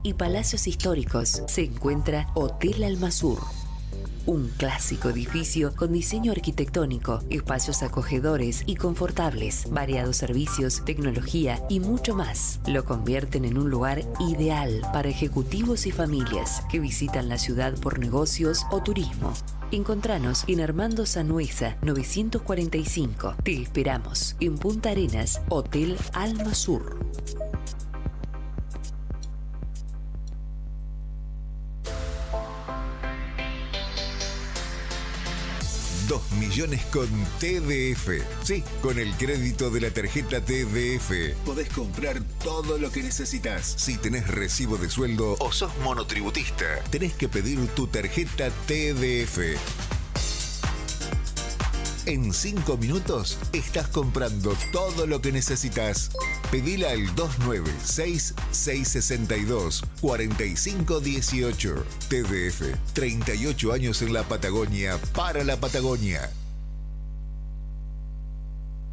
y palacios históricos se encuentra Hotel Almasur. Un clásico edificio con diseño arquitectónico, espacios acogedores y confortables, variados servicios, tecnología y mucho más. Lo convierten en un lugar ideal para ejecutivos y familias que visitan la ciudad por negocios o turismo. Encontranos en Armando Sanhueza 945. Te esperamos en Punta Arenas, Hotel Almasur. 2 millones con TDF. Sí, con el crédito de la tarjeta TDF podés comprar todo lo que necesitas. Si tenés recibo de sueldo o sos monotributista, tenés que pedir tu tarjeta TDF. En 5 minutos estás comprando todo lo que necesitas. Pedila al 296-662-4518. TDF, 38 años en la Patagonia, para la Patagonia.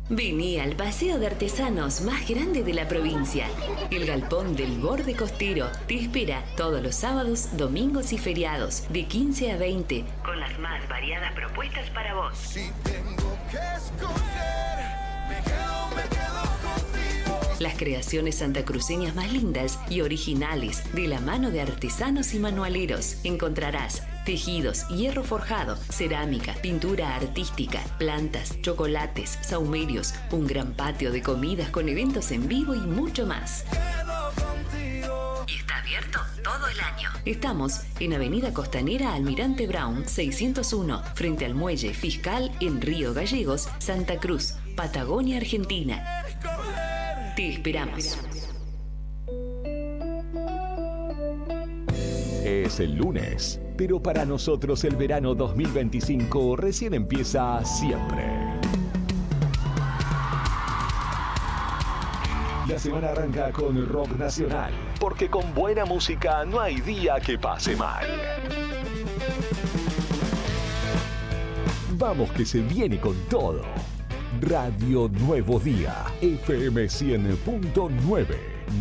Vení al paseo de artesanos más grande de la provincia. El Galpón del Borde Costero te espera todos los sábados, domingos y feriados, de 15 a 20, con las más variadas propuestas para vos. Si tengo que escoger, me quedo contigo. Las creaciones santacruceñas más lindas y originales, de la mano de artesanos y manualeros. Encontrarás tejidos, hierro forjado, cerámica, pintura artística, plantas, chocolates, saumerios, un gran patio de comidas con eventos en vivo y mucho más. Y está abierto todo el año. Estamos en Avenida Costanera Almirante Brown 601, frente al Muelle Fiscal en Río Gallegos, Santa Cruz, Patagonia, Argentina. Te esperamos. Es el lunes, pero para nosotros el verano 2025 recién empieza siempre. La semana arranca con rock nacional, porque con buena música no hay día que pase mal. Vamos que se viene con todo. Radio Nuevo Día, FM 100.9,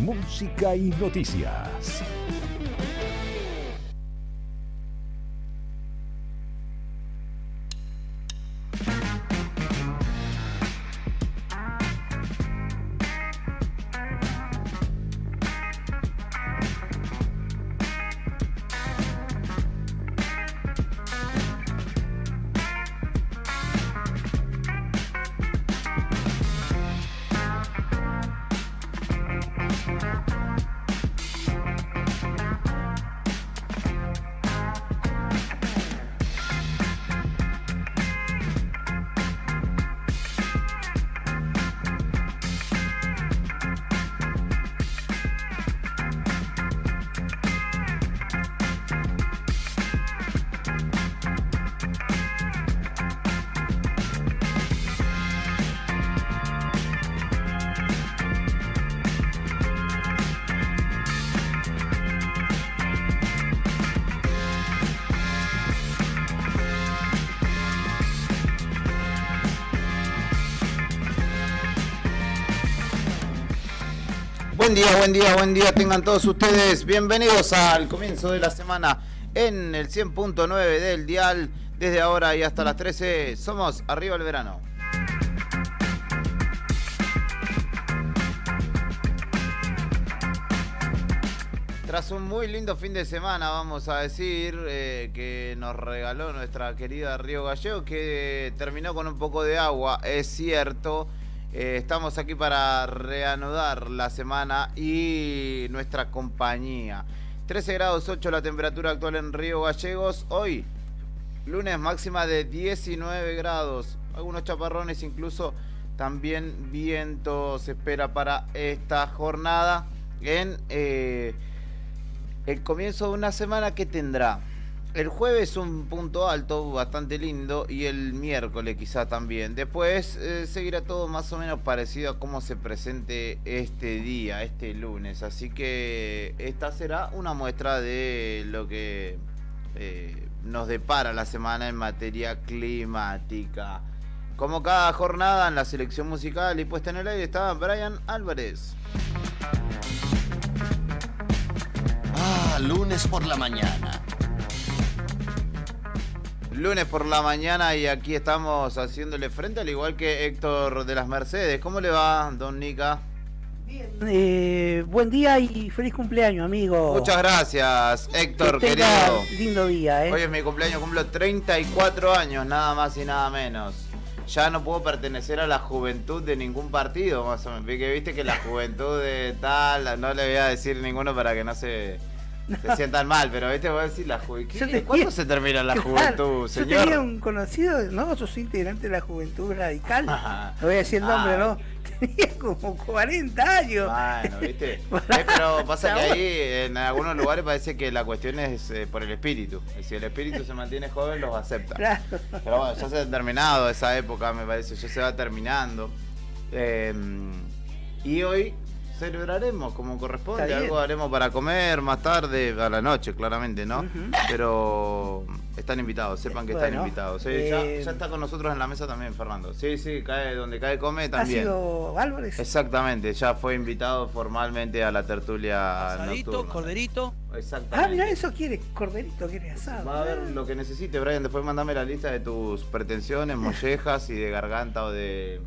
música y noticias. Buen día tengan todos ustedes. Bienvenidos al comienzo de la semana en el 100.9 del dial. Desde ahora y hasta las 13 somos Arriba el Verano. Tras un muy lindo fin de semana, vamos a decir, que nos regaló nuestra querida Río Gallegos, que terminó con un poco de agua, es cierto. Estamos aquí para reanudar la semana y nuestra compañía. 13 grados 8 la temperatura actual en Río Gallegos. Hoy, lunes, máxima de 19 grados. Algunos chaparrones, incluso también viento se espera para esta jornada. En el comienzo de una semana que tendrá el jueves un punto alto bastante lindo y el miércoles quizá también. Después seguirá todo más o menos parecido a cómo se presente este día, este lunes. Así que esta será una muestra de lo que nos depara la semana en materia climática. Como cada jornada en la selección musical y puesta en el aire está Brian Álvarez. a Lunes por la Mañana. Lunes por la mañana y aquí estamos haciéndole frente, al igual que Héctor de las Mercedes. ¿Cómo le va, don Nica? Bien, buen día y feliz cumpleaños, amigo. Muchas gracias, Héctor, que tenga querido. Lindo día, Hoy es mi cumpleaños, cumplo 34 años, nada más y nada menos. Ya no puedo pertenecer a la juventud de ningún partido, más o menos. Porque viste que la juventud de tal, no le voy a decir ninguno para que no se sientan mal, pero viste, voy a decir la juventud. ¿Cuándo se termina la juventud, señor? Yo tenía un conocido, ¿no? Sos integrante de la Juventud Radical. No voy a decir el nombre, ¿no? Tenía como 40 años. Bueno, ¿viste? Pero pasa que ahí en algunos lugares parece que la cuestión es por el espíritu. Y si el espíritu se mantiene joven, los acepta. Claro. Pero bueno, ya se ha terminado esa época, me parece. Ya se va terminando. Y hoy celebraremos como corresponde. Algo haremos para comer más tarde, a la noche, claramente, ¿no? Pero están invitados, sepan que están invitados. Ya está con nosotros en la mesa también, Fernando. Sí, cae donde cae come también. ¿Ha sido Álvarez? Exactamente, ya fue invitado formalmente a la tertulia asadito, nocturna. Corderito. Exactamente. Mira, eso quiere corderito, quiere asado. Va a ver lo que necesite, Brian. Después mandame la lista de tus pretensiones, mollejas y de garganta o de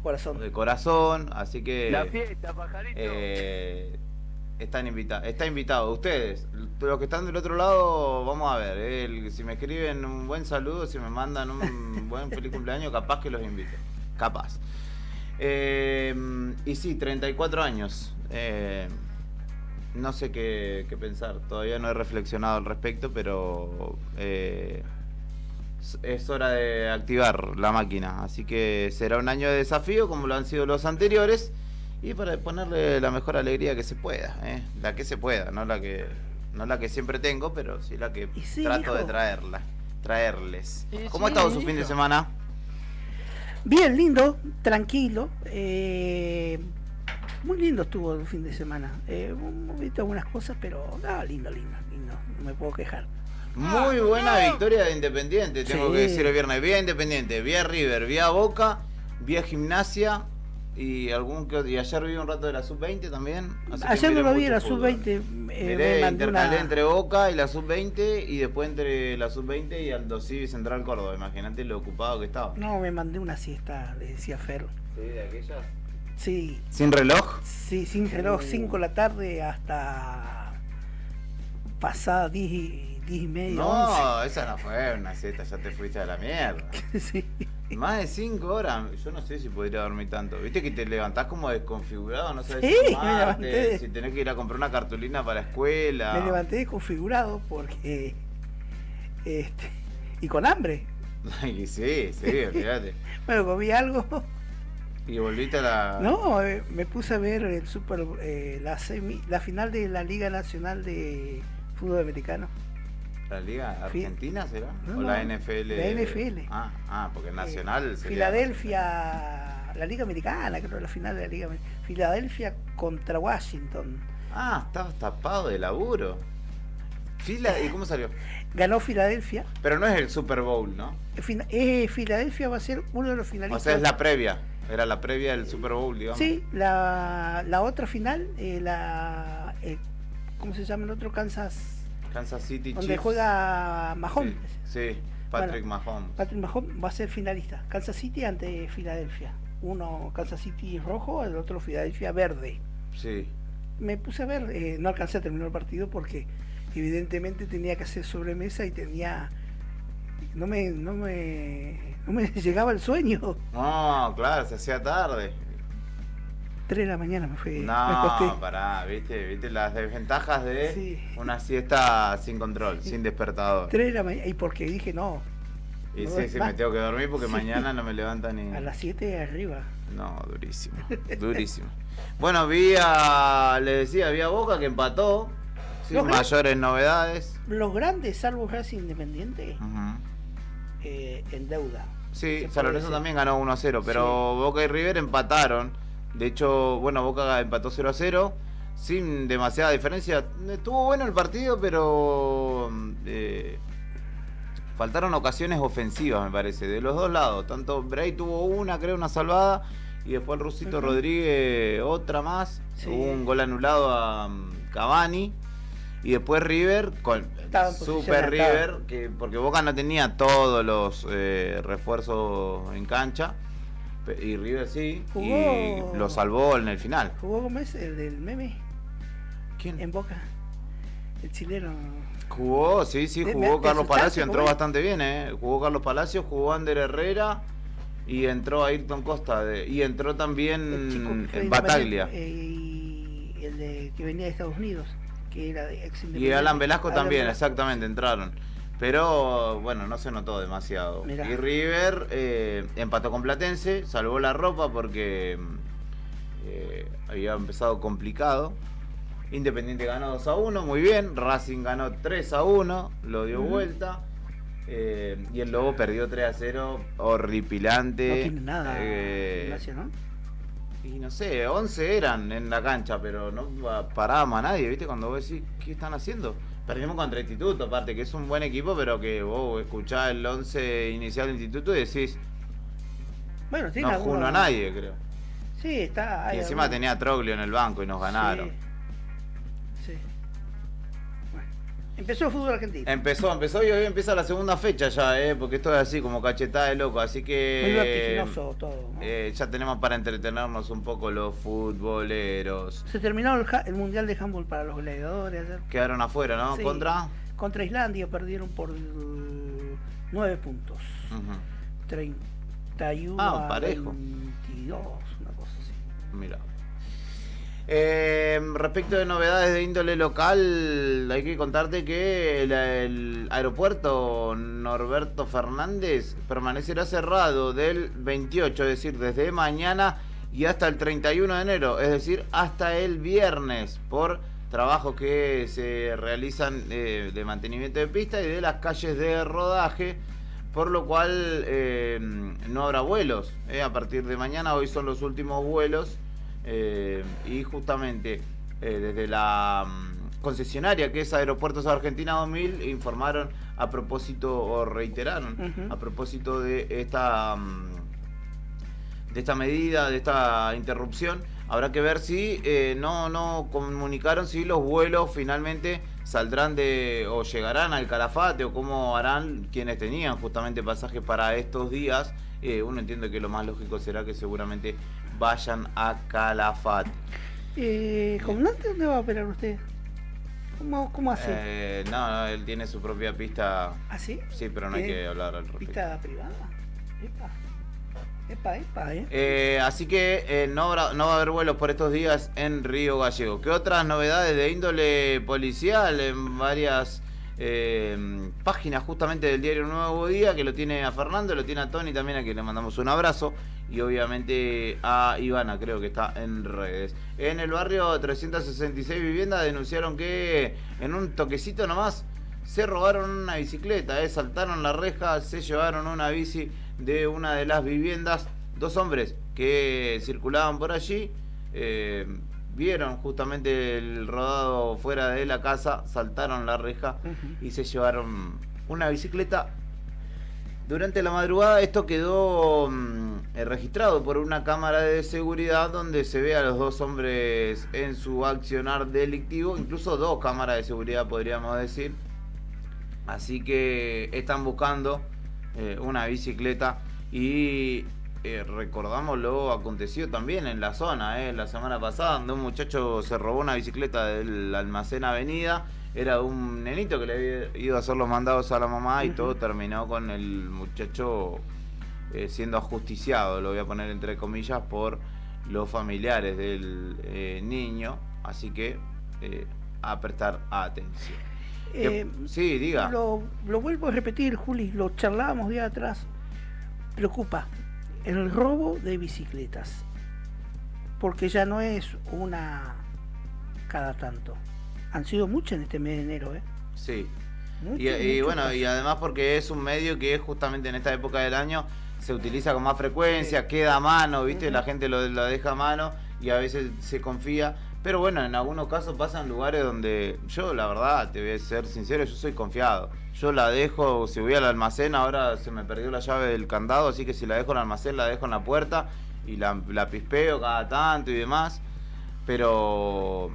corazón. Así que La fiesta, pajarito. está invitado. Ustedes, los que están del otro lado, vamos a ver. Si me escriben un buen saludo, si me mandan un buen feliz cumpleaños, capaz que los invito. Capaz. Y sí, 34 años. No sé qué pensar. Todavía no he reflexionado al respecto, pero es hora de activar la máquina. Así que será un año de desafío, como lo han sido los anteriores. Y para ponerle la mejor alegría que se pueda, la que se pueda, no la que siempre tengo, pero sí la que trato de traerles. ¿Cómo ha estado su fin de semana? Bien, lindo, tranquilo. Muy lindo estuvo el fin de semana. Un poquito algunas cosas, pero lindo. No me puedo quejar. Muy buena victoria de Independiente, tengo que decir el viernes. Vi a Independiente, vi a River, vi a Boca, vi a Gimnasia. Y ayer vi un rato de la Sub-20 también. Ayer no lo vi en la Sub-20. Miré, intercalé entre Boca y la Sub-20 y después entre la Sub-20 y Aldo Civi Central Córdoba. Imagínate lo ocupado que estaba. No, me mandé una siesta, le decía Fer. ¿Sí, de aquellas? Sí. ¿Sin reloj? Sí, sin reloj, 5 de la tarde hasta pasada 10 y media. No, 11. Esa no fue una siesta, ya te fuiste a la mierda. Sí. Más de 5 horas, yo no sé si podría dormir tanto. Viste que te levantás como desconfigurado, no sabes Sí, si me levanté. si tenés que ir a comprar una cartulina para la escuela. Me levanté desconfigurado porque y con hambre. Ay, sí, fíjate. Bueno, comí algo. Y volviste a la... No, me puse a ver el la final de la Liga Nacional de Fútbol Americano. ¿La Liga Argentina será? No, ¿O la NFL? La NFL. Porque Nacional sería... Filadelfia, la Liga Americana, creo, la final de la Liga Americana. Filadelfia contra Washington. Estabas tapado de laburo. ¿Y cómo salió? Ganó Filadelfia. Pero no es el Super Bowl, ¿no? Filadelfia va a ser uno de los finalistas. O sea, es la previa. Era la previa del Super Bowl, digamos. Sí, la otra final, ¿cómo se llama el otro? Kansas City donde Chiefs. Juega Mahomes. Sí, Patrick Mahomes. Patrick Mahomes va a ser finalista. Kansas City ante Filadelfia. Uno Kansas City rojo, el otro Filadelfia verde. Sí. Me puse a ver, no alcancé a terminar el partido porque evidentemente tenía que hacer sobremesa y no me llegaba el sueño. No, claro, se hacía tarde. 3 de la mañana me fui. No, pará, ¿viste las desventajas de una siesta sin control, sin despertador. 3 de la mañana, y porque dije no. Y sí, me tengo que dormir porque mañana no me levanta ni... A las 7 arriba. No, durísimo. Bueno, vi a Boca que empató, sin mayores novedades. Los grandes, salvo Racing Independiente, en deuda. Sí, San Lorenzo también ganó 1-0, pero Boca y River empataron. De hecho, Boca empató 0-0, sin demasiada diferencia. Estuvo bueno el partido, pero faltaron ocasiones ofensivas, me parece, de los dos lados. Tanto Bray tuvo una salvada, y después el Rusito Rodríguez otra más. Hubo un gol anulado a Cavani. Y después River, con Estaba en posición Super de ataque. River, porque Boca no tenía todos los refuerzos en cancha, y River sí, Jugó- y lo salvó en el final. ¿Jugó Gómez, el del meme, ¿Quién? en Boca? El chileno. Jugó, sí, ¿Te jugó Carlos asustaste, Palacio, entró Rubén? bastante bien, Jugó Carlos Palacio, jugó Ander Herrera y entró Ayrton Costa. Y entró El chico también que fue Bataglia. y el de, que venía de Estados Unidos, que era de ex Y Alan Velasco Alan también, Velasco. exactamente, entraron. Pero bueno, no se notó demasiado. Mirá. Y River empató con Platense, salvó la ropa porque había empezado complicado. Independiente ganó 2-1, muy bien. Racing ganó 3-1, lo dio vuelta. Y el Lobo perdió 3-0, horripilante. No tiene nada, Ignacio, ¿no? Y no sé, 11 eran en la cancha, pero no parábamos a nadie, ¿viste? Cuando vos decís, ¿qué están haciendo? Perdimos contra Instituto, aparte, que es un buen equipo, pero que vos escuchás el 11 inicial de Instituto y decís, Bueno, tiene no algunos- juno a nadie, creo. Sí, está. Y hay encima algunos- tenía a Troglio en el banco y nos ganaron. Sí. Bueno, empezó el fútbol argentino. Empezó y hoy empieza la segunda fecha ya, porque esto es así como cachetada de loco, así Muy que vertiginoso todo, ¿no? ya tenemos para entretenernos un poco los futboleros. Se terminó el Mundial de Handball para los gladiadores ayer. Quedaron afuera, ¿no? Sí. Contra Islandia perdieron por 9 puntos. Ujú. 31 a parejo. 22, una cosa así. Mira. Respecto de novedades de índole local, hay que contarte que el aeropuerto Norberto Fernández permanecerá cerrado del 28, es decir, desde mañana y hasta el 31 de enero, es decir, hasta el viernes, por trabajos que se realizan de mantenimiento de pista y de las calles de rodaje, por lo cual no habrá vuelos a partir de mañana. Hoy son los últimos vuelos. Y justamente desde la concesionaria que es Aeropuertos Argentina 2000 informaron a propósito o reiteraron Ujú. a propósito de esta medida, de esta interrupción. Habrá que ver si no comunicaron si los vuelos finalmente saldrán o llegarán al Calafate, o cómo harán quienes tenían justamente pasajes para estos días. Uno entiende que lo más lógico será que seguramente vayan a Calafate. ¿Comandante, dónde va a operar usted? ¿Cómo hace? No, él tiene su propia pista. ¿Así? Sí, pero no hay que hablar al respecto. ¿Pista privada? Epa, Así que no va a haber vuelos por estos días en Río Gallego. ¿Qué otras novedades de índole policial? En varias páginas justamente del diario Nuevo Día, que lo tiene a Fernando, lo tiene a Tony también, a quien le mandamos un abrazo, y obviamente a Ivana, creo que está en redes. En el barrio 366 Vivienda denunciaron que en un toquecito nomás se robaron una bicicleta, saltaron la reja, se llevaron una bici de una de las viviendas. Dos hombres que circulaban por allí vieron justamente el rodado fuera de la casa, saltaron la reja y se llevaron una bicicleta. Durante la madrugada esto quedó registrado por una cámara de seguridad donde se ve a los dos hombres en su accionar delictivo, incluso dos cámaras de seguridad podríamos decir. Así que están buscando una bicicleta y recordamos lo acontecido también en la zona, la semana pasada, donde un muchacho se robó una bicicleta del almacén Avenida. Era un nenito que le había ido a hacer los mandados a la mamá y todo terminó con el muchacho siendo ajusticiado, lo voy a poner entre comillas, por los familiares del niño. Así que a prestar atención. Sí, diga. Lo vuelvo a repetir, Juli, lo charlábamos día atrás. Preocupa el robo de bicicletas, porque ya no es una cada tanto. Han sido muchas en este mes de enero, Sí. Mucho, Y mucho bueno, caso. y además porque es un medio que justamente en esta época del año se utiliza con más frecuencia, queda a mano, ¿viste? La gente lo deja a mano y a veces se confía. Pero bueno, en algunos casos pasan lugares donde yo, la verdad, te voy a ser sincero, yo soy confiado. Yo la dejo, si voy al almacén, ahora se me perdió la llave del candado, así que si la dejo en el almacén, la dejo en la puerta y la pispeo cada tanto y demás. Pero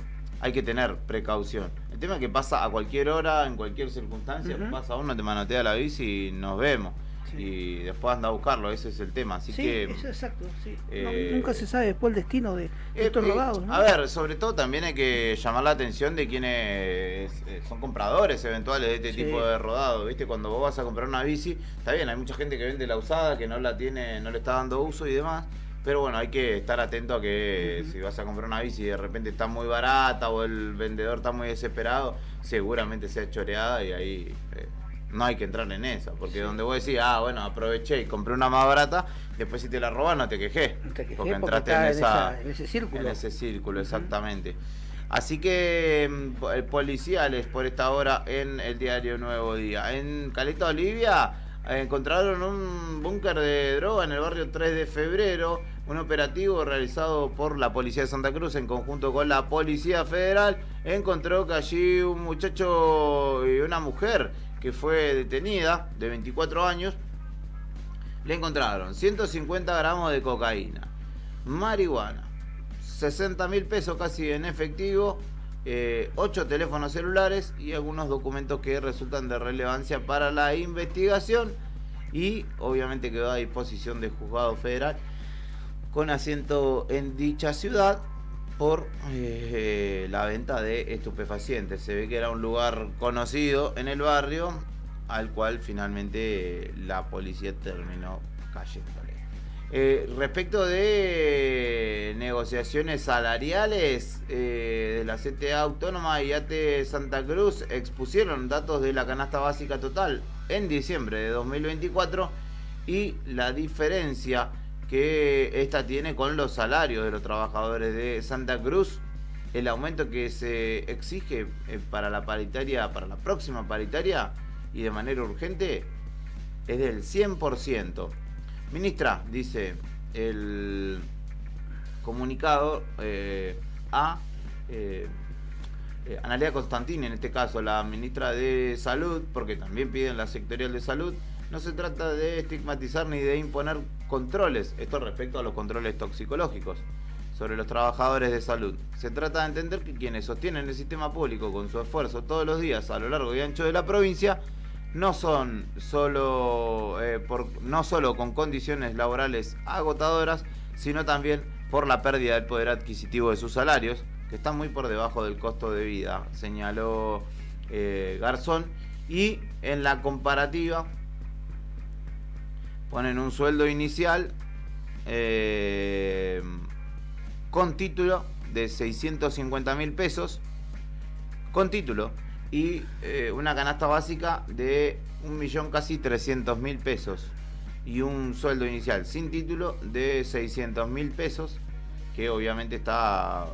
hay que tener precaución. El tema es que pasa a cualquier hora, en cualquier circunstancia, pasa uno, te manotea la bici y nos vemos. Sí. Y después anda a buscarlo, ese es el tema. Así que es exacto, sí. Nunca se sabe después el destino de estos robados, ¿no? A ver, sobre todo también hay que llamar la atención de quienes son compradores eventuales de este tipo de rodado, ¿viste? Cuando vos vas a comprar una bici, está bien, hay mucha gente que vende la usada, que no la tiene, no le está dando uso y demás. Pero bueno, hay que estar atento a que si vas a comprar una bici y de repente está muy barata o el vendedor está muy desesperado, seguramente sea choreada y ahí no hay que entrar en esa. Porque donde vos decís, bueno, aproveché y compré una más barata, después si te la roban no te quejé. Porque entraste en ese círculo. En ese círculo, exactamente. Así que policiales por esta hora en el diario Nuevo Día. En Caleta Olivia encontraron un búnker de droga en el barrio 3 de febrero. Un operativo realizado por la Policía de Santa Cruz en conjunto con la Policía Federal encontró que allí un muchacho y una mujer que fue detenida de 24 años, le encontraron 150 gramos de cocaína, marihuana, 60.000 pesos casi en efectivo, 8 teléfonos celulares y algunos documentos que resultan de relevancia para la investigación, y obviamente quedó a disposición del juzgado federal con asiento en dicha ciudad por la venta de estupefacientes. Se ve que era un lugar conocido en el barrio al cual finalmente la policía terminó cayéndole. Respecto de negociaciones salariales, de la CTA Autónoma y ATE Santa Cruz expusieron datos de la canasta básica total en diciembre de 2024 y la diferencia que esta tiene con los salarios de los trabajadores de Santa Cruz. El aumento que se exige para la paritaria, para la próxima paritaria y de manera urgente, es del 100%. Ministra, dice el comunicado Analia Constantini, en este caso la ministra de Salud, porque también piden la sectorial de salud. No se trata de estigmatizar ni de imponer controles, esto respecto a los controles toxicológicos sobre los trabajadores de salud. Se trata de entender que quienes sostienen el sistema público con su esfuerzo todos los días a lo largo y ancho de la provincia no son solo con condiciones laborales agotadoras, sino también por la pérdida del poder adquisitivo de sus salarios, que están muy por debajo del costo de vida, señaló Garzón. Y en la comparativa ponen un sueldo inicial con título de 650.000 pesos, con título, y una canasta básica de 1.300.000 pesos y un sueldo inicial sin título de 600.000 pesos, que obviamente está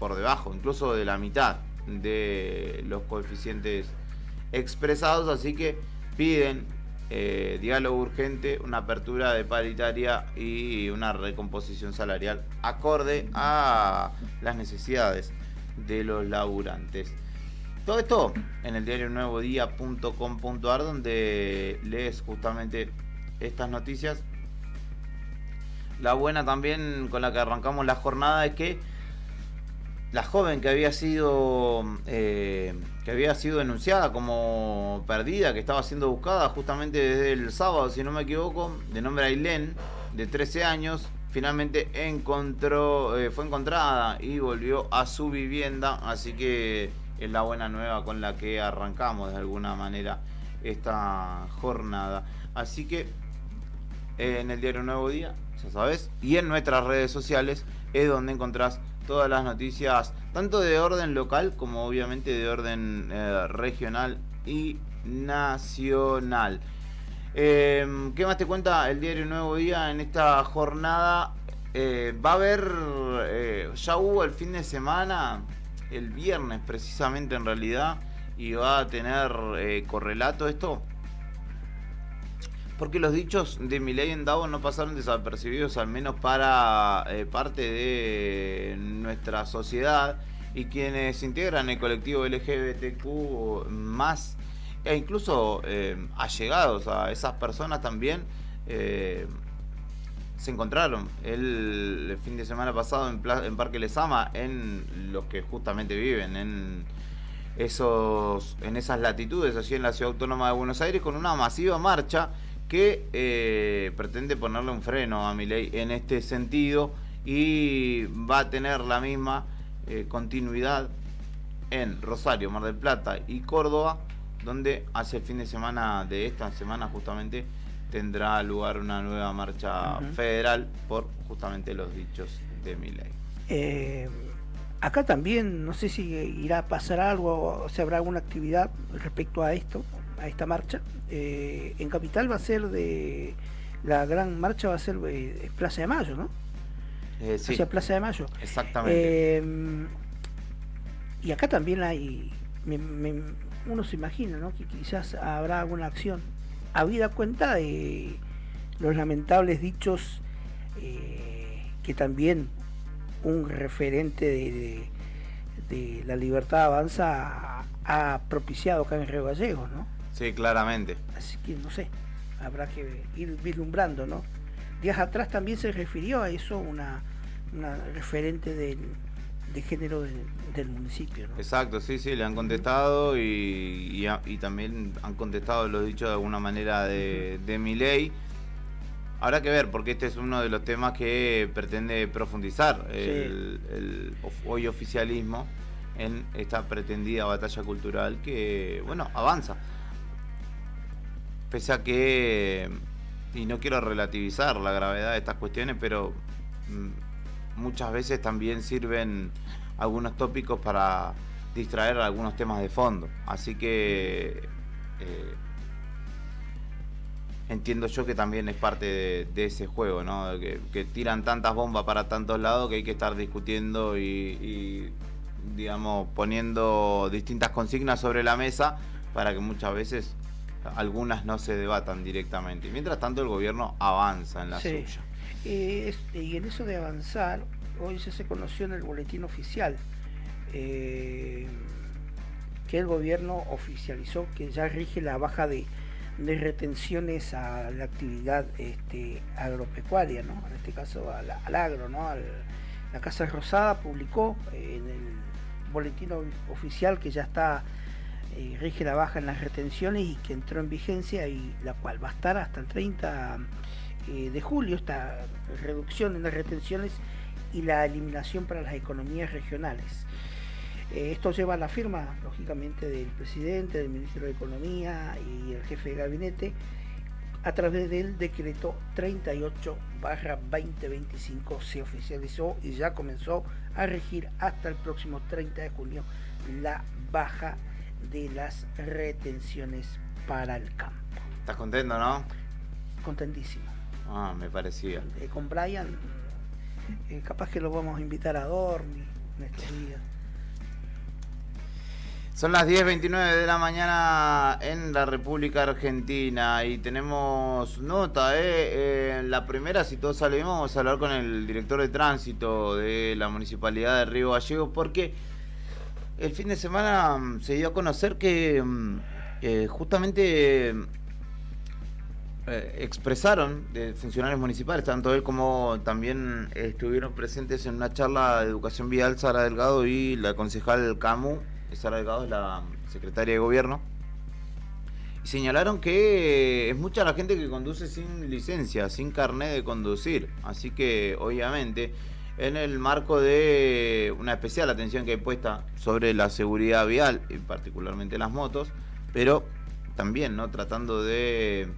por debajo, incluso de la mitad de los coeficientes expresados. Así que piden diálogo urgente, una apertura de paritaria y una recomposición salarial acorde a las necesidades de los laburantes. Todo esto en el diario nuevodía.com.ar, donde lees justamente estas noticias. La buena también con la que arrancamos la jornada es que la joven que había sido denunciada como perdida, que estaba siendo buscada justamente desde el sábado, si no me equivoco, de nombre Ailén, de 13 años, finalmente fue encontrada y volvió a su vivienda. Así que es la buena nueva con la que arrancamos de alguna manera esta jornada. Así que en el diario Nuevo Día, ya sabes, y en nuestras redes sociales es donde encontrás todas las noticias, tanto de orden local como obviamente de orden regional y nacional. ¿Qué más te cuenta el diario Nuevo Día en esta jornada? Va a haber, ya hubo el fin de semana, el viernes precisamente en realidad, y va a tener correlato esto, porque los dichos de Milei en Davos no pasaron desapercibidos, al menos para parte de nuestra sociedad y quienes integran el colectivo LGBTQ más, e incluso allegados a esas personas también, se encontraron el fin de semana pasado en Parque Lezama, en los que justamente viven, en esas latitudes, allí en la Ciudad Autónoma de Buenos Aires, con una masiva marcha que pretende ponerle un freno a Milei en este sentido, y va a tener la misma continuidad en Rosario, Mar del Plata y Córdoba, donde hace el fin de semana de esta semana justamente tendrá lugar una nueva marcha federal por justamente los dichos de Milei. Acá también, no sé si irá a pasar algo, o si habrá alguna actividad respecto a esto, a esta marcha. En Capital va a ser la gran marcha va a ser Plaza de Mayo, ¿no? Sí. Hacia Plaza de Mayo. Exactamente. Y acá también hay, uno se imagina, ¿no?, que quizás habrá alguna acción, habida cuenta de los lamentables dichos que también un referente de La Libertad Avanza ha propiciado acá en Río Gallegos, ¿no? Sí, claramente. Así que no sé, habrá que ir vislumbrando, ¿no? Días atrás también se refirió a eso una referente de género del municipio, ¿no? Exacto, sí, le han contestado y también han contestado los dichos de alguna manera de Milei. Habrá que ver, porque este es uno de los temas que pretende profundizar el hoy oficialismo en esta pretendida batalla cultural que, bueno, avanza. Pese a que, y no quiero relativizar la gravedad de estas cuestiones, pero muchas veces también sirven algunos tópicos para distraer algunos temas de fondo. Así que entiendo yo que también es parte de ese juego, ¿no? Que tiran tantas bombas para tantos lados que hay que estar discutiendo y digamos, poniendo distintas consignas sobre la mesa para que muchas veces algunas no se debatan directamente. Y mientras tanto el gobierno avanza en la suya. Y en eso de avanzar, hoy ya se conoció en el boletín oficial que el gobierno oficializó que ya rige la baja de retenciones a la actividad agropecuaria, ¿no? En este caso al agro, ¿no? La Casa Rosada publicó en el boletín oficial que ya está rige la baja en las retenciones y que entró en vigencia, y la cual va a estar hasta el 30 de julio, esta reducción en las retenciones y la eliminación para las economías regionales. Esto lleva la firma, lógicamente, del presidente, del ministro de Economía y el jefe de gabinete a través del decreto 38/2025. Se oficializó y ya comenzó a regir hasta el próximo 30 de junio la baja de las retenciones para el campo. ¿Estás contento, no? Contentísimo. Me parecía. Con Brian, capaz que lo vamos a invitar a dormir en estos días. Son las 10:29 de la mañana en la República Argentina y tenemos nota. En la primera, si todo sale bien, vamos a hablar con el director de tránsito de la Municipalidad de Río Gallegos, porque el fin de semana se dio a conocer que justamente expresaron de funcionarios municipales, tanto él como también estuvieron presentes en una charla de educación vial Sara Delgado y la concejal Camu. Sara Delgado es la secretaria de gobierno, y señalaron que es mucha la gente que conduce sin licencia, sin carnet de conducir, así que obviamente en el marco de una especial atención que hay puesta sobre la seguridad vial y particularmente las motos, pero también, ¿no?, tratando de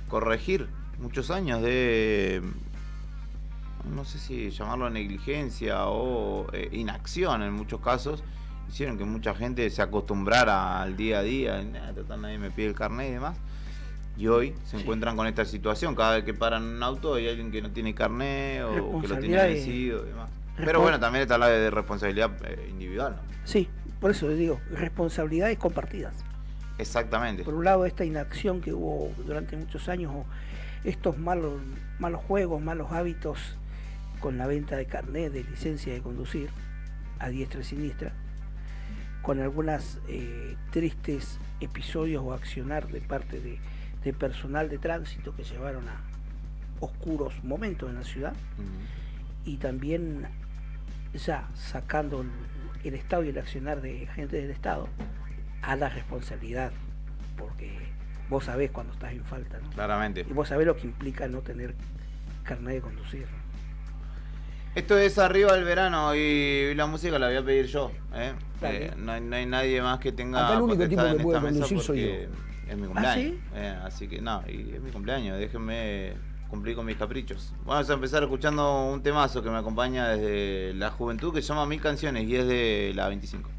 corregir muchos años de, no sé si llamarlo negligencia o inacción en muchos casos, hicieron que mucha gente se acostumbrara al día a día, total, nadie me pide el carnet y demás, y hoy se encuentran con esta situación. Cada vez que paran un auto hay alguien que no tiene carnet o que lo tiene vencido y demás. Pero bueno, también está la de responsabilidad individual, ¿no? Sí, por eso les digo, responsabilidades compartidas. Exactamente. Por un lado, esta inacción que hubo durante muchos años, o estos malos juegos, malos hábitos con la venta de carnet, de licencia de conducir, a diestra y siniestra, con algunas tristes episodios o accionar de parte de personal de tránsito que llevaron oscuros momentos en la ciudad, y también ya sacando el Estado y el accionar de gente del Estado a la responsabilidad, porque vos sabés cuando estás en falta, ¿no? Claramente. Y vos sabés lo que implica no tener carnet de conducir. Esto es Arriba el Verano y la música la voy a pedir yo. Dale. No hay nadie más que tenga Acá el único tipo potestad que en puede esta mesa conducir soy porque es mi cumpleaños. ¿Sí? Así que no, y es mi cumpleaños, déjenme cumplir con mis caprichos. Vamos a empezar escuchando un temazo que me acompaña desde la juventud que se llama 1000 canciones y es de la 25.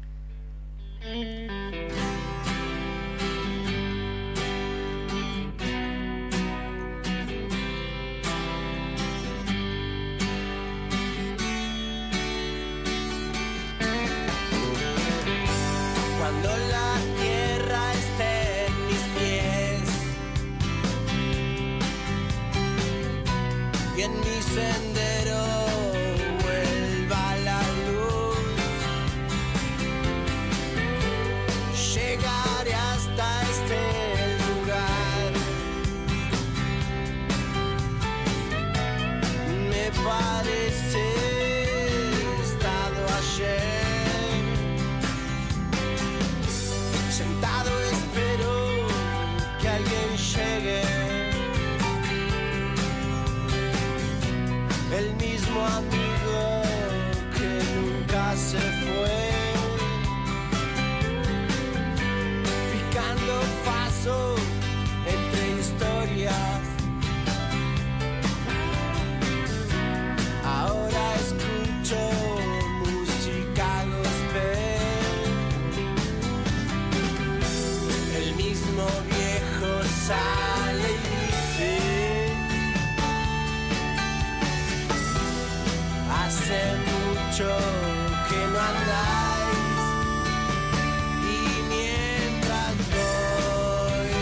Cuando la tierra esté en mis pies y en mi sendero vuelva la luz, llegaré hasta este lugar. Me parece estado ayer. Sentado espero que alguien llegue, el mismo amigo que nunca se fue, picando paso entre historias. Ahora escucho música gospel. El mismo viejo sale y dice: hace mucho que no andáis, y mientras voy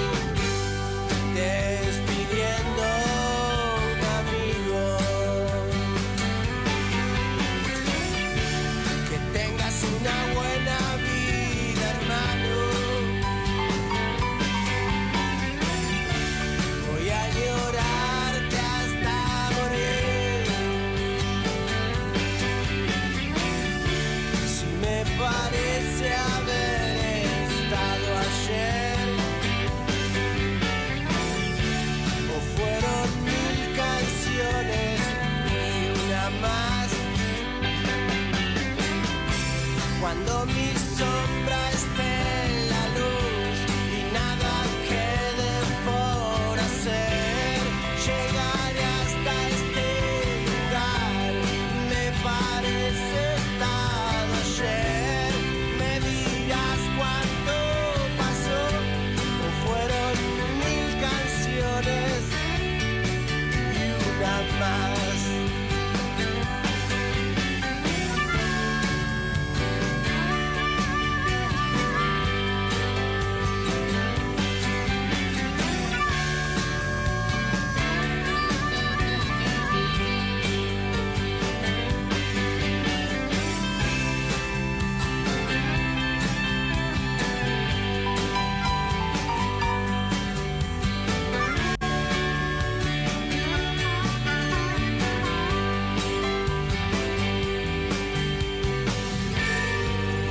despidiendo un amigo, que tengas una buena vida, hermano. Voy a llorarte hasta morir. Si me parece haber estado ayer, o fueron 1000 canciones y una más. Cuando mi sombra esté en la luz y nada quede por hacer, llegaré hasta este lugar. Me parece estado ayer. Me dirás cuánto pasó, o fueron 1000 canciones y una más.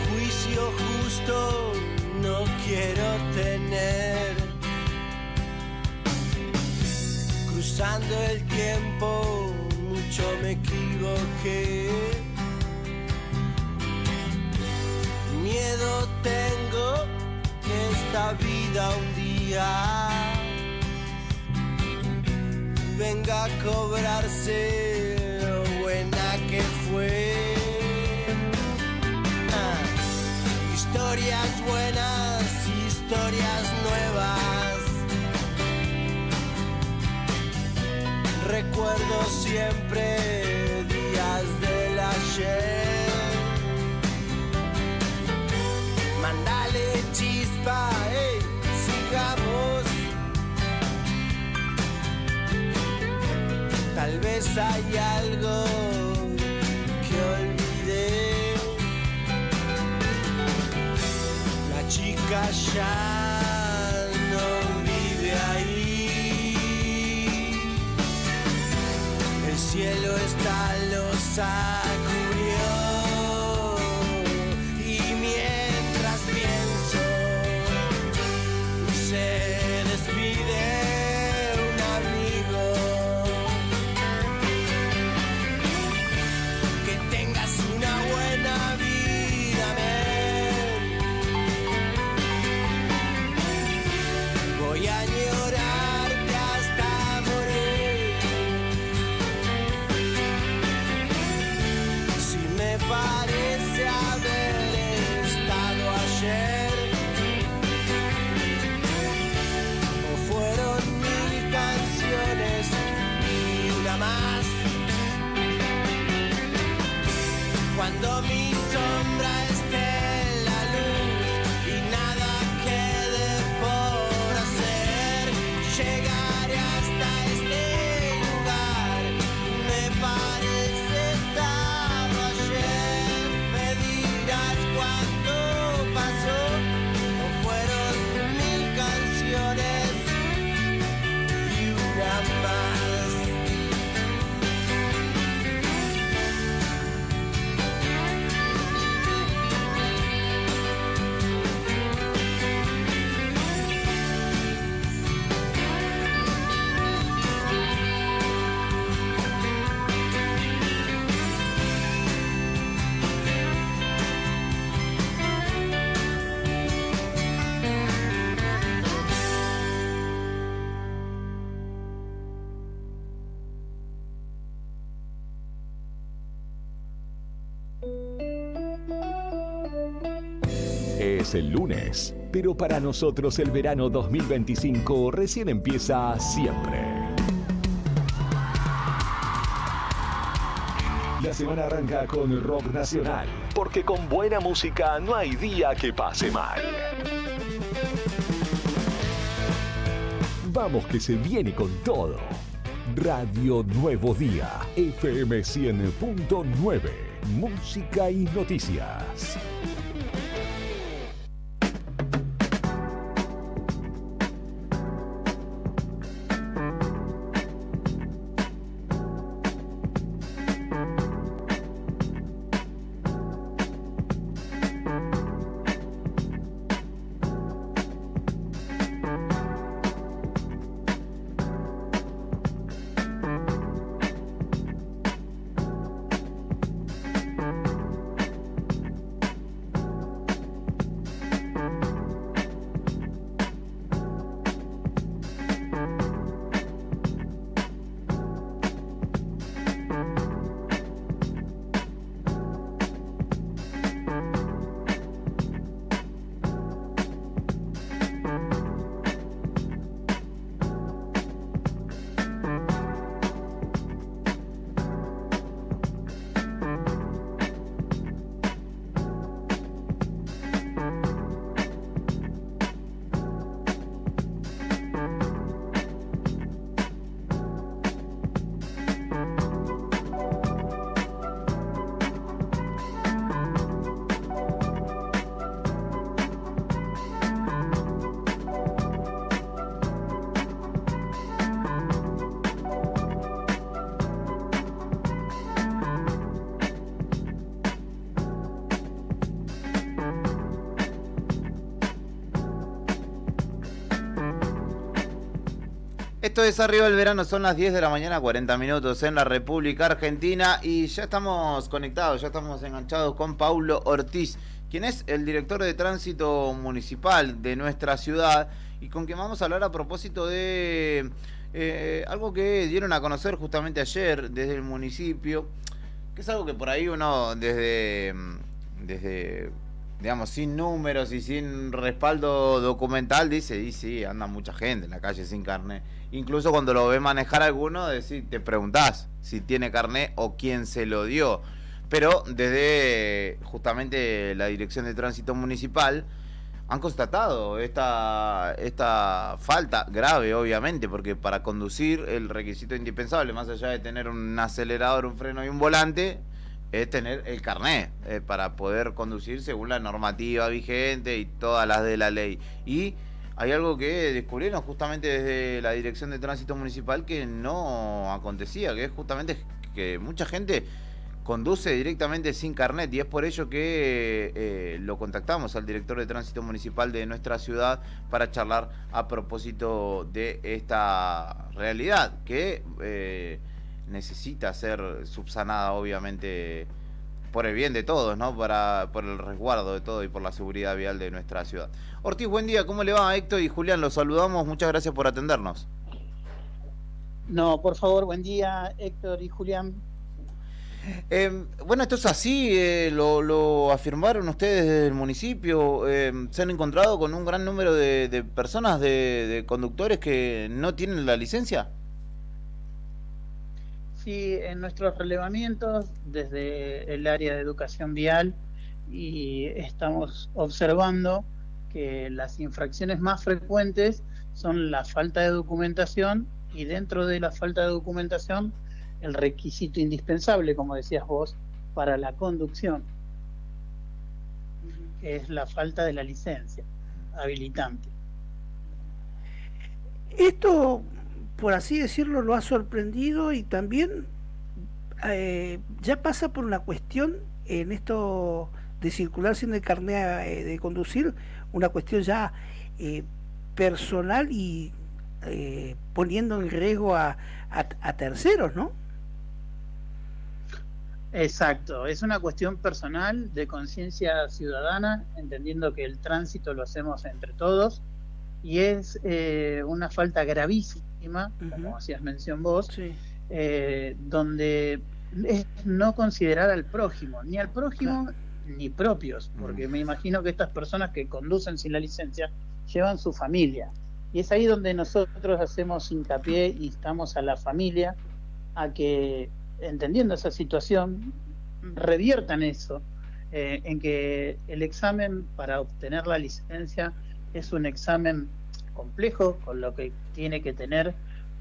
Juicio justo no quiero tener. Cruzando el tiempo mucho me equivoqué. Miedo tengo que esta vida un día venga a cobrarse lo buena que fue. Historias buenas, historias nuevas. Recuerdo siempre días del ayer. Mándale chispa, sigamos. Tal vez hay algo que olvidé. La chica ya no vive ahí. el cielo está losa cubrió. Y mientras pienso, se despide un amigo. Que tengas una buena vida, men. Voy a llorarte hasta morir. Si me parece haber estado ayer, o fueron 1000 canciones y una más. Cuando mi sombra esté en la luz y nada quede por hacer, llegaré hasta este lugar. Me parece estaba ayer. Me dirás cuánto pasó, o fueron 1000 canciones y una más. Es el lunes, pero para nosotros el verano 2025 recién empieza siempre. La semana arranca con el rock nacional, porque con buena música no hay día que pase mal. Vamos que se viene con todo. Radio Nuevo Día, FM 100.9, música y noticias. Esto es Arriba del Verano, son las 10 de la mañana, 40 minutos en la República Argentina y ya estamos conectados, ya estamos enganchados con Paulo Ortiz, quien es el director de tránsito municipal de nuestra ciudad y con quien vamos a hablar a propósito de algo que dieron a conocer justamente ayer desde el municipio, que es algo que por ahí uno desde digamos, sin números y sin respaldo documental dice, y sí, anda mucha gente en la calle sin carnet. Incluso cuando lo ve manejar alguno, te preguntás si tiene carnet o quién se lo dio. Pero desde justamente la Dirección de Tránsito Municipal han constatado esta falta grave, obviamente, porque para conducir el requisito indispensable, más allá de tener un acelerador, un freno y un volante, es tener el carnet para poder conducir según la normativa vigente y todas las de la ley. Y hay algo que descubrieron justamente desde la Dirección de Tránsito Municipal que no acontecía, que es justamente que mucha gente conduce directamente sin carnet, y es por ello que lo contactamos al director de Tránsito Municipal de nuestra ciudad para charlar a propósito de esta realidad que necesita ser subsanada, obviamente, por el bien de todos, ¿no? Por el resguardo de todo y por la seguridad vial de nuestra ciudad. Ortiz, buen día, ¿cómo le va? Héctor y Julián, los saludamos, muchas gracias por atendernos. No, por favor, buen día, Héctor y Julián. Bueno, esto es así, lo afirmaron ustedes desde el municipio. Se han encontrado con un gran número de personas, de conductores que no tienen la licencia. Sí, en nuestros relevamientos desde el área de educación vial, y estamos observando que las infracciones más frecuentes son la falta de documentación, y dentro de la falta de documentación el requisito indispensable, como decías vos, para la conducción, que es la falta de la licencia habilitante. Esto, por así decirlo, lo ha sorprendido, y también ya pasa por una cuestión en esto de circular sin el carnet de conducir, una cuestión ya personal y poniendo en riesgo a terceros, ¿no? Exacto, es una cuestión personal de conciencia ciudadana, entendiendo que el tránsito lo hacemos entre todos, y es una falta gravísima, como hacías mención vos, Sí. Donde es no considerar al prójimo, ni al prójimo ni propios, porque me imagino que estas personas que conducen sin la licencia llevan su familia, y es ahí donde nosotros hacemos hincapié, instamos a la familia a que, entendiendo esa situación, reviertan eso, en que el examen para obtener la licencia es un examen complejo, con lo que tiene que tener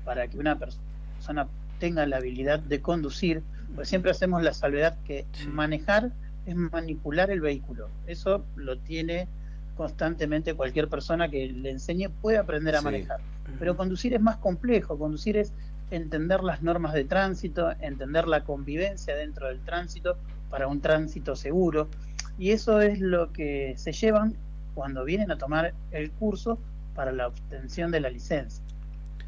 para que una persona tenga la habilidad de conducir, pues siempre hacemos la salvedad que manejar es manipular el vehículo, eso lo tiene constantemente cualquier persona que le enseñe, puede aprender a manejar, pero conducir es más complejo, conducir es entender las normas de tránsito, entender la convivencia dentro del tránsito para un tránsito seguro, y eso es lo que se llevan cuando vienen a tomar el curso para la obtención de la licencia.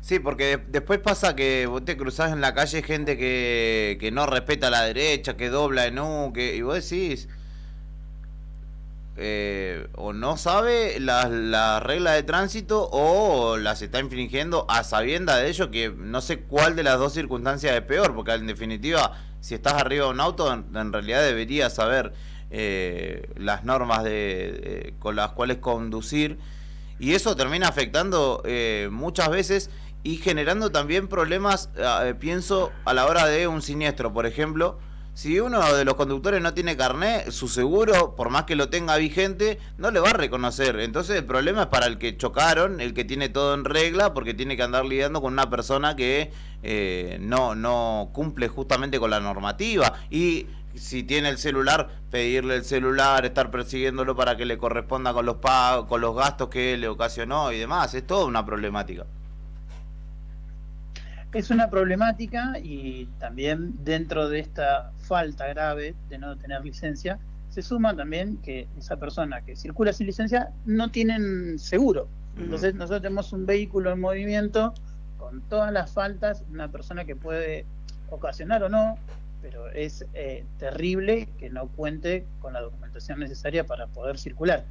Sí, porque después pasa que vos te cruzás en la calle gente que no respeta la derecha, que dobla en U, y vos decís, o no sabe las reglas de tránsito o las está infringiendo a sabiendas de ello, que no sé cuál de las dos circunstancias es peor, porque en definitiva, si estás arriba de un auto, en realidad deberías saber las normas con las cuales conducir, y eso termina afectando muchas veces y generando también problemas, pienso, a la hora de un siniestro. Por ejemplo, si uno de los conductores no tiene carnet, su seguro, por más que lo tenga vigente, no le va a reconocer. Entonces el problema es para el que chocaron, el que tiene todo en regla, porque tiene que andar lidiando con una persona que no cumple justamente con la normativa. Y si tiene el celular, pedirle el celular, estar persiguiéndolo para que le corresponda con los pagos, con los gastos que le ocasionó y demás. Es toda una problemática. Es una problemática, y también dentro de esta falta grave de no tener licencia, se suma también que esa persona que circula sin licencia no tienen seguro. Entonces nosotros tenemos un vehículo en movimiento con todas las faltas, una persona que puede ocasionar o no, pero es terrible que no cuente con la documentación necesaria para poder circular.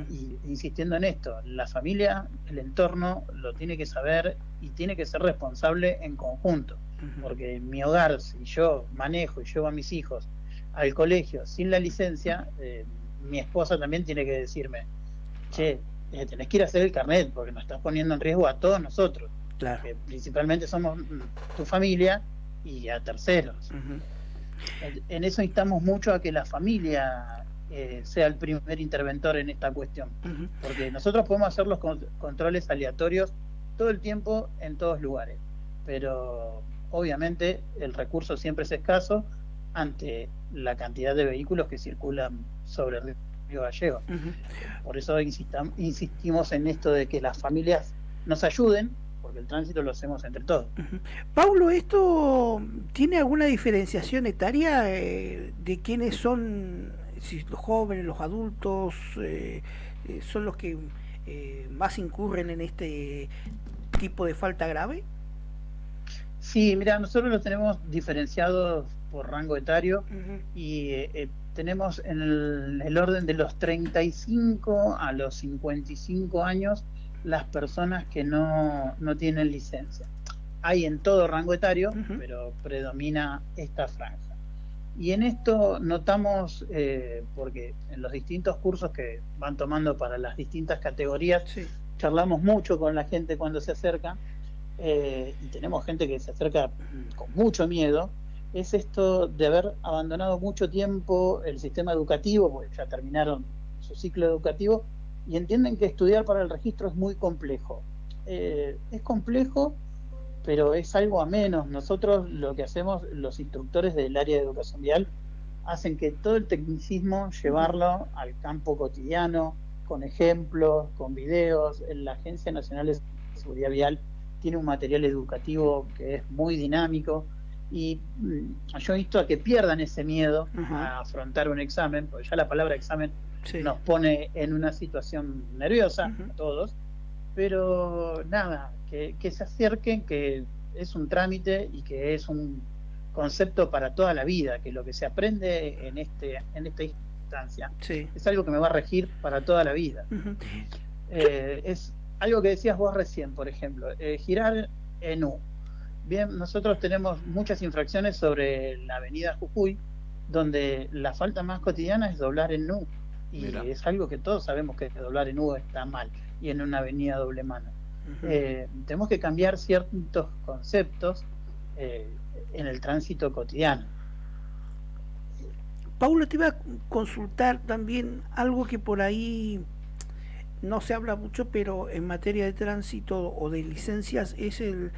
Y insistiendo en esto, la familia, el entorno lo tiene que saber y tiene que ser responsable en conjunto, porque en mi hogar, si yo manejo y llevo a mis hijos al colegio sin la licencia, mi esposa también tiene que decirme, che, tenés que ir a hacer el carnet porque nos estás poniendo en riesgo a todos nosotros, que principalmente somos tu familia y a terceros. En eso instamos mucho a que la familia sea el primer interventor en esta cuestión, porque nosotros podemos hacer los controles aleatorios todo el tiempo en todos lugares, pero obviamente el recurso siempre es escaso ante la cantidad de vehículos que circulan sobre Río Gallegos. Ujú. Por eso insistimos en esto de que las familias nos ayuden, porque el tránsito lo hacemos entre todos. Ujú. Paulo, ¿esto tiene alguna diferenciación etaria de quiénes son, si los jóvenes, los adultos, son los que más incurren en este tipo de falta grave? Sí, mira, nosotros los tenemos diferenciados por rango etario Ujú. y tenemos en el orden de los 35 a los 55 años las personas que no tienen licencia. Hay en todo rango etario, Ujú. pero predomina esta franja. Y en esto notamos, porque en los distintos cursos que van tomando para las distintas categorías, Sí. charlamos mucho con la gente cuando se acerca, y tenemos gente que se acerca con mucho miedo, es esto de haber abandonado mucho tiempo el sistema educativo, porque ya terminaron su ciclo educativo, y entienden que estudiar para el registro es muy complejo. Es complejo, pero es algo a menos. Nosotros lo que hacemos, los instructores del área de educación vial, hacen que todo el tecnicismo llevarlo al campo cotidiano, con ejemplos, con videos. La Agencia Nacional de Seguridad Vial tiene un material educativo que es muy dinámico, y yo he visto a que pierdan ese miedo a afrontar un examen, porque ya la palabra examen Sí. nos pone en una situación nerviosa Ujú. a todos, pero nada, que se acerquen, que es un trámite y que es un concepto para toda la vida, que lo que se aprende en esta instancia Sí. es algo que me va a regir para toda la vida. Ujú. Es algo que decías vos recién, por ejemplo, girar en U. Bien, nosotros tenemos muchas infracciones sobre la avenida Jujuy, donde la falta más cotidiana es doblar en U. Y Mira. es algo que todos sabemos que doblar en U está mal, y en una avenida doble mano. Ujú. Tenemos que cambiar ciertos conceptos en el tránsito cotidiano. Paulo, te iba a consultar también algo que por ahí no se habla mucho, pero en materia de tránsito o de licencias es el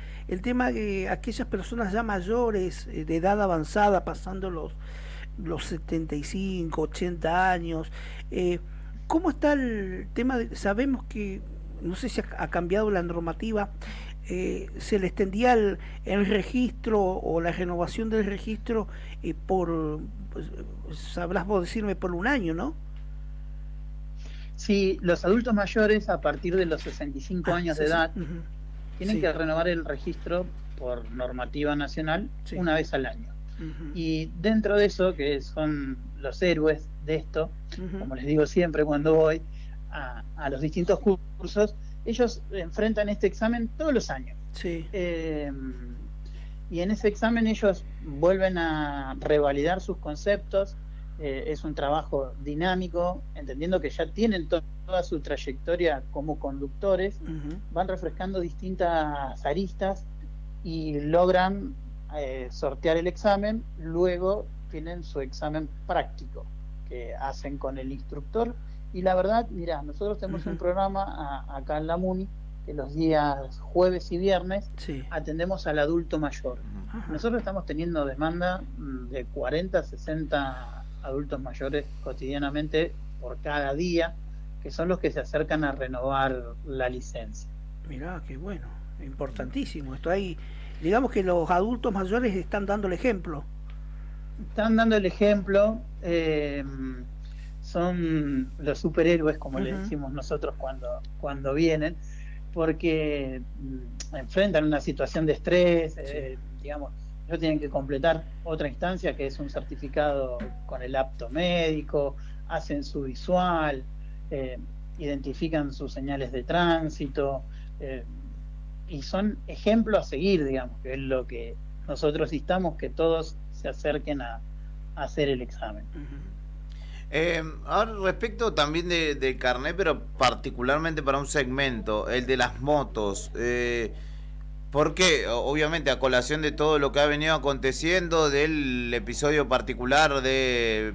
tema de aquellas personas ya mayores, de edad avanzada, pasando los 75, 80 años. ¿Cómo está el tema? Sabemos que, no sé si ha cambiado la normativa, se le extendía el registro o la renovación del registro sabrás vos decirme, por un año, ¿no? Sí, los adultos mayores a partir de los 65 años de edad Ujú. tienen Sí. que renovar el registro por normativa nacional Sí. una vez al año. Ujú. Y dentro de eso, que son los héroes de esto, Ujú. como les digo siempre cuando voy a los distintos cursos, ellos enfrentan este examen todos los años. Sí. Y en ese examen ellos vuelven a revalidar sus conceptos. Es un trabajo dinámico, entendiendo que ya tienen toda su trayectoria como conductores, Ujú. van refrescando distintas aristas y logran sortear el examen. Luego tienen su examen práctico que hacen con el instructor, y la verdad, mira, nosotros tenemos Ujú. un programa acá en la MUNI que los días jueves y viernes Sí. atendemos al adulto mayor. Ajá. Nosotros estamos teniendo demanda de 40 a 60 adultos mayores cotidianamente por cada día, que son los que se acercan a renovar la licencia. Mirá, qué bueno, importantísimo. Esto ahí, digamos que los adultos mayores están dando el ejemplo. Están dando el ejemplo, son los superhéroes, como le Ujú. decimos nosotros cuando vienen, porque enfrentan una situación de estrés, digamos, ellos tienen que completar otra instancia que es un certificado con el apto médico, hacen su visual, identifican sus señales de tránsito, y son ejemplos a seguir, digamos, que es lo que nosotros instamos, que todos se acerquen a hacer el examen. Ahora, respecto también de carnet, pero particularmente para un segmento, el de las motos, porque obviamente a colación de todo lo que ha venido aconteciendo, del episodio particular del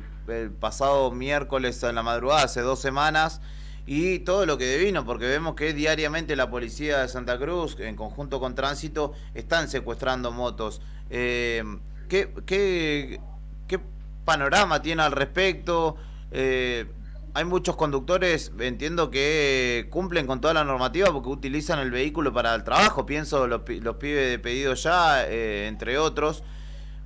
pasado miércoles en la madrugada, hace 2 semanas, y todo lo que devino, porque vemos que diariamente la policía de Santa Cruz, en conjunto con Tránsito, están secuestrando motos. ¿Qué panorama tiene al respecto? hay muchos conductores, entiendo que cumplen con toda la normativa porque utilizan el vehículo para el trabajo. Pienso los pibes de Pedido Ya, entre otros.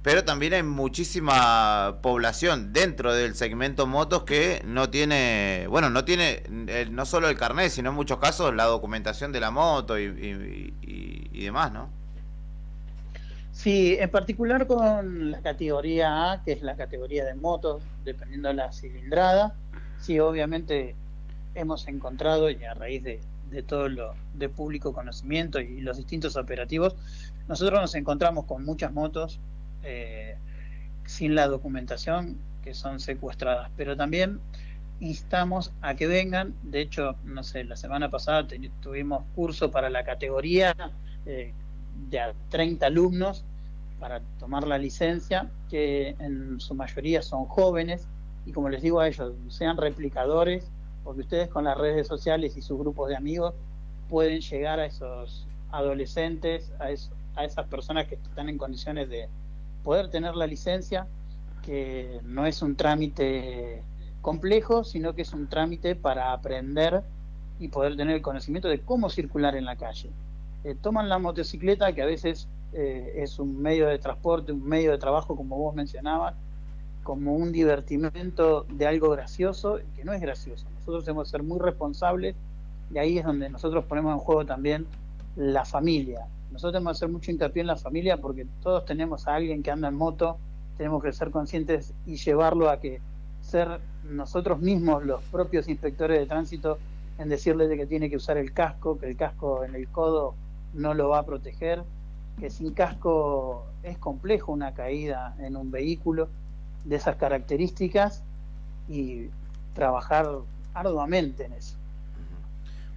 Pero también hay muchísima población dentro del segmento motos que no tiene, bueno, no tiene no solo el carnet, sino en muchos casos la documentación de la moto y demás, ¿no? Sí, en particular con la categoría A, que es la categoría de motos, dependiendo de la cilindrada, sí, obviamente hemos encontrado, y a raíz de todo lo de público conocimiento y los distintos operativos, nosotros nos encontramos con muchas motos sin la documentación que son secuestradas, pero también instamos a que vengan. De hecho, no sé, la semana pasada tuvimos curso para la categoría de a 30 alumnos para tomar la licencia, que en su mayoría son jóvenes, y como les digo a ellos, sean replicadores, porque ustedes con las redes sociales y sus grupos de amigos pueden llegar a esos adolescentes, a esas personas que están en condiciones de poder tener la licencia, que no es un trámite complejo, sino que es un trámite para aprender y poder tener el conocimiento de cómo circular en la calle. Toman la motocicleta, que a veces es un medio de transporte, un medio de trabajo, como vos mencionabas, como un divertimento de algo gracioso, que no es gracioso. Nosotros tenemos que ser muy responsables, y ahí es donde nosotros ponemos en juego también la familia. Nosotros tenemos que hacer mucho hincapié en la familia, porque todos tenemos a alguien que anda en moto, tenemos que ser conscientes y llevarlo a que ser nosotros mismos los propios inspectores de tránsito en decirle de que tiene que usar el casco, que el casco en el codo no lo va a proteger, que sin casco es complejo una caída en un vehículo de esas características, y trabajar arduamente en eso.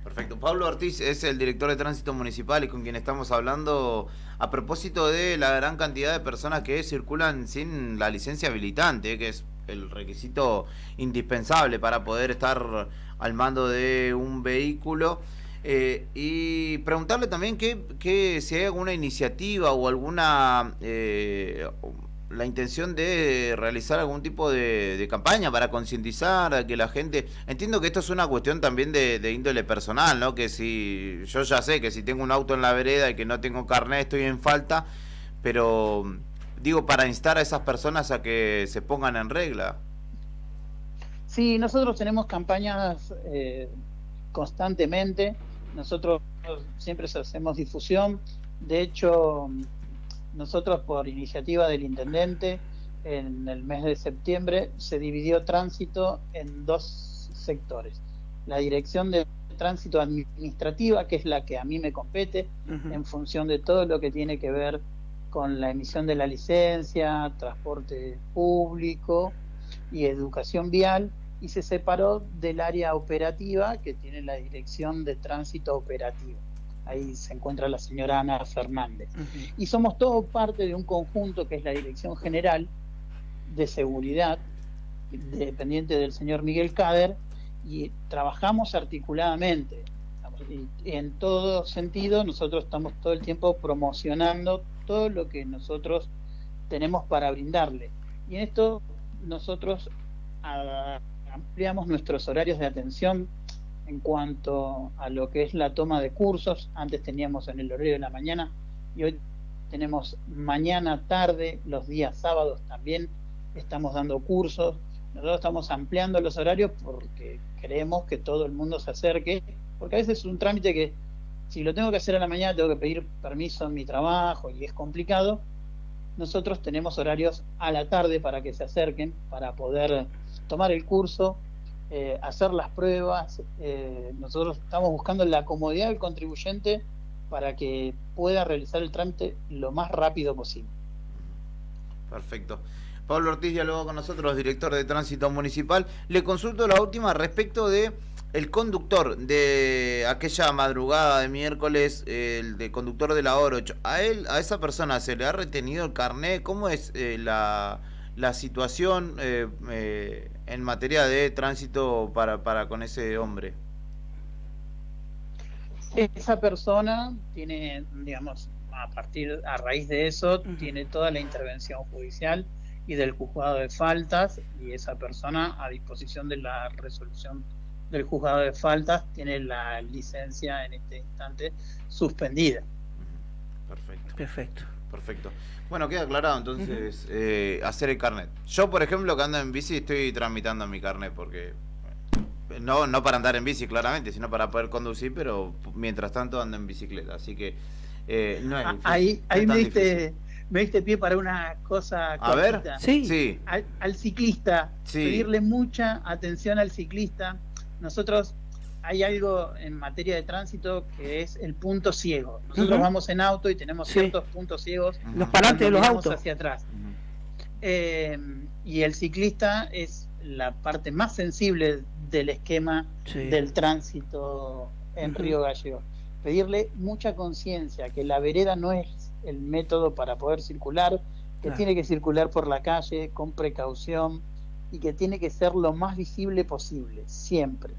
Perfecto. Pablo Ortiz es el director de Tránsito Municipal y con quien estamos hablando a propósito de la gran cantidad de personas que circulan sin la licencia habilitante, que es el requisito indispensable para poder estar al mando de un vehículo. Y preguntarle también que si hay alguna iniciativa o alguna la intención de realizar algún tipo de campaña para concientizar a que la gente... Entiendo que esto es una cuestión también de índole personal, ¿no? Que si yo ya sé que si tengo un auto en la vereda y que no tengo carnet estoy en falta, pero digo, para instar a esas personas a que se pongan en regla. Sí, nosotros tenemos campañas constantemente. Nosotros siempre hacemos difusión. De hecho, nosotros, por iniciativa del intendente, en el mes de septiembre se dividió tránsito en dos sectores: la dirección de tránsito administrativa, que es la que a mí me compete, en función de todo lo que tiene que ver con la emisión de la licencia, transporte público y educación vial, y se separó del área operativa, que tiene la dirección de tránsito operativo. Ahí se encuentra la señora Ana Fernández. Y somos todos parte de un conjunto que es la Dirección General de Seguridad, dependiente del señor Miguel Cader, y trabajamos articuladamente. Y en todo sentido, nosotros estamos todo el tiempo promocionando todo lo que nosotros tenemos para brindarle. Y en esto nosotros ampliamos nuestros horarios de atención en cuanto a lo que es la toma de cursos. Antes teníamos en el horario de la mañana, y hoy tenemos mañana, tarde, los días sábados también estamos dando cursos. Nosotros estamos ampliando los horarios porque queremos que todo el mundo se acerque, porque a veces es un trámite que, si lo tengo que hacer a la mañana, tengo que pedir permiso en mi trabajo y es complicado. Nosotros tenemos horarios a la tarde para que se acerquen, para poder tomar el curso, hacer las pruebas. Nosotros estamos buscando la comodidad del contribuyente para que pueda realizar el trámite lo más rápido posible. Perfecto. Pablo Ortiz dialogó con nosotros, director de Tránsito Municipal. Le consulto la última respecto de el conductor de aquella madrugada de miércoles, el de conductor de la Oroch. A esa persona se le ha retenido el carnet. ¿Cómo es la situación en materia de tránsito para con ese hombre? Esa persona tiene, digamos, a raíz de eso, tiene toda la intervención judicial y del juzgado de faltas, y esa persona, a disposición de la resolución del juzgado de faltas, tiene la licencia en este instante suspendida. Perfecto. Bueno, queda aclarado entonces hacer el carnet. Yo, por ejemplo, que ando en bici, estoy tramitando mi carnet porque no para andar en bici claramente, sino para poder conducir, pero mientras tanto ando en bicicleta, así que no es difícil. Ahí me diste pie para una cosa cortita. A ver, sí. Al ciclista, sí. Pedirle mucha atención al ciclista. Nosotros, hay algo en materia de tránsito que es el punto ciego. Nosotros vamos en auto y tenemos ciertos puntos ciegos. Los parantes de los autos. Hacia atrás. Y el ciclista es la parte más sensible del esquema del tránsito en Río Gallegos. Pedirle mucha conciencia, que la vereda no es el método para poder circular, que tiene que circular por la calle con precaución y que tiene que ser lo más visible posible, siempre.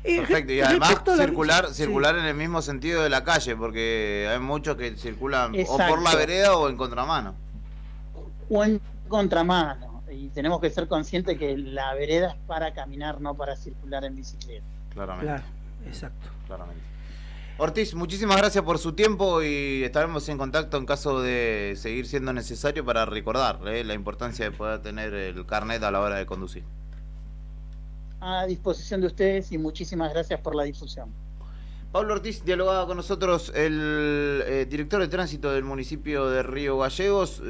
Perfecto, y además circular en el mismo sentido de la calle, porque hay muchos que circulan o por la vereda o en contramano. O en contramano, y tenemos que ser conscientes que la vereda es para caminar, no para circular en bicicleta. Claramente. Claro, exacto. Claramente. Ortiz, muchísimas gracias por su tiempo y estaremos en contacto en caso de seguir siendo necesario para recordar la importancia de poder tener el carnet a la hora de conducir. A disposición de ustedes y muchísimas gracias por la difusión. Pablo Ortiz dialogaba con nosotros, el director de tránsito del municipio de Río Gallegos.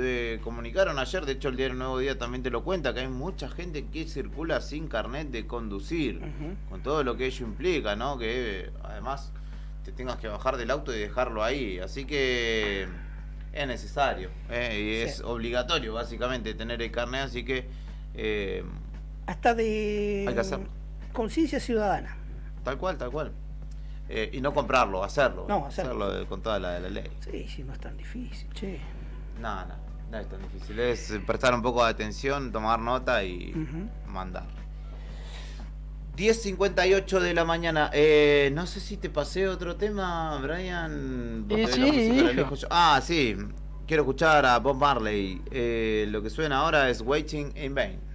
Comunicaron ayer, de hecho el diario Nuevo Día también te lo cuenta, que hay mucha gente que circula sin carnet de conducir, con todo lo que ello implica, ¿no? Que además te tengas que bajar del auto y dejarlo ahí, así que es necesario y es obligatorio básicamente tener el carnet, así que hasta de hay que hacerlo. Conciencia ciudadana. Tal cual. Y no comprarlo, hacerlo. No, hacerlo con toda la ley. Sí, no es tan difícil, che. No es tan difícil. Es prestar un poco de atención, tomar nota y mandar. 10:58 de la mañana. No sé si te pasé otro tema, Brian. Sí. Quiero escuchar a Bob Marley. Lo que suena ahora es Waiting in Vain.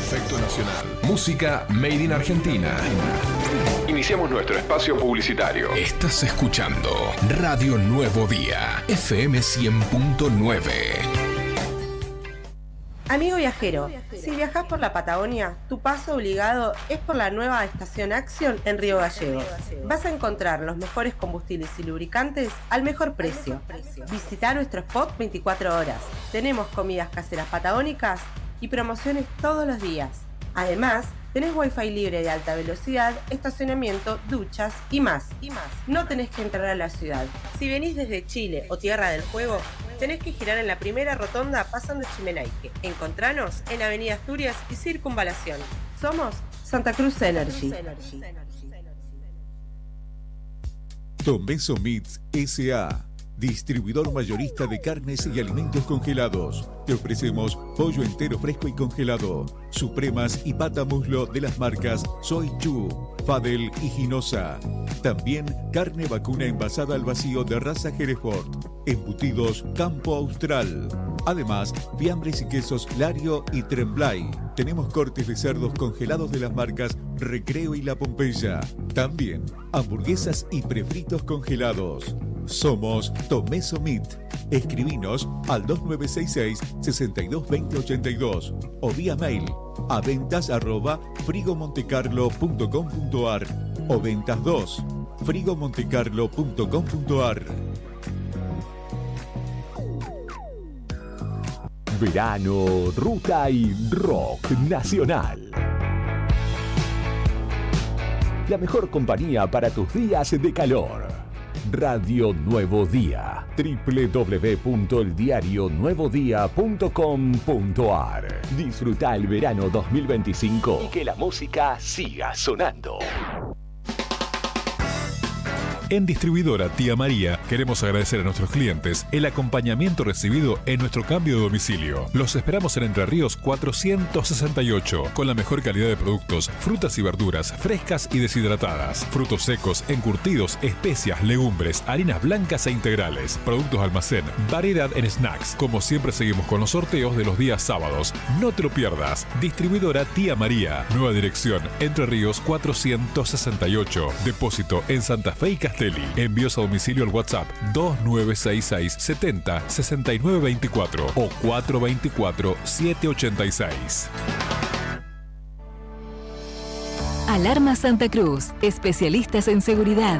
Efecto Nacional. Música Made in Argentina. Iniciamos nuestro espacio publicitario. Estás escuchando Radio Nuevo Día, FM 100.9. Amigo viajero, si viajas por la Patagonia, tu paso obligado es por la nueva estación Action en Río Gallegos. Vas a encontrar los mejores combustibles y lubricantes al mejor precio. Visita nuestro spot 24 horas. Tenemos comidas caseras patagónicas y promociones todos los días. Además, tenés wifi libre de alta velocidad, estacionamiento, duchas y más. No tenés que entrar a la ciudad. Si venís desde Chile o Tierra del Fuego, tenés que girar en la primera rotonda pasando Chimenaique. Encontranos en Avenida Asturias y Circunvalación. Somos Santa Cruz Energy. Tomeso Meats S.A., distribuidor mayorista de carnes y alimentos congelados. Te ofrecemos pollo entero fresco y congelado, supremas y pata muslo de las marcas Soy Chu, Fadel y Ginosa. También carne vacuna envasada al vacío de raza Hereford, embutidos Campo Austral. Además, fiambres y quesos Lario y Tremblay. Tenemos cortes de cerdos congelados de las marcas Recreo y La Pompeya. También hamburguesas y prefritos congelados. Somos Tomeso Meat. Escribinos al 2966-622082 o vía mail a ventas@frigomontecarlo.com.ar o ventas 2 frigomontecarlo.com.ar. Verano, ruta y rock nacional. La mejor compañía para tus días de calor. Radio Nuevo Día. www.eldiarionuevodia.com.ar. Disfruta el verano 2025 y que la música siga sonando. En Distribuidora Tía María queremos agradecer a nuestros clientes el acompañamiento recibido en nuestro cambio de domicilio. Los esperamos en Entre Ríos 468 con la mejor calidad de productos, frutas y verduras frescas y deshidratadas, frutos secos, encurtidos, especias, legumbres, harinas blancas e integrales, productos almacén, variedad en snacks. Como siempre seguimos con los sorteos de los días sábados. No te lo pierdas. Distribuidora Tía María. Nueva dirección Entre Ríos 468. Depósito en Santa Fe y Castelli. Envíos a domicilio al WhatsApp 2966 70 69 24 o 424 786. Alarma Santa Cruz, especialistas en seguridad.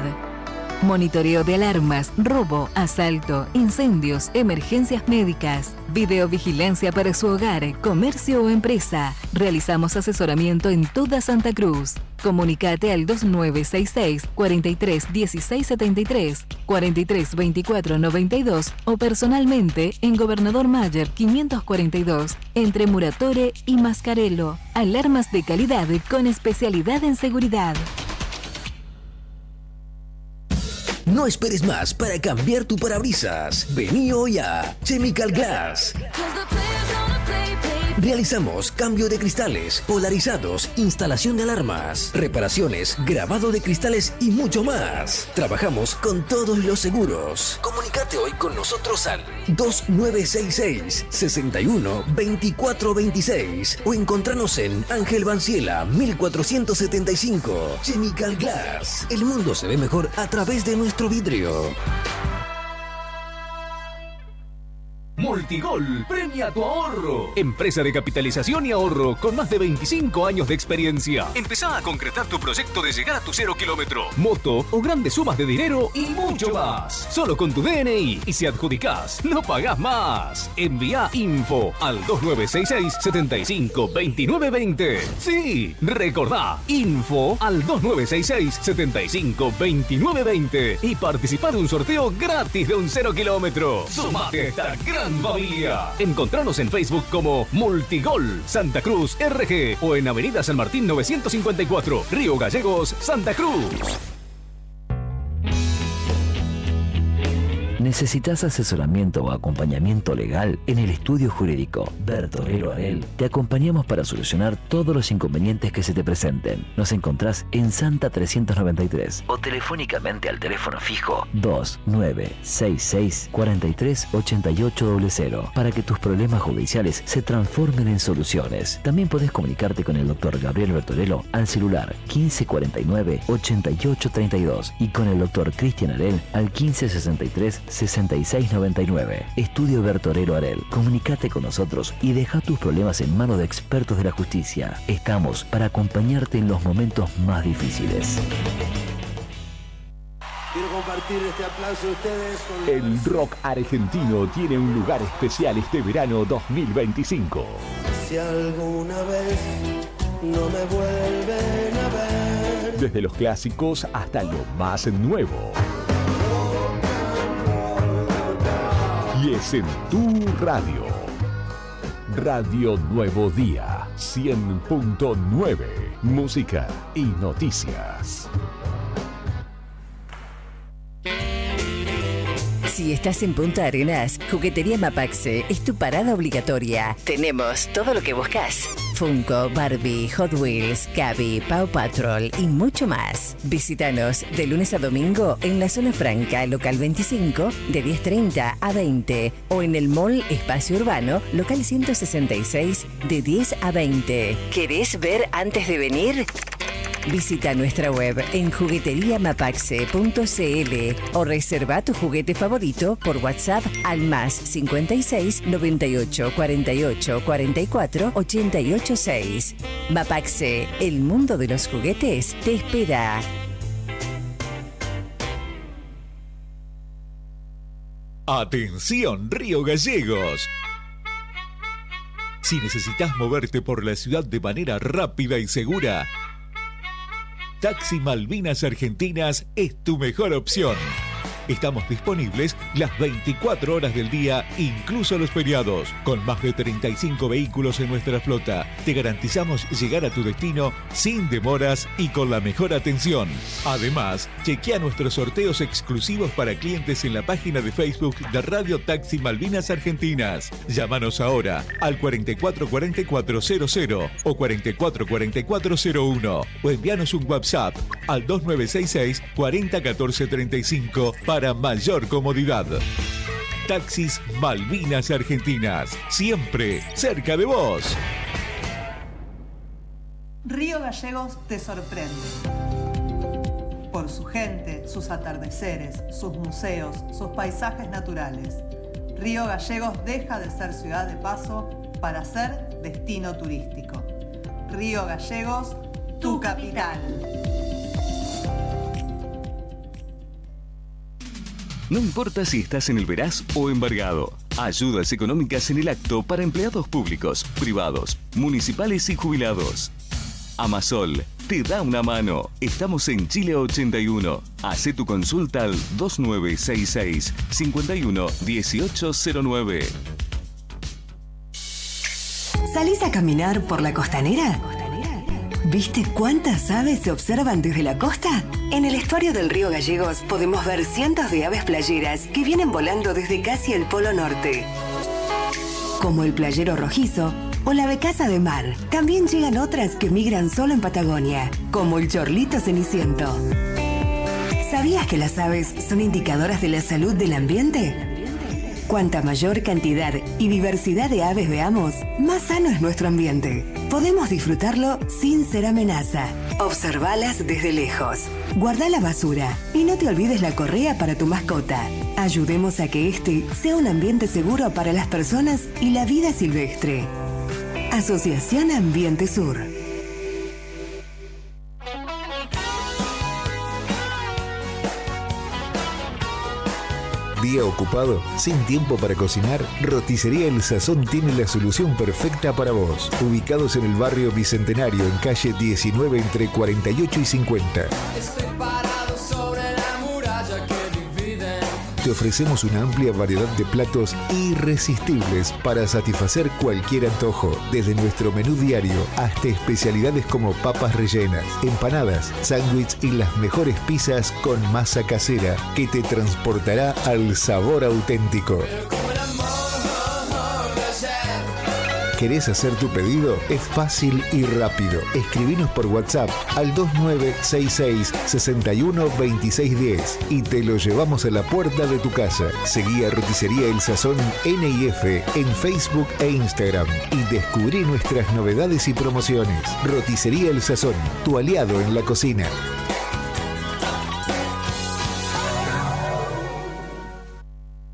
Monitoreo de alarmas, robo, asalto, incendios, emergencias médicas, videovigilancia para su hogar, comercio o empresa. Realizamos asesoramiento en toda Santa Cruz. Comunicate al 2966 43 16 73, 43 24 92 o personalmente en Gobernador Mayer 542 entre Muratore y Mascarello. Alarmas de calidad con especialidad en seguridad. No esperes más para cambiar tu parabrisas. Vení hoy a Chemical Glass. Realizamos cambio de cristales, polarizados, instalación de alarmas, reparaciones, grabado de cristales y mucho más. Trabajamos con todos los seguros. Comunicate hoy con nosotros al 2966 61 24 26 o encontranos en Ángel Banciela 1475. Chemical Glass. El mundo se ve mejor a través de nuestro vidrio. Multigol premia tu ahorro. Empresa de capitalización y ahorro con más de 25 años de experiencia. Empezá a concretar tu proyecto de llegar a tu 0 kilómetro, moto o grandes sumas de dinero y mucho más. Solo con tu DNI y si adjudicás, no pagás más. Envía info al 2966 75 29 20. Sí, recordá, info al 2966 75 29 20 y participá de un sorteo gratis de un 0 kilómetro. Sumate a esta gran familia. Encontranos en Facebook como Multigol Santa Cruz RG o en Avenida San Martín 954, Río Gallegos, Santa Cruz. necesitas asesoramiento o acompañamiento legal, en el estudio jurídico Bertorello Arel te acompañamos para solucionar todos los inconvenientes que se te presenten. Nos encontrás en Santa 393 o telefónicamente al teléfono fijo 2966 43 8800 para que tus problemas judiciales se transformen en soluciones. También podés comunicarte con el doctor Gabriel Bertorello al celular 1549 8832 y con el doctor Cristian Arel al 1563 6699. Estudio Bertorello Arel. Comunicate con nosotros y deja tus problemas en manos de expertos de la justicia. Estamos para acompañarte en los momentos más difíciles. Quiero compartir este aplauso de ustedes con... El rock argentino tiene un lugar especial este verano 2025. Si alguna vez no me vuelven a ver. Desde los clásicos hasta lo más nuevo. Y es en tu radio. Radio Nuevo Día 100.9. Música y noticias. Si estás en Punta Arenas, Juguetería Mapaxe es tu parada obligatoria. Tenemos todo lo que buscas. Funko, Barbie, Hot Wheels, Gaby, Paw Patrol y mucho más. Visítanos de lunes a domingo en la zona franca, local 25, de 10:30 a 20. O en el mall Espacio Urbano, local 166, de 10 a 20. ¿Querés ver antes de venir? Visita nuestra web en jugueteriamapaxe.cl o reserva tu juguete favorito por WhatsApp al más 56 98 48 44 88 6. Mapaxe, el mundo de los juguetes, te espera. Atención, Río Gallegos. Si necesitas moverte por la ciudad de manera rápida y segura, Taxi Malvinas Argentinas es tu mejor opción. Estamos disponibles las 24 horas del día, incluso los feriados. Con más de 35 vehículos en nuestra flota, te garantizamos llegar a tu destino sin demoras y con la mejor atención. Además, chequea nuestros sorteos exclusivos para clientes en la página de Facebook de Radio Taxi Malvinas Argentinas. Llámanos ahora al 444400 o 444401 o envíanos un WhatsApp al 2966 401435 para mayor comodidad. Taxis Malvinas Argentinas, siempre cerca de vos. Río Gallegos te sorprende. Por su gente, sus atardeceres, sus museos, sus paisajes naturales. Río Gallegos deja de ser ciudad de paso para ser destino turístico. Río Gallegos, tu capital. No importa si estás en el Veraz o embargado. Ayudas económicas en el acto para empleados públicos, privados, municipales y jubilados. Amasol te da una mano. Estamos en Chile 81. Hacé tu consulta al 2966 51 1809. ¿Salís a caminar por la costanera? ¿Viste cuántas aves se observan desde la costa? En el estuario del Río Gallegos podemos ver cientos de aves playeras que vienen volando desde casi el Polo Norte. Como el playero rojizo o la becasa de mar. También llegan otras que migran solo en Patagonia, como el chorlito ceniciento. ¿Sabías que las aves son indicadoras de la salud del ambiente? Cuanta mayor cantidad y diversidad de aves veamos, más sano es nuestro ambiente. Podemos disfrutarlo sin ser amenaza. Observalas desde lejos. Guarda la basura y no te olvides la correa para tu mascota. Ayudemos a que este sea un ambiente seguro para las personas y la vida silvestre. Asociación Ambiente Sur. ¿Día ocupado? ¿Sin tiempo para cocinar? Roticería El Sazón tiene la solución perfecta para vos. Ubicados en el barrio Bicentenario, en calle 19 entre 48 y 50. Estoy parado sobre la muralla que divide. te ofrecemos una amplia variedad de platos irresistibles para satisfacer cualquier antojo, desde nuestro menú diario hasta especialidades como papas rellenas, empanadas, sándwich y las mejores pizzas con masa casera que te transportará al sabor auténtico. ¿Querés hacer tu pedido? Es fácil y rápido. Escribinos por WhatsApp al 2966 61 2610 y te lo llevamos a la puerta de tu casa. Seguí a Roticería El Sazón NIF en Facebook e Instagram y descubrí nuestras novedades y promociones. Roticería El Sazón, tu aliado en la cocina.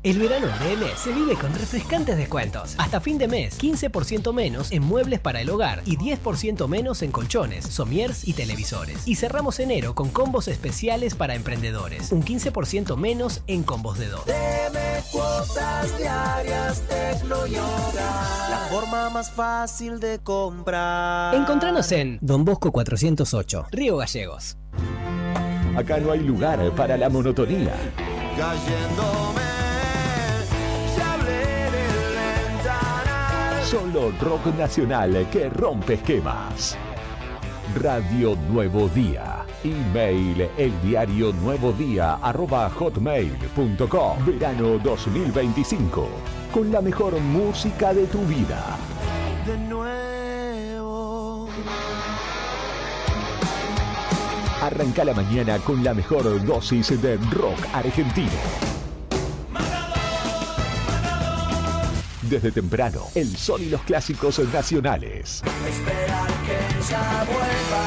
El verano en BM se vive con refrescantes descuentos. Hasta fin de mes, 15% menos en muebles para el hogar y 10% menos en colchones, somiers y televisores. Y cerramos enero con combos especiales para emprendedores. Un 15% menos en combos de 2. BM Cuotas Diarias Tecnoyoga, la forma más fácil de comprar. Encontranos en Don Bosco 408, Río Gallegos. Acá no hay lugar para la monotonía. Cayéndome. Solo rock nacional que rompe esquemas. Radio Nuevo Día. Email eldiarionuevodía@hotmail.com. Verano 2025. Con la mejor música de tu vida. De nuevo. Arranca la mañana con la mejor dosis de rock argentino. Desde temprano, el sol y los clásicos nacionales. Esperar que ella vuelva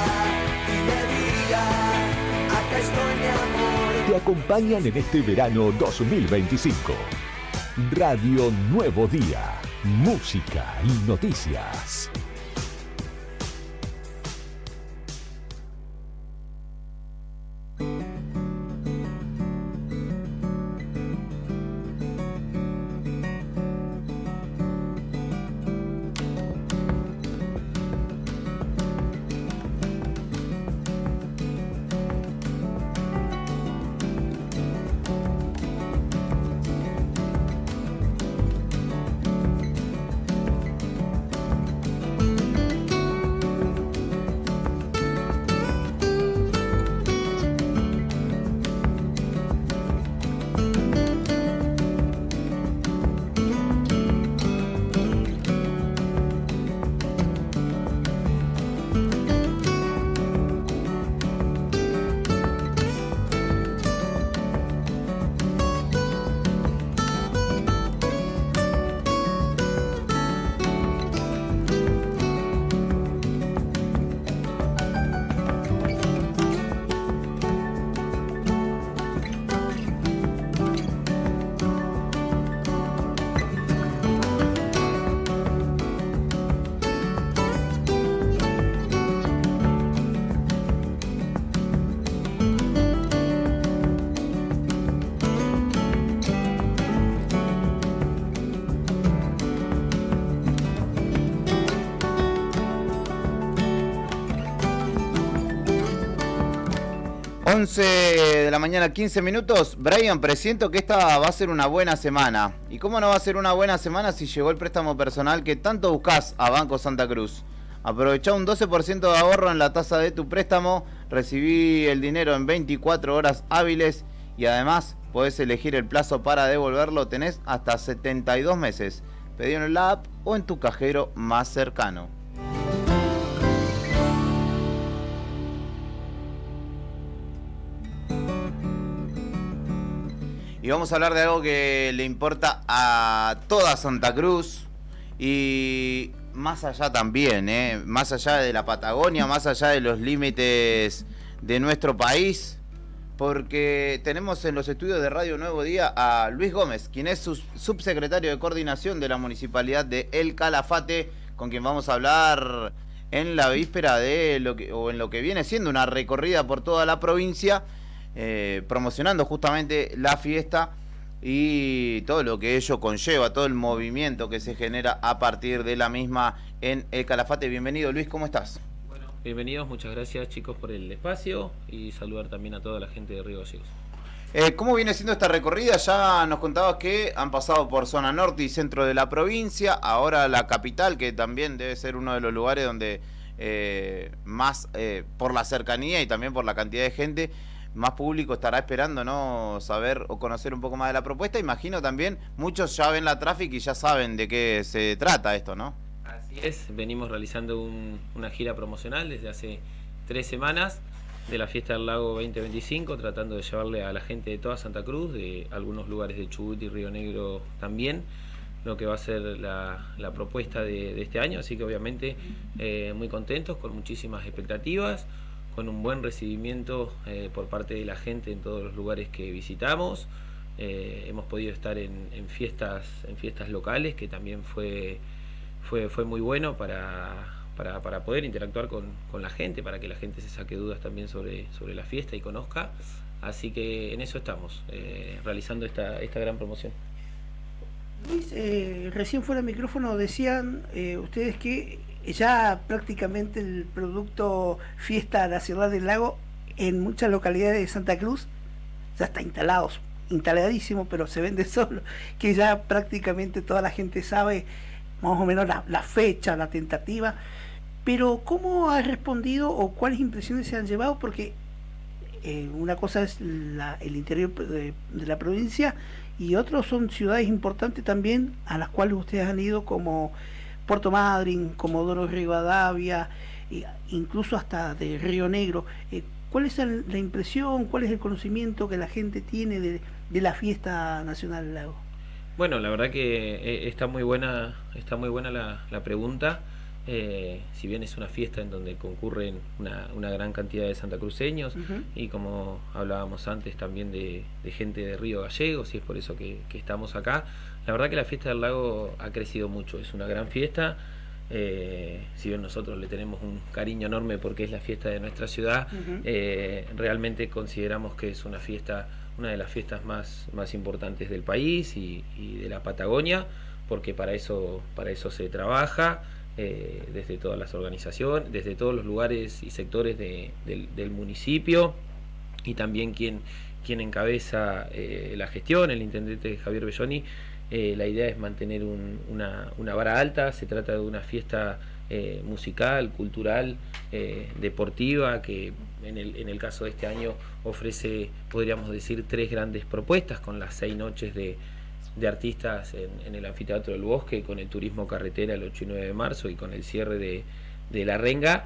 y me diga, acá estoy mi amor. Te acompañan en este verano 2025. Radio Nuevo Día. Música y noticias. De la mañana, 15 minutos. Brian, presiento que esta va a ser una buena semana. ¿Y cómo no va a ser una buena semana si llegó el préstamo personal que tanto buscas a Banco Santa Cruz? Aprovechá un 12% de ahorro en la tasa de tu préstamo, recibí el dinero en 24 horas hábiles y además podés elegir el plazo para devolverlo. Tenés hasta 72 meses. Pedilo en la app o en tu cajero más cercano. Y vamos a hablar de algo que le importa a toda Santa Cruz y más allá también, más allá de la Patagonia, más allá de los límites de nuestro país, porque tenemos en los estudios de Radio Nuevo Día a Luis Gómez, quien es subsecretario de Coordinación de la Municipalidad de El Calafate, con quien vamos a hablar en la víspera de en lo que viene siendo una recorrida por toda la provincia, promocionando justamente la fiesta y todo lo que ello conlleva, todo el movimiento que se genera a partir de la misma en El Calafate. Bienvenido, Luis, ¿cómo estás? Bienvenidos, muchas gracias chicos por el espacio y saludar también a toda la gente de Río Gallegos. ¿Cómo viene siendo esta recorrida? Ya nos contabas que han pasado por zona norte y centro de la provincia, ahora la capital, que también debe ser uno de los lugares donde más, por la cercanía y también por la cantidad de gente, más público estará esperando, ¿no? Saber o conocer un poco más de la propuesta. Imagino también, muchos ya ven la Traffic y ya saben de qué se trata esto, ¿no? Así es, venimos realizando una gira promocional desde hace 3 semanas de la Fiesta del Lago 2025, tratando de llevarle a la gente de toda Santa Cruz, de algunos lugares de Chubut y Río Negro también, lo que va a ser la propuesta de este año. Así que obviamente muy contentos, con muchísimas expectativas, con un buen recibimiento por parte de la gente en todos los lugares que visitamos. Hemos podido estar en fiestas locales, que también fue muy bueno para poder interactuar con la gente, para que la gente se saque dudas también sobre la fiesta y conozca. Así que en eso estamos, realizando esta gran promoción. Luis, recién fuera del micrófono decían ustedes que ya prácticamente el producto Fiesta Nacional del Lago en muchas localidades de Santa Cruz ya está instaladísimo, pero se vende solo, que ya prácticamente toda la gente sabe más o menos la fecha, la tentativa. Pero ¿cómo ha respondido o cuáles impresiones se han llevado? Porque una cosa es el interior de la provincia y otros son ciudades importantes también a las cuales ustedes han ido, como Puerto Madryn, Comodoro Rivadavia, incluso hasta de Río Negro. ¿Cuál es la impresión, cuál es el conocimiento que la gente tiene de la Fiesta Nacional del Lago? Bueno, la verdad que está muy buena la pregunta. Si bien es una fiesta en donde concurren una gran cantidad de santacruceños, y como hablábamos antes también de gente de Río Gallegos, y es por eso que estamos acá, la verdad que la Fiesta del Lago ha crecido mucho, es una gran fiesta. Si bien nosotros le tenemos un cariño enorme porque es la fiesta de nuestra ciudad, realmente consideramos que es una de las fiestas más importantes del país y de la Patagonia, porque para eso se trabaja. Desde todas las organizaciones, desde todos los lugares y sectores del municipio, y también quien encabeza la gestión, el intendente Javier Belloni. La idea es mantener una vara alta. Se trata de una fiesta musical, cultural, deportiva, que en el caso de este año ofrece, podríamos decir, 3 grandes propuestas, con las 6 noches de artistas en el Anfiteatro del Bosque, con el turismo carretera el 8 y 9 de marzo y con el cierre de La Renga.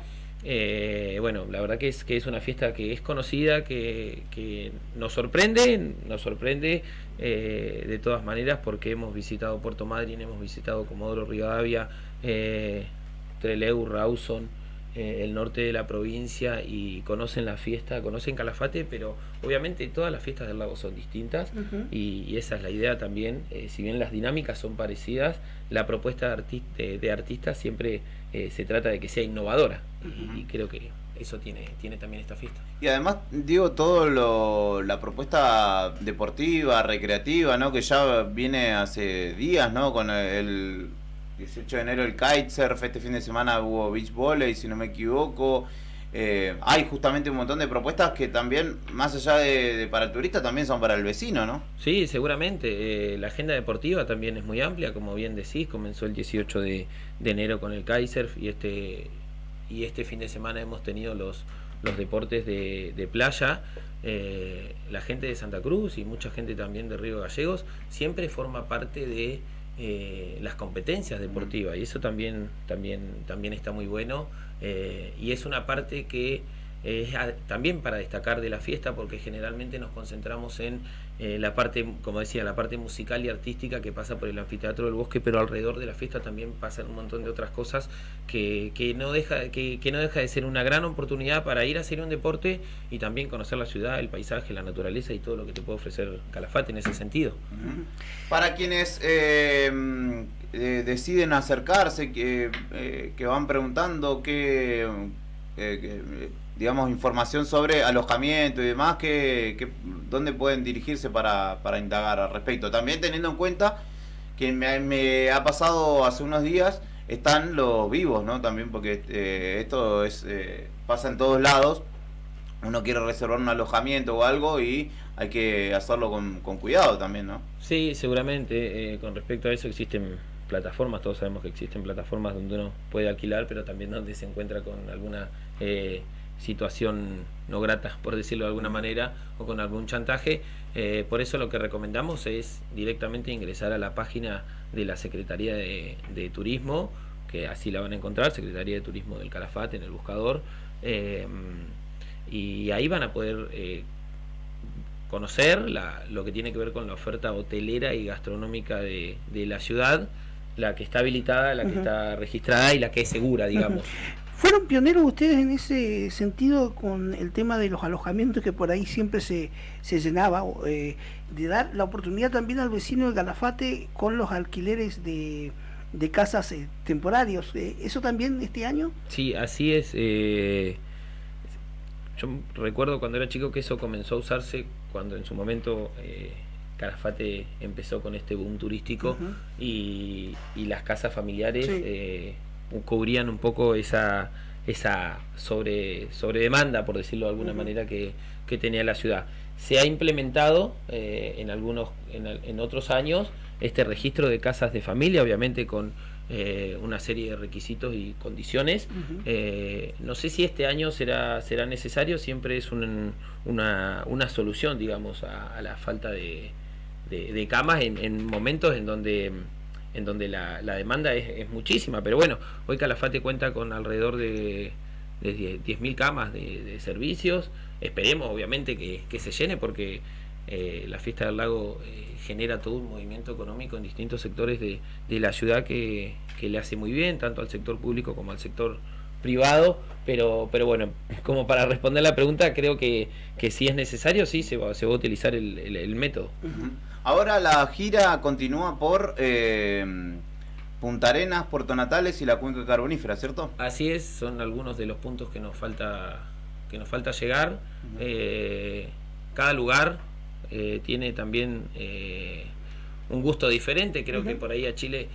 Bueno, la verdad que es una fiesta que es conocida, que nos sorprende de todas maneras, porque hemos visitado Puerto Madryn, hemos visitado Comodoro Rivadavia, Trelew, Rawson, el norte de la provincia, y conocen la fiesta, conocen Calafate, pero obviamente todas las fiestas del lago son distintas, y esa es la idea también. Si bien las dinámicas son parecidas, la propuesta de artistas siempre se trata de que sea innovadora, y creo que eso tiene también esta fiesta. Y además, digo, la propuesta deportiva, recreativa, ¿no? Que ya viene hace días, ¿no? Con el 18 de enero el kitesurf, este fin de semana hubo beach volley, si no me equivoco. Hay justamente un montón de propuestas que también, más allá de para el turista, también son para el vecino, ¿no? Sí, seguramente. La agenda deportiva también es muy amplia, como bien decís. Comenzó el 18 de enero con el kitesurf, y este fin de semana hemos tenido los deportes de playa. La gente de Santa Cruz y mucha gente también de Río Gallegos siempre forma parte de las competencias deportivas, y eso también está muy bueno, y es una parte que es también para destacar de la fiesta, porque generalmente nos concentramos en la parte, como decía, la parte musical y artística que pasa por el Anfiteatro del Bosque, pero alrededor de la fiesta también pasan un montón de otras cosas que no deja de ser una gran oportunidad para ir a hacer un deporte y también conocer la ciudad, el paisaje, la naturaleza y todo lo que te puede ofrecer Calafate en ese sentido. Para quienes deciden acercarse, que van preguntando digamos, información sobre alojamiento y demás, ¿dónde pueden dirigirse para indagar al respecto? También teniendo en cuenta que me ha pasado hace unos días, están los vivos, ¿no? También, porque esto pasa en todos lados, uno quiere reservar un alojamiento o algo y hay que hacerlo con cuidado también, ¿no? Sí, seguramente. Con respecto a eso existen plataformas, todos sabemos que existen plataformas donde uno puede alquilar, pero también donde se encuentra con alguna situación no grata, por decirlo de alguna manera, o con algún chantaje. Por eso lo que recomendamos es directamente ingresar a la página de la Secretaría de Turismo, que así la van a encontrar, Secretaría de Turismo del Calafate, en el buscador, y ahí van a poder conocer lo que tiene que ver con la oferta hotelera y gastronómica de la ciudad, la que está habilitada, la que está registrada y la que es segura, digamos. ¿Fueron pioneros ustedes en ese sentido con el tema de los alojamientos, que por ahí siempre se llenaba, de dar la oportunidad también al vecino de Calafate con los alquileres de casas temporarios? ¿Eso también este año? Sí, así es. Yo recuerdo cuando era chico que eso comenzó a usarse cuando en su momento Calafate empezó con este boom turístico, y las casas familiares cubrían un poco esa sobredemanda, por decirlo de alguna manera, que tenía la ciudad. Se ha implementado en otros años este registro de casas de familia, obviamente con una serie de requisitos y condiciones. No sé si este año será necesario, siempre es una solución, digamos, a la falta de camas en momentos en donde la demanda es muchísima. Pero bueno, hoy Calafate cuenta con alrededor de 10.000 camas de servicios. Esperemos obviamente que se llene, porque la Fiesta del Lago genera todo un movimiento económico en distintos sectores de la ciudad que le hace muy bien, tanto al sector público como al sector privado. Pero bueno, como para responder la pregunta, creo que si es necesario, sí se va a utilizar el método. Ahora la gira continúa por Punta Arenas, Puerto Natales y la Cuenca Carbonífera, ¿cierto? Así es, son algunos de los puntos que nos falta llegar. Cada lugar tiene también un gusto diferente. Creo que por ahí a Chile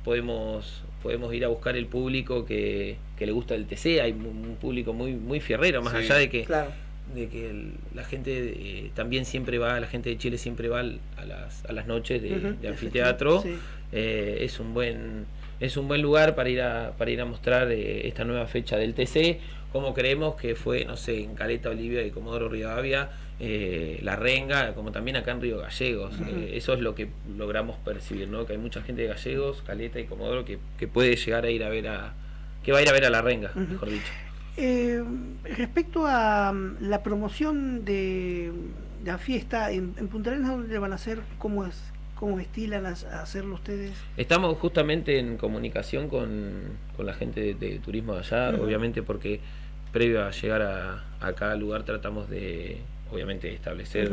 podemos ir a buscar el público que le gusta el TC. Hay un público muy fierrero, más allá de que la gente también siempre va, la gente de Chile siempre va a las noches de anfiteatro. Es un buen lugar para ir a mostrar esta nueva fecha del TC, como creemos que fue, no sé, en Caleta Olivia y Comodoro Rivadavia, La Renga, como también acá en Río Gallegos. Eso es lo que logramos percibir, ¿no? Que hay mucha gente de Gallegos, Caleta y Comodoro que puede llegar a ir a ver que va a ir a ver a La Renga, mejor dicho. Respecto a la promoción de la fiesta en Punta Arenas, ¿dónde van a hacer? ¿Cómo estilan a hacerlo ustedes? Estamos justamente en comunicación con la gente de turismo de allá, obviamente, porque previo a llegar a cada lugar tratamos de, obviamente, establecer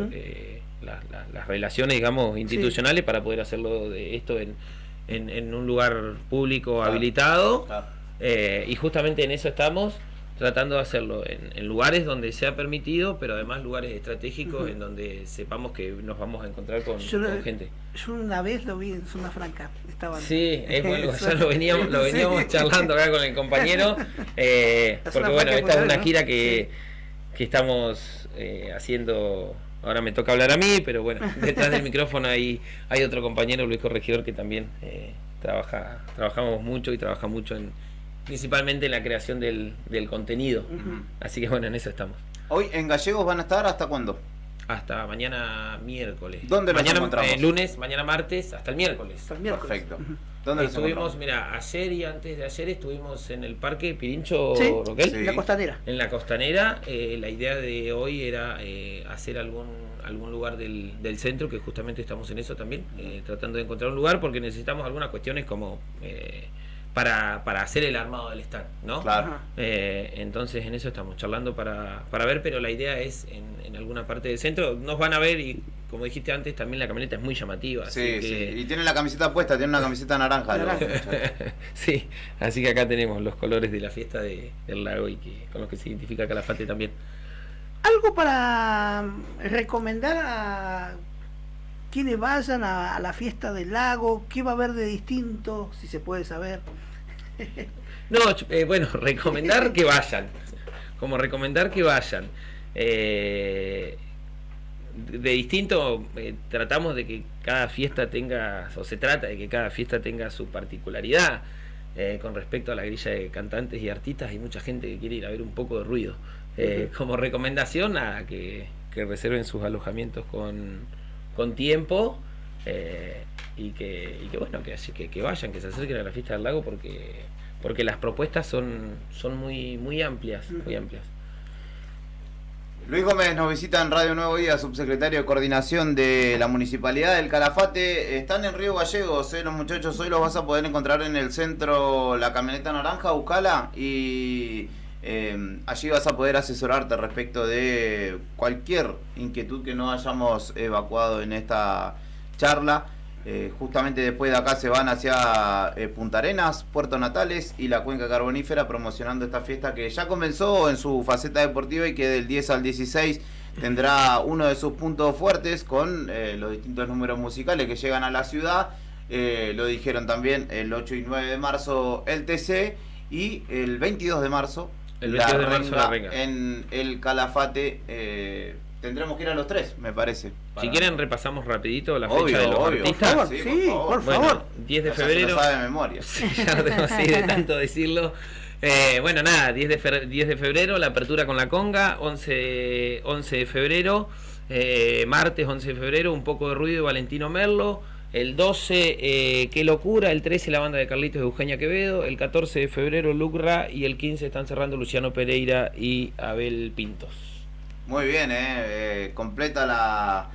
las relaciones, digamos, institucionales para poder hacerlo de esto en un lugar público habilitado. Y justamente en eso estamos, tratando de hacerlo en lugares donde sea permitido, pero además lugares estratégicos en donde sepamos que nos vamos a encontrar con gente. Yo una vez lo vi en Zona Franca. Sí, es bueno, ya lo veníamos charlando acá con el compañero, porque bueno, esta es una gira que estamos haciendo. Ahora me toca hablar a mí, pero bueno, detrás del micrófono hay otro compañero, Luis Corregidor, que también trabajamos mucho y trabaja mucho principalmente en la creación del contenido. Así que bueno, en eso estamos. Hoy en Gallegos van a estar ¿hasta cuándo? Hasta mañana miércoles. ¿Dónde los encontramos? Lunes, mañana martes, hasta el miércoles. Perfecto. ¿Dónde estuvimos? Mira, ayer y antes de ayer estuvimos en el Parque Pirincho Roquel. En la Costanera. En la Costanera. La idea de hoy era hacer algún lugar del centro, que justamente estamos en eso también, tratando de encontrar un lugar, porque necesitamos algunas cuestiones como para hacer el armado del stand, ¿no? Claro. Entonces en eso estamos charlando para ver, pero la idea es en alguna parte del centro. Nos van a ver, y como dijiste antes, también la camioneta es muy llamativa. Sí, y tiene la camiseta puesta, tiene una camiseta naranja. Sí, así que acá tenemos los colores de la fiesta del lago y con los que se identifica Calafate también. ¿Algo para recomendar a quienes vayan a la fiesta del lago? ¿Qué va a haber de distinto, si se puede saber? No, bueno, recomendar que vayan. como recomendar que vayan. De distinto, tratamos de que cada fiesta tenga, o se trata de que cada fiesta tenga su particularidad. Con respecto a la grilla de cantantes y artistas, hay mucha gente que quiere ir a ver un poco de ruido. Como recomendación, a que reserven sus alojamientos con tiempo, y que bueno, que vayan, que se acerquen a la fiesta del lago, porque las propuestas son muy amplias, muy amplias. Luis Gómez nos visita en Radio Nuevo Día, subsecretario de Coordinación de la Municipalidad del Calafate. Están en Río Gallegos, los muchachos. Hoy los vas a poder encontrar en el centro, la camioneta naranja, buscala, y allí vas a poder asesorarte respecto de cualquier inquietud que no hayamos evacuado en esta charla. Justamente después de acá se van hacia Punta Arenas, Puerto Natales y la Cuenca Carbonífera, promocionando esta fiesta que ya comenzó en su faceta deportiva y que del 10 al 16 tendrá uno de sus puntos fuertes con los distintos números musicales que llegan a la ciudad. Lo dijeron también el 8 y 9 de marzo el TC, y el 22 de marzo la Renga en el Calafate. Tendremos que ir a los 3, me parece. Si quieren repasamos rapidito la fecha de los artistas. Por favor. Bueno, 10 de febrero. Ya se lo sabe de memoria. Sí, ya lo tengo así de tanto decirlo. Bueno, nada, 10 de febrero, la apertura con la conga. 11 de febrero, martes 11 de febrero, un poco de ruido, Valentino Merlo. El 12, Qué Locura. El 13, la banda de Carlitos, de Eugenia Quevedo. El 14 de febrero, Lucra. Y el 15 están cerrando Luciano Pereira y Abel Pintos. Muy bien, completa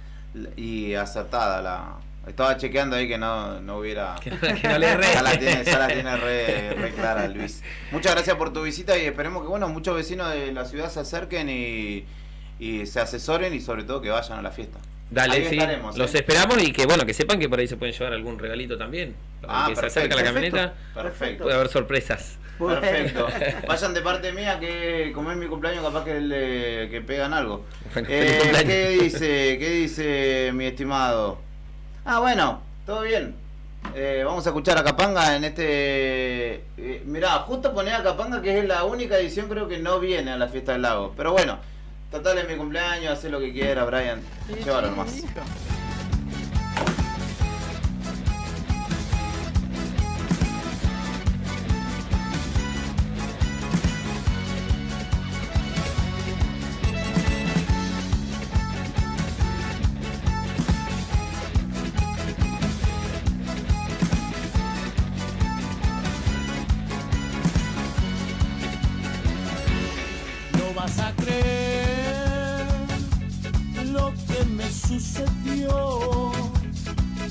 y acertada estaba chequeando ahí que no hubiera. Que no le erré. Ya la tiene re clara, Luis. Muchas gracias por tu visita, y esperemos que muchos vecinos de la ciudad se acerquen y se asesoren, y sobre todo que vayan a la fiesta. Dale, ahí sí, estaremos, los esperamos, y que sepan que por ahí se pueden llevar algún regalito también. Que se acerca a la camioneta, perfecto. Puede haber sorpresas. Perfecto. Vayan de parte mía, que como es mi cumpleaños, capaz que pegan algo. ¿Qué dice mi estimado? Bueno, todo bien. Vamos a escuchar a Capanga en este... mirá, justo poné a Capanga, que es la única edición, creo que no viene a la fiesta del lago. Pero bueno, total es mi cumpleaños, hacé lo que quiera, Brian. Llévalo nomás. Vas a creer lo que me sucedió.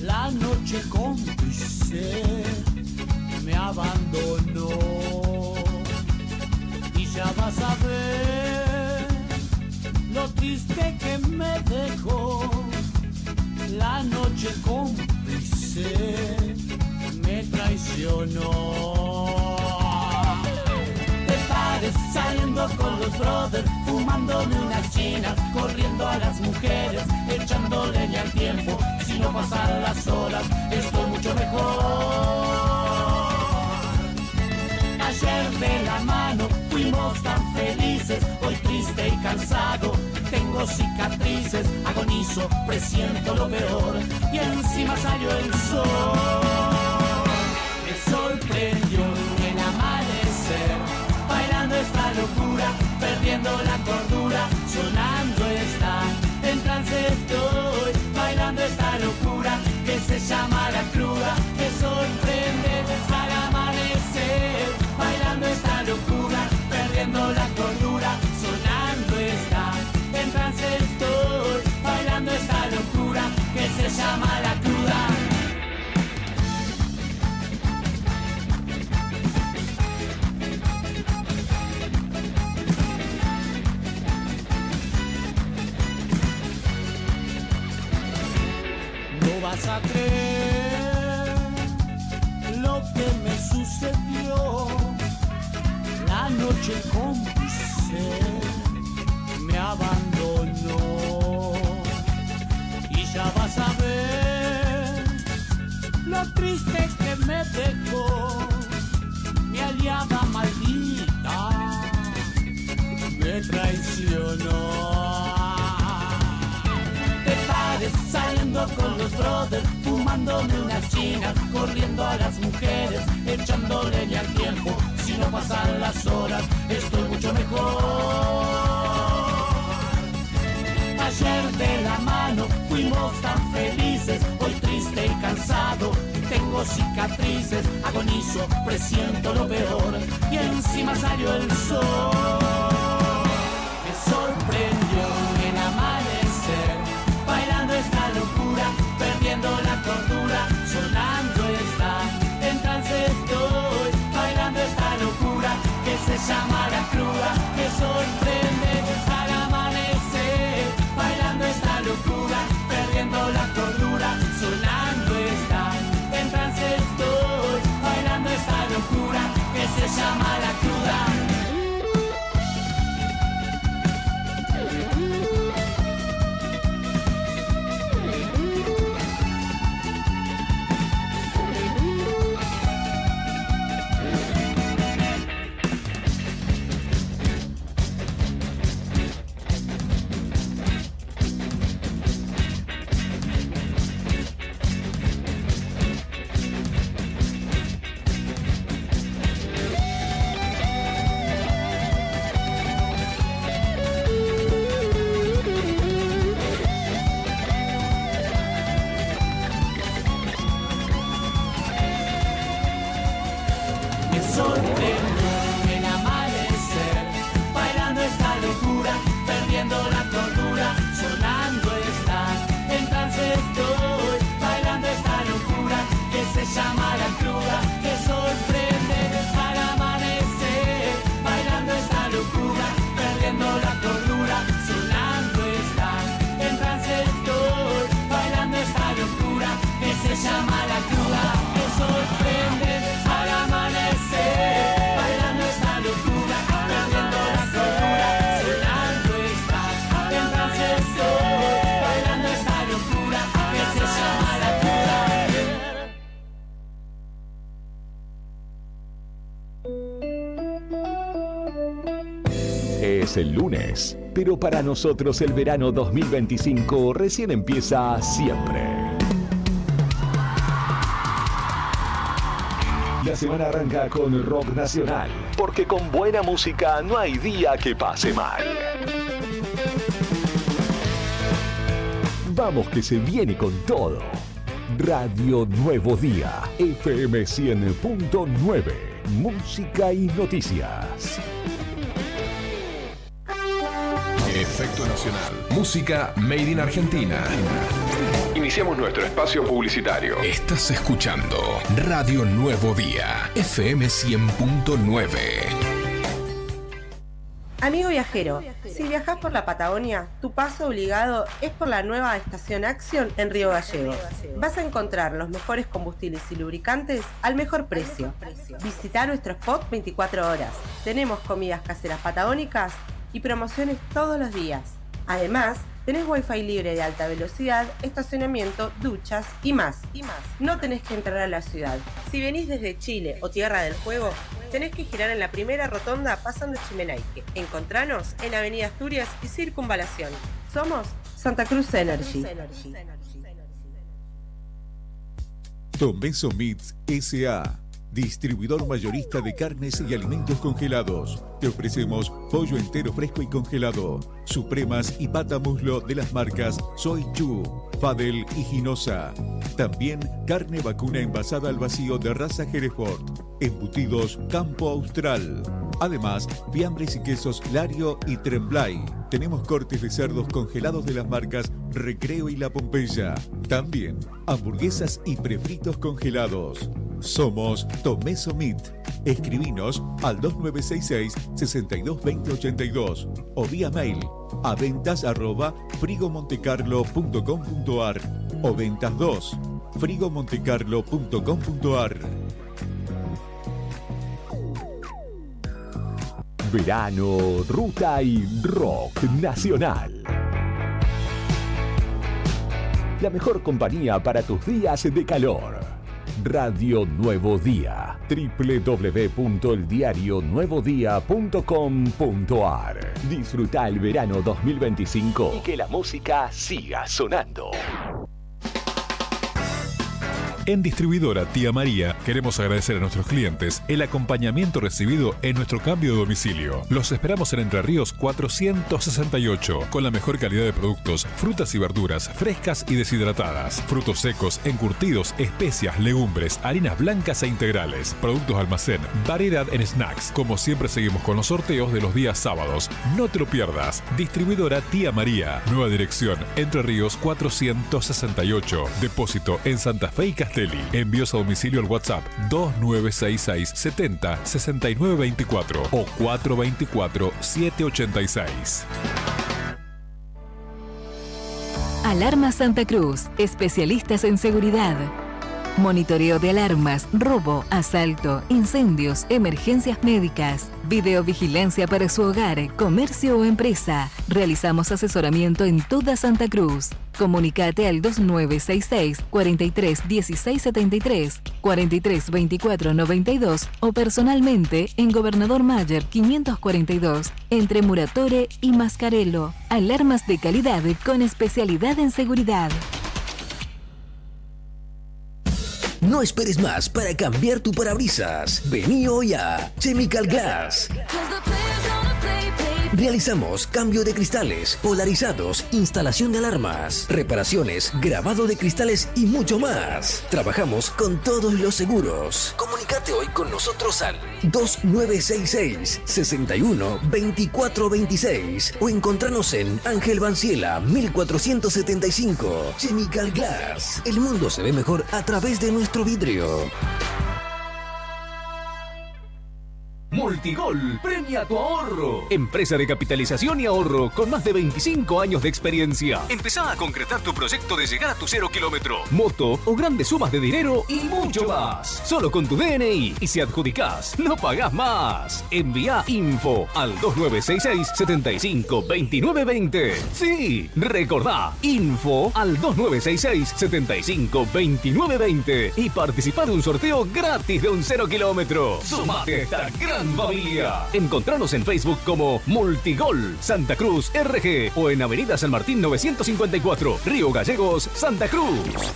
La noche cómplice me abandonó, y ya vas a ver lo triste que me dejó. La noche cómplice me traicionó. Saliendo con los brothers, fumándome unas chinas, corriendo a las mujeres, echando leña al tiempo. Si no pasan las horas, estoy mucho mejor. Ayer de la mano fuimos tan felices, hoy triste y cansado, tengo cicatrices, agonizo, presiento lo peor, y encima salió el sol. Me sorprendió el amanecer, bailando esta locura, perdiendo la cordura, sonando esta, en trance estoy, bailando esta locura que se llama la cruda, que sorprende al amanecer, bailando esta locura, perdiendo la cordura, sonando esta, en trance estoy, bailando esta locura que se llama la cruda. Vas a creer lo que me sucedió. La noche cómplice me abandonó, y ya vas a ver lo triste que me dejó. Mi aliada maldita me con los brothers, fumándome unas chinas, corriendo a las mujeres, echando leña al tiempo. Si no pasan las horas, estoy mucho mejor. Ayer de la mano fuimos tan felices, hoy triste y cansado, tengo cicatrices, agonizo, presiento lo peor, y encima salió el sol. Me sorprendió el amanecer, bailando esta locura, perdiendo la cordura, sonando está, en trance estoy, bailando esta locura, que se llama la cruda, que sorprende al amanecer, bailando esta locura, perdiendo la cordura, sonando está, en trance estoy, bailando esta locura, que se llama la cruda. Es el lunes, pero para nosotros el verano 2025 recién empieza siempre. La semana arranca con rock nacional, porque con buena música no hay día que pase mal. Vamos que se viene con todo. Radio Nuevo Día, FM 100.9, música y noticias. Efecto Nacional. Música Made in Argentina. Iniciamos nuestro espacio publicitario. Estás escuchando Radio Nuevo Día, FM 100.9. Amigo viajero, si viajas por la Patagonia, tu paso obligado es por la nueva estación Action en Río Gallegos. Vas a encontrar los mejores combustibles y lubricantes al mejor precio. Visita nuestro spot 24 horas. Tenemos comidas caseras patagónicas y promociones todos los días. Además, tenés wifi libre de alta velocidad, estacionamiento, duchas y más. No tenés que entrar a la ciudad. Si venís desde Chile o Tierra del Fuego, tenés que girar en la primera rotonda pasando Chimenaique. Encontranos en Avenida Asturias y Circunvalación. Somos Santa Cruz Energy. Tomeso Meats S.A., distribuidor mayorista de carnes y alimentos congelados. Te ofrecemos pollo entero fresco y congelado, supremas y pata muslo de las marcas Soy Chu, Fadel y Ginosa. También carne vacuna envasada al vacío de raza Hereford, embutidos Campo Austral. Además, fiambres y quesos Lario y Tremblay. Tenemos cortes de cerdos congelados de las marcas Recreo y La Pompeya. También hamburguesas y prefritos congelados. Somos Tomeso Meat. Escribinos al 2966-622082 o vía mail a ventas@frigomontecarlo.com.ar o ventas 2 frigomontecarlo.com.ar. Verano, ruta y rock nacional. La mejor compañía para tus días de calor. Radio Nuevo Día, www.eldiarionuevodía.com.ar. Disfruta el verano 2025 y que la música siga sonando. En Distribuidora Tía María queremos agradecer a nuestros clientes el acompañamiento recibido en nuestro cambio de domicilio. Los esperamos en Entre Ríos 468 con la mejor calidad de productos, frutas y verduras frescas y deshidratadas, frutos secos, encurtidos, especias, legumbres, harinas blancas e integrales, productos almacén, variedad en snacks. Como siempre seguimos con los sorteos de los días sábados. No te lo pierdas. Distribuidora Tía María. Nueva dirección Entre Ríos 468. Depósito en Santa Fe y Castelli. Envíos a domicilio al WhatsApp 2966 70 69 24 o 424 786. Alarma Santa Cruz, especialistas en seguridad. Monitoreo de alarmas, robo, asalto, incendios, emergencias médicas, videovigilancia para su hogar, comercio o empresa. Realizamos asesoramiento en toda Santa Cruz. Comunicate al 2966 43 16 73, 43 24 92 o personalmente en Gobernador Mayer 542 entre Muratore y Mascarello. Alarmas de calidad con especialidad en seguridad. No esperes más para cambiar tu parabrisas. Vení hoy a Chemical Glass. Realizamos cambio de cristales, polarizados, instalación de alarmas, reparaciones, grabado de cristales y mucho más. Trabajamos con todos los seguros. Comunicate hoy con nosotros al 2966 61 24 26 o encontranos en Ángel Banciela 1475. Chemical Glass. El mundo se ve mejor a través de nuestro vidrio. Multigol premia tu ahorro. Empresa de capitalización y ahorro con más de 25 años de experiencia. Empezá a concretar tu proyecto de llegar a tu 0 kilómetro, moto o grandes sumas de dinero y mucho más. Solo con tu DNI. Y si adjudicás, no pagás más. Envía info al 2966 75 29 20. Sí, recordá, info al 2966 75 29 20 y participá de un sorteo gratis de un 0 kilómetro. Sumate a esta gran familia. Encontranos en Facebook como Multigol Santa Cruz RG o en Avenida San Martín 954, Río Gallegos, Santa Cruz.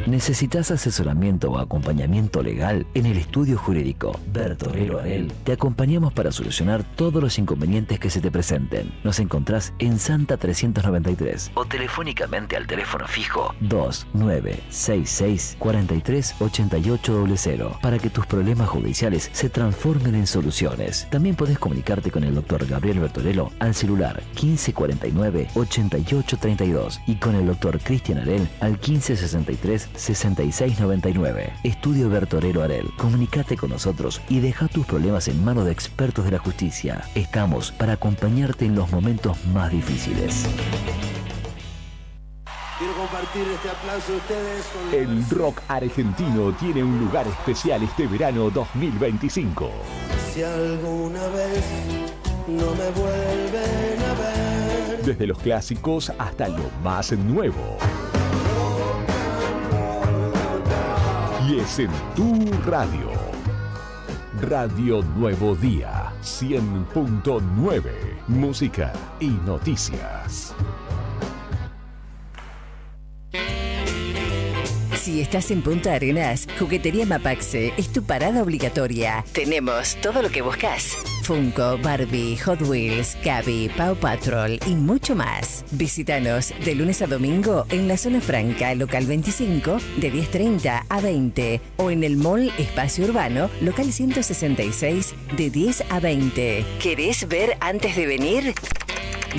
¿Necesitas asesoramiento o acompañamiento legal? En el estudio jurídico Bertorero Arel te acompañamos para solucionar todos los inconvenientes que se te presenten. Nos encontrás en Santa 393 o telefónicamente al teléfono fijo 2966 43 8800 para que tus problemas judiciales se transformen en soluciones. También podés comunicarte con el doctor Gabriel Bertorello al celular 1549 8832 y con el doctor Cristian Arel al 1563 6699. Estudio Bertorero Arel. Comunicate con nosotros y deja tus problemas en manos de expertos de la justicia. Estamos para acompañarte en los momentos más difíciles. Quiero compartir este aplauso de ustedes con El rock argentino tiene un lugar especial este verano 2025. Si alguna vez no me vuelven a ver. Desde los clásicos hasta lo más nuevo. Y es en tu radio. Radio Nuevo Día 100.9. Música y noticias. Si estás en Punta Arenas, Juguetería Mapaxe es tu parada obligatoria. Tenemos todo lo que buscas. Funko, Barbie, Hot Wheels, Cabi, Paw Patrol y mucho más. Visítanos de lunes a domingo en la zona franca, local 25, de 10:30 a 20. O en el mall Espacio Urbano, local 166, de 10 a 20. ¿Querés ver antes de venir?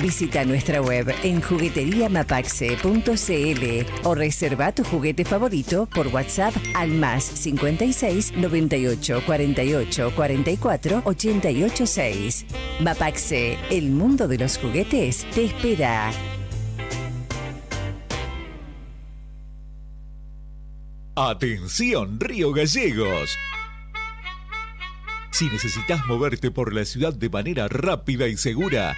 Visita nuestra web en jugueteriamapaxe.cl o reserva tu juguete favorito por WhatsApp al más 56 98 48 44 88 6. Mapaxe, el mundo de los juguetes, te espera. Atención, Río Gallegos. Si necesitas moverte por la ciudad de manera rápida y segura,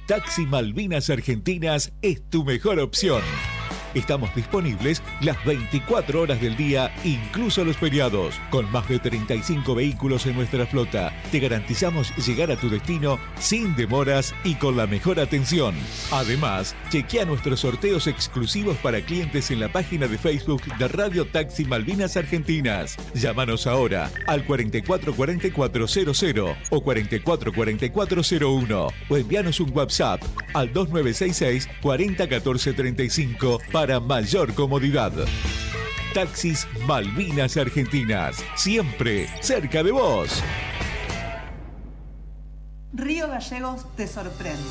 Taxi Malvinas Argentinas es tu mejor opción. Estamos disponibles las 24 horas del día, incluso los feriados. Con más de 35 vehículos en nuestra flota, te garantizamos llegar a tu destino sin demoras y con la mejor atención. Además, chequea nuestros sorteos exclusivos para clientes en la página de Facebook de Radio Taxi Malvinas Argentinas. Llámanos ahora al 444400 o 444401 o envíanos un WhatsApp al 2966 401435 para mayor comodidad. Taxis Malvinas Argentinas, siempre cerca de vos. Río Gallegos te sorprende.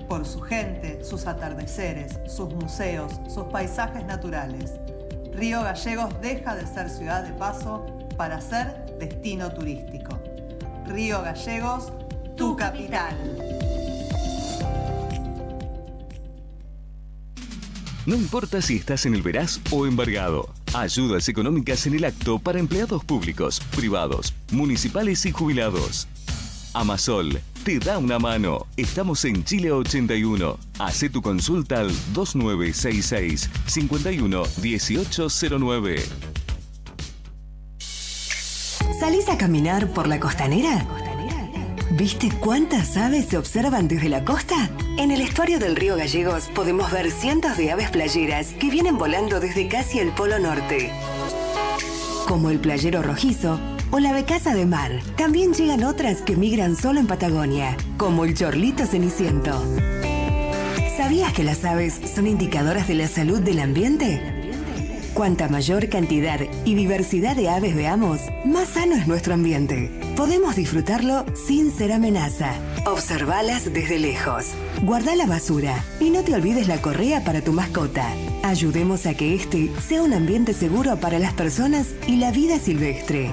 Por su gente, sus atardeceres, sus museos, sus paisajes naturales. Río Gallegos deja de ser ciudad de paso para ser destino turístico. Río Gallegos, tu capital. No importa si estás en el Veraz o embargado. Ayudas económicas en el acto para empleados públicos, privados, municipales y jubilados. Amasol te da una mano. Estamos en Chile 81. Hacé tu consulta al 2966 51 1809. ¿Salís a caminar por la costanera? ¿Viste cuántas aves se observan desde la costa? En el estuario del río Gallegos podemos ver cientos de aves playeras que vienen volando desde casi el Polo Norte. Como el playero rojizo o la becasa de mar. También llegan otras que migran solo en Patagonia, como el chorlito ceniciento. ¿Sabías que las aves son indicadoras de la salud del ambiente? Cuanta mayor cantidad y diversidad de aves veamos, más sano es nuestro ambiente. Podemos disfrutarlo sin ser amenaza. Observalas desde lejos. Guarda la basura y no te olvides la correa para tu mascota. Ayudemos a que este sea un ambiente seguro para las personas y la vida silvestre.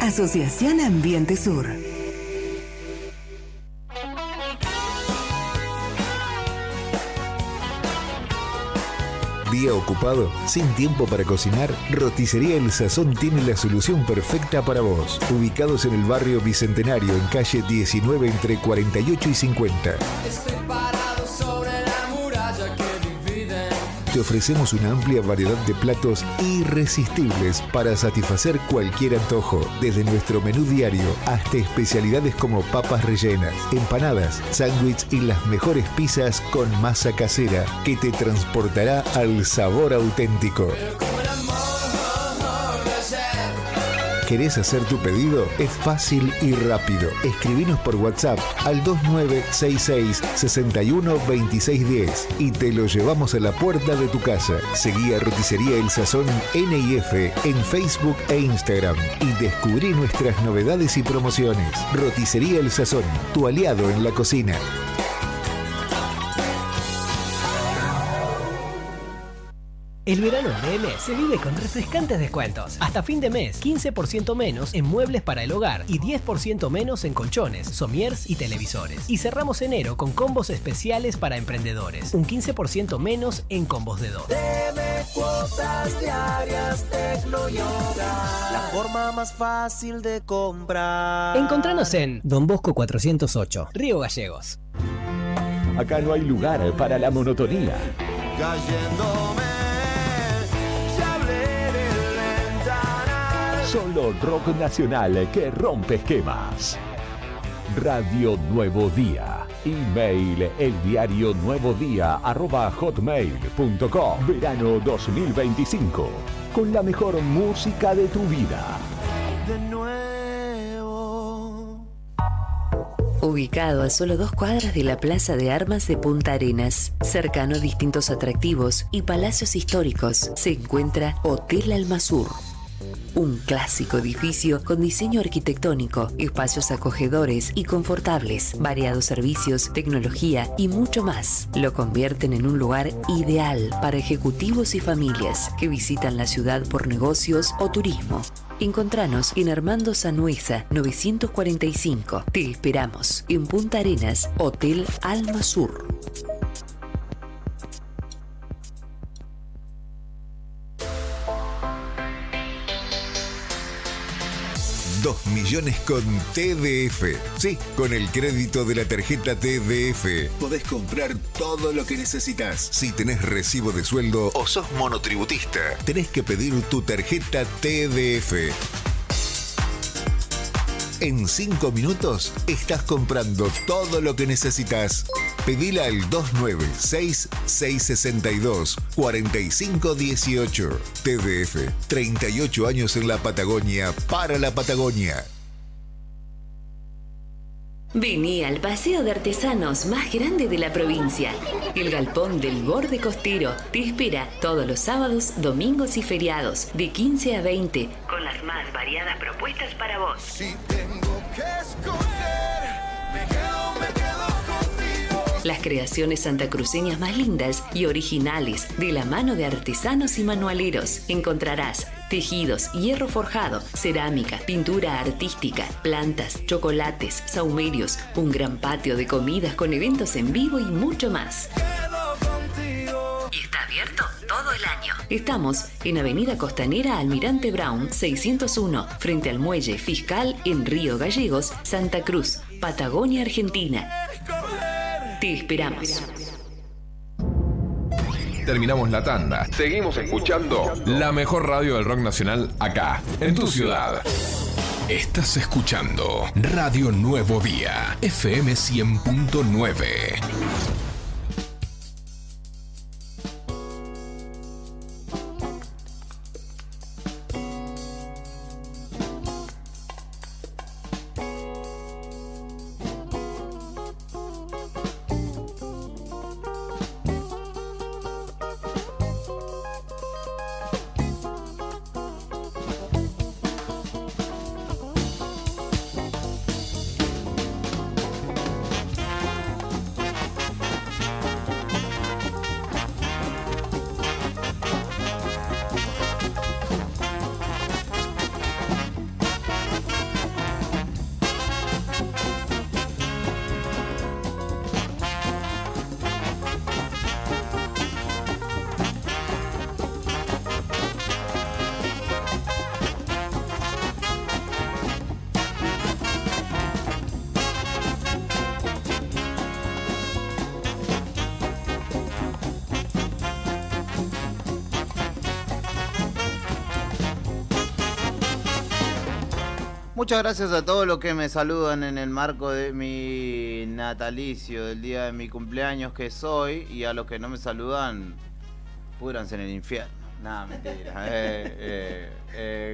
Asociación Ambiente Sur. ¿Día ocupado? ¿Sin tiempo para cocinar? Roticería El Sazón tiene la solución perfecta para vos. Ubicados en el barrio Bicentenario, en calle 19 entre 48 y 50. Te ofrecemos una amplia variedad de platos irresistibles para satisfacer cualquier antojo, desde nuestro menú diario hasta especialidades como papas rellenas, empanadas, sándwich y las mejores pizzas con masa casera que te transportará al sabor auténtico. ¿Querés hacer tu pedido? Es fácil y rápido. Escribinos por WhatsApp al 2966 61 2610 y te lo llevamos a la puerta de tu casa. Seguí a Roticería El Sazón NIF en Facebook e Instagram y descubrí nuestras novedades y promociones. Roticería El Sazón, tu aliado en la cocina. El verano en DM se vive con refrescantes descuentos. Hasta fin de mes, 15% menos en muebles para el hogar y 10% menos en colchones, somiers y televisores. Y cerramos enero con combos especiales para emprendedores. Un 15% menos en combos de 2. DM Cuotas Diarias Tecnoyoga, la forma más fácil de comprar. Encontranos en Don Bosco 408, Río Gallegos. Acá no hay lugar para la monotonía. Cayéndome. Solo rock nacional que rompe esquemas. Radio Nuevo Día. Email eldiarionuevodía@hotmail.com. Verano 2025. Con la mejor música de tu vida. De nuevo. Ubicado a solo 2 cuadras de la Plaza de Armas de Punta Arenas, cercano a distintos atractivos y palacios históricos, se encuentra Hotel Almasur. Un clásico edificio con diseño arquitectónico, espacios acogedores y confortables, variados servicios, tecnología y mucho más. Lo convierten en un lugar ideal para ejecutivos y familias que visitan la ciudad por negocios o turismo. Encontranos en Armando Sanueza 945. Te esperamos en Punta Arenas, Hotel Almasur. 2 millones con TDF. Sí, con el crédito de la tarjeta TDF podés comprar todo lo que necesitas. Si tenés recibo de sueldo o sos monotributista, tenés que pedir tu tarjeta TDF. En 5 minutos estás comprando todo lo que necesitas. Pedila al 296-662-4518. TDF, 38 años en la Patagonia, para la Patagonia. Vení al paseo de artesanos más grande de la provincia. El Galpón del Borde Costero te espera todos los sábados, domingos y feriados, de 15 a 20, con las más variadas propuestas para vos. Si tengo que escoger, me quedo contigo. Las creaciones santacruceñas más lindas y originales, de la mano de artesanos y manualeros. Encontrarás tejidos, hierro forjado, cerámica, pintura artística, plantas, chocolates, sahumerios, un gran patio de comidas con eventos en vivo y mucho más. Y está abierto todo el año. Estamos en Avenida Costanera Almirante Brown 601, frente al Muelle Fiscal en Río Gallegos, Santa Cruz, Patagonia, Argentina. Te esperamos. Terminamos la tanda. Seguimos escuchando la mejor radio del rock nacional acá, en tu ciudad. Estás escuchando Radio Nuevo Día, FM 100.9. Muchas gracias a todos los que me saludan en el marco de mi natalicio, del día de mi cumpleaños que soy, y a los que no me saludan, púdranse en el infierno. Nada, mentira.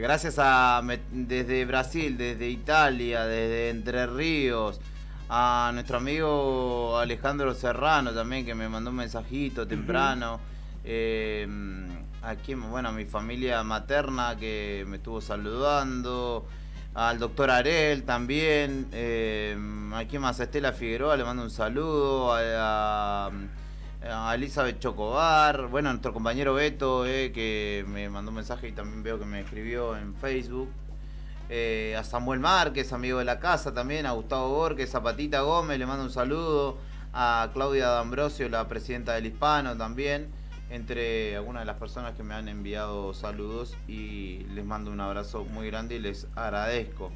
Gracias desde Brasil, desde Italia, desde Entre Ríos, a nuestro amigo Alejandro Serrano también, que me mandó un mensajito temprano. A mi familia materna que me estuvo saludando. Al doctor Arel también, a quién más, a Estela Figueroa le mando un saludo, a Elizabeth Chocobar, bueno, a nuestro compañero Beto, que me mandó un mensaje y también veo que me escribió en Facebook, a Samuel Márquez, amigo de la casa también, a Gustavo Borges, a Patita Gómez le mando un saludo, a Claudia D'Ambrosio, la presidenta del Hispano también, entre algunas de las personas que me han enviado saludos, y les mando un abrazo muy grande y les agradezco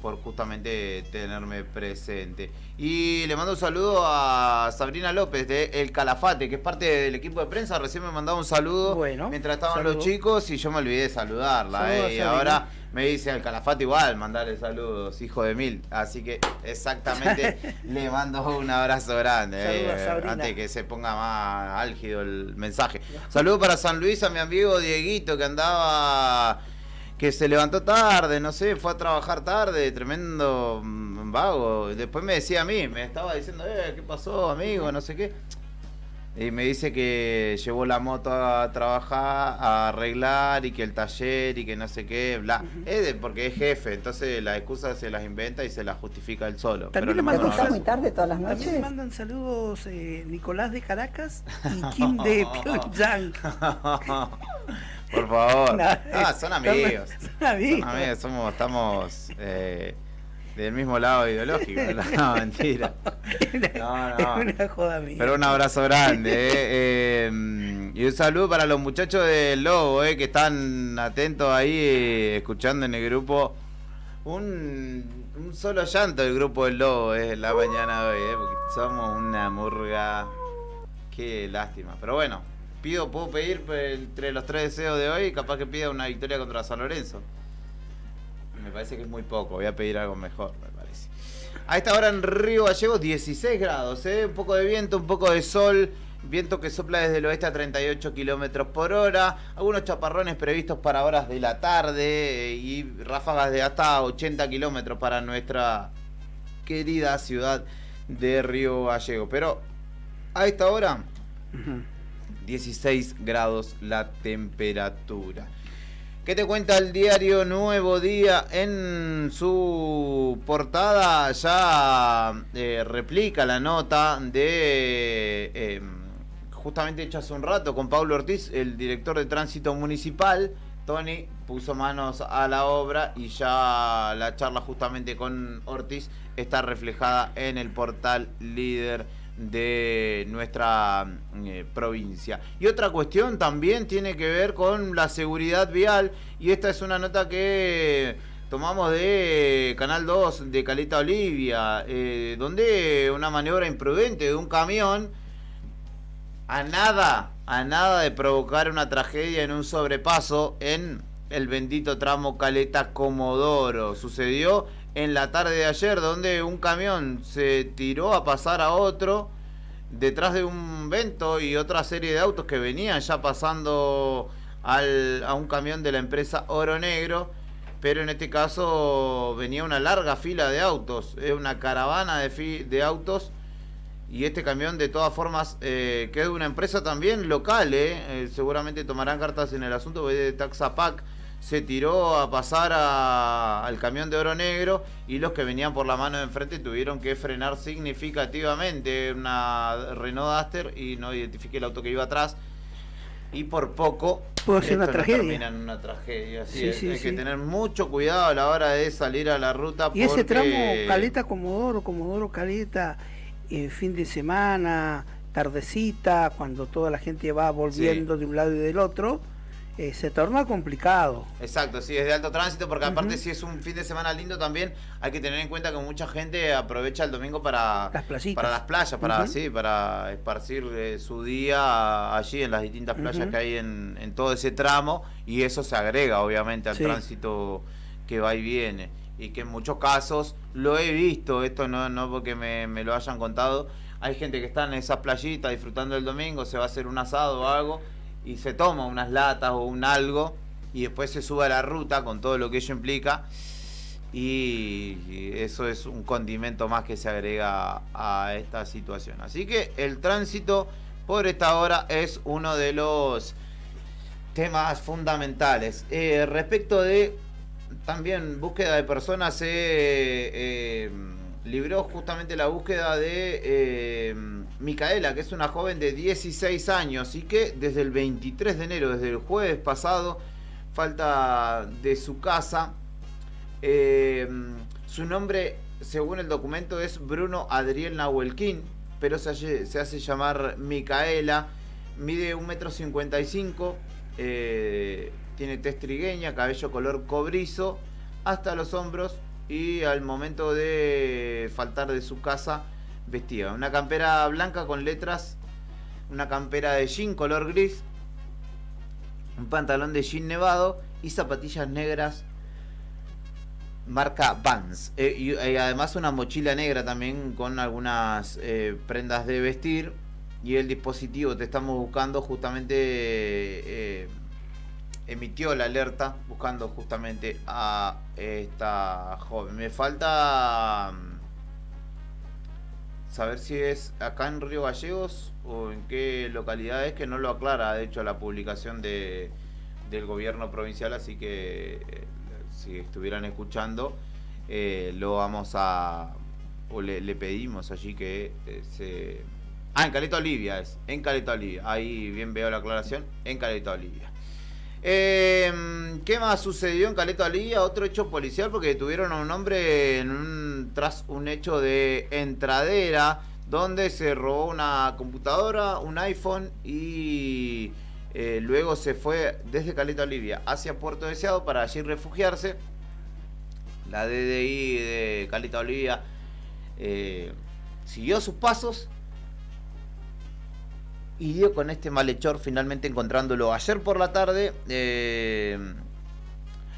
por justamente tenerme presente. Y le mando un saludo a Sabrina López de El Calafate, que es parte del equipo de prensa. Recién me mandaba un saludo mientras estaban los chicos y yo me olvidé de saludarla. Y ahora me dice al Calafate igual, mandarle saludos, hijo de mil. Así que exactamente le mando un abrazo grande. Antes de que se ponga más álgido el mensaje. Saludo para San Luis a mi amigo Dieguito, que se levantó tarde, no sé, fue a trabajar tarde, tremendo vago. Después me decía a mí, me estaba diciendo, ¿qué pasó, amigo? No sé qué. Y me dice que llevó la moto a trabajar, a arreglar, y que el taller, y que no sé qué, bla. Porque es jefe, entonces las excusas se las inventa y se las justifica él solo. También le mandan muy tarde todas las noches. También le mandan saludos Nicolás de Caracas y Kim de Pyongyang. Por favor. Son amigos. Son amigos. Estamos del mismo lado ideológico. No, mentira. No. Es una joda mía. Pero un abrazo grande. Y un saludo para los muchachos del Lobo, que están atentos ahí, escuchando en el grupo. Un solo llanto del grupo del Lobo la mañana de hoy, porque somos una murga. Qué lástima. Pero bueno, puedo pedir entre los 3 deseos de hoy, capaz que pida una victoria contra San Lorenzo. Me parece que es muy poco, voy a pedir algo mejor, me parece. A esta hora en Río Gallegos, 16 grados, un poco de viento, un poco de sol. Viento que sopla desde el oeste a 38 kilómetros por hora. Algunos chaparrones previstos para horas de la tarde y ráfagas de hasta 80 kilómetros para nuestra querida ciudad de Río Gallegos. Pero a esta hora, 16 grados la temperatura. ¿Qué te cuenta el diario Nuevo Día? En su portada ya replica la nota de... justamente hecho hace un rato con Pablo Ortiz, el director de tránsito municipal. Tony puso manos a la obra y ya la charla justamente con Ortiz está reflejada en el portal líder de nuestra provincia. Y otra cuestión también tiene que ver con la seguridad vial, y esta es una nota que tomamos de Canal 2 de Caleta Olivia, donde una maniobra imprudente de un camión a nada de provocar una tragedia en un sobrepaso en el bendito tramo Caleta Comodoro. Sucedió en la tarde de ayer, donde un camión se tiró a pasar a otro detrás de un Vento y otra serie de autos que venían ya pasando a un camión de la empresa Oro Negro, pero en este caso venía una larga fila de autos, una caravana de autos. Y este camión de todas formas que es de una empresa también local, seguramente tomarán cartas en el asunto, porque de Taxapac se tiró a pasar al camión de Oro Negro, y los que venían por la mano de enfrente tuvieron que frenar significativamente. Una Renault Duster, y no identifiqué el auto que iba atrás, y por poco puede ser una tragedia. Termina en una tragedia. Así es, hay que tener mucho cuidado a la hora de salir a la ruta. Y ese tramo Caleta Comodoro Caleta, fin de semana, tardecita, cuando toda la gente va volviendo de un lado y del otro, se torna complicado. Exacto, sí, es de alto tránsito, porque aparte si es un fin de semana lindo también, hay que tener en cuenta que mucha gente aprovecha el domingo para las playitas, para las playas, para esparcir su día allí en las distintas playas que hay en todo ese tramo, y eso se agrega obviamente al tránsito que va y viene. Y que en muchos casos lo he visto, esto no porque me lo hayan contado, hay gente que está en esas playitas disfrutando el domingo, se va a hacer un asado o algo, y se toma unas latas o un algo, y después se sube a la ruta con todo lo que ello implica, y eso es un condimento más que se agrega a esta situación. Así que el tránsito por esta hora es uno de los temas fundamentales. Respecto de también búsqueda de personas, se libró justamente la búsqueda de Micaela, que es una joven de 16 años y que desde el 23 de enero, desde el jueves pasado, falta de su casa. Su nombre, según el documento, es Bruno Adriel Nahuelquín, pero se hace llamar Micaela. Mide 1,55 m, tiene tez trigueña, cabello color cobrizo hasta los hombros, y al momento de faltar de su casa vestía una campera blanca con letras, una campera de jean color gris, un pantalón de jean nevado y zapatillas negras marca Vans, y además una mochila negra también con algunas prendas de vestir. Y el dispositivo Te Estamos Buscando justamente emitió la alerta buscando justamente a esta joven. Me falta saber si es acá en Río Gallegos o en qué localidad es, que no lo aclara de hecho la publicación del gobierno provincial, así que si estuvieran escuchando lo vamos a, o le pedimos allí que se... en Caleta Olivia es, en Caleta Olivia, ahí bien veo la aclaración, en Caleta Olivia. ¿Qué más sucedió en Caleta Olivia? Otro hecho policial, porque detuvieron a un hombre tras un hecho de entradera, donde se robó una computadora, un iPhone y Luego se fue desde Caleta Olivia hacia Puerto Deseado para allí refugiarse. La DDI de Caleta Olivia siguió sus pasos y dio con este malhechor, finalmente encontrándolo ayer por la tarde.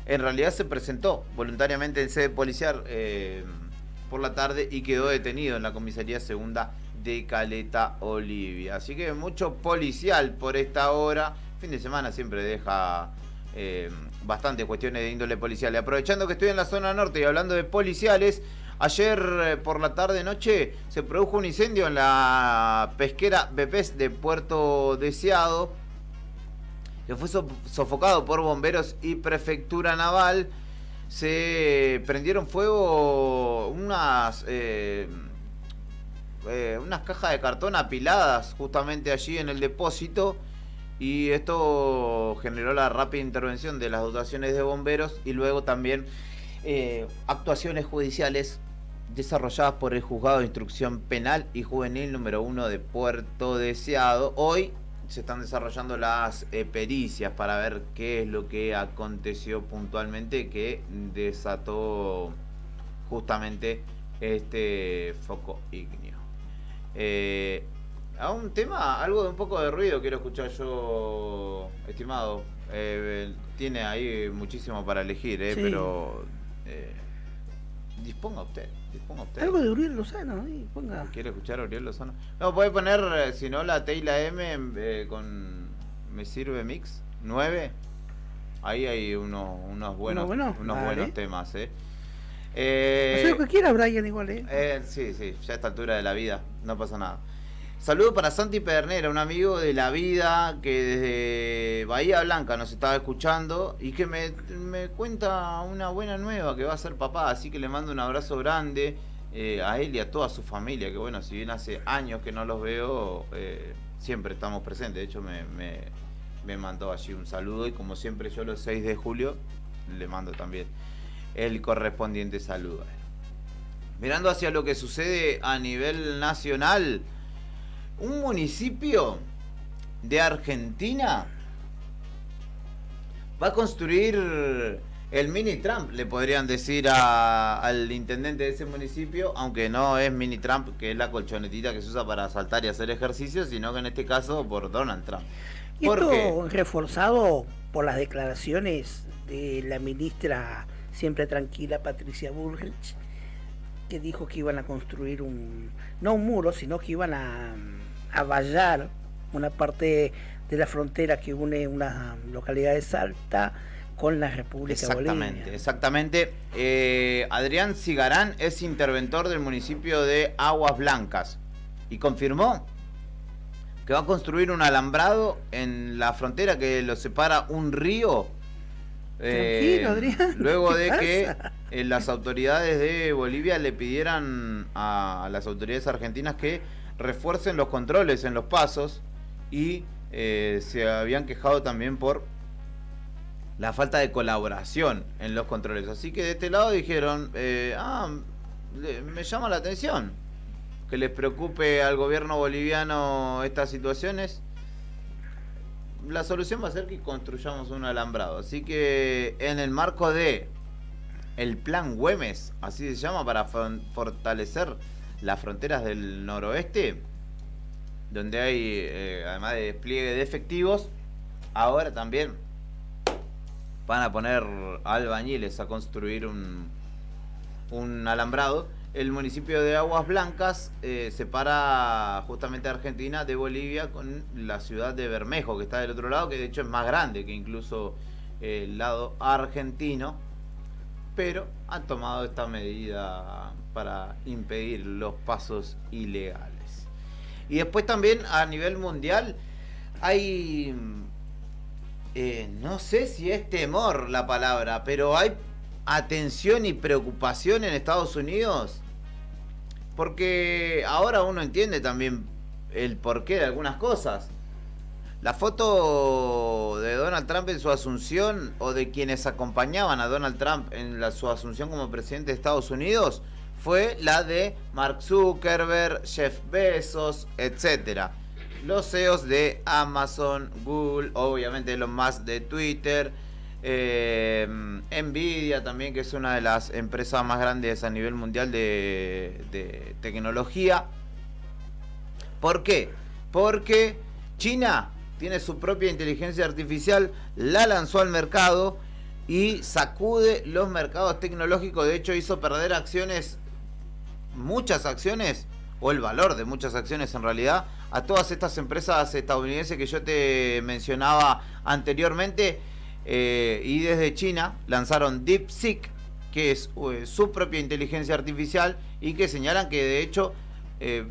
En realidad se presentó voluntariamente en sede policial por la tarde y quedó detenido en la comisaría segunda de Caleta Olivia. Así que mucho policial por esta hora. Fin de semana siempre deja bastantes cuestiones de índole policial. Y aprovechando que estoy en la zona norte y hablando de policiales, ayer por la tarde-noche se produjo un incendio en la pesquera Bepes de Puerto Deseado, que fue sofocado por bomberos y prefectura naval. Se prendieron fuego unas cajas de cartón apiladas justamente allí en el depósito, y esto generó la rápida intervención de las dotaciones de bomberos y luego también actuaciones judiciales desarrolladas por el Juzgado de Instrucción Penal y Juvenil número 1 de Puerto Deseado. Hoy se están desarrollando las pericias para ver qué es lo que aconteció puntualmente que desató justamente este foco ígneo. A un tema, algo de un poco de ruido quiero escuchar yo, estimado. Tiene ahí muchísimo para elegir, sí. Pero disponga usted. Algo de Uriel Lozano, ahí, ponga. ¿Quiere escuchar a Uriel Lozano? No, puede poner, si no, la T y la M con Me Sirve Mix 9. Ahí hay unos buenos temas, Hacer lo que quiera, Brian, igual, Sí, ya a esta altura de la vida, no pasa nada. Saludo para Santi Pedernera, un amigo de la vida que desde Bahía Blanca nos estaba escuchando y que me cuenta una buena nueva, que va a ser papá, así que le mando un abrazo grande a él y a toda su familia, que bueno, si bien hace años que no los veo, siempre estamos presentes. De hecho me mandó allí un saludo y como siempre yo los 6 de julio le mando también el correspondiente saludo. Mirando hacia lo que sucede a nivel nacional, un municipio de Argentina va a construir el mini Trump, le podrían decir al intendente de ese municipio, aunque no es mini Trump, que es la colchonetita que se usa para saltar y hacer ejercicio, sino que en este caso por Donald Trump. Y esto reforzado por las declaraciones de la ministra siempre tranquila Patricia Bullrich, que dijo que iban a construir no un muro, sino que iban a vallar una parte de la frontera que une una localidad de Salta con la República Boliviana. Exactamente. Adrián Cigarán es interventor del municipio de Aguas Blancas y confirmó que va a construir un alambrado en la frontera que lo separa un río. Tranquilo, Adrián. Luego de que las autoridades de Bolivia le pidieran a las autoridades argentinas que refuercen los controles en los pasos y se habían quejado también por la falta de colaboración en los controles. Así que de este lado dijeron, me llama la atención que les preocupe al gobierno boliviano estas situaciones. La solución va a ser que construyamos un alambrado. Así que en el marco de el Plan Güemes, así se llama, para fortalecer las fronteras del noroeste, donde hay, además de despliegue de efectivos, ahora también van a poner albañiles a construir un alambrado. El municipio de Aguas Blancas separa justamente a Argentina de Bolivia con la ciudad de Bermejo, que está del otro lado, que de hecho es más grande que incluso el lado argentino, pero han tomado esta medida para impedir los pasos ilegales. Y después también a nivel mundial hay, no sé si es temor la palabra, pero hay atención y preocupación en Estados Unidos, porque ahora uno entiende también el porqué de algunas cosas. La foto de Donald Trump en su asunción, o de quienes acompañaban a Donald Trump en su asunción como presidente de Estados Unidos, fue la de Mark Zuckerberg, Jeff Bezos, etc. los CEOs de Amazon, Google, obviamente Elon Musk de Twitter, Nvidia también, que es una de las empresas más grandes a nivel mundial de tecnología. ¿Por qué? Porque China tiene su propia inteligencia artificial, la lanzó al mercado y sacude los mercados tecnológicos. De hecho, hizo perder acciones, muchas acciones, o el valor de muchas acciones en realidad, a todas estas empresas estadounidenses que yo te mencionaba anteriormente. Y desde China lanzaron DeepSeek, que es su propia inteligencia artificial, y que señalan que de hecho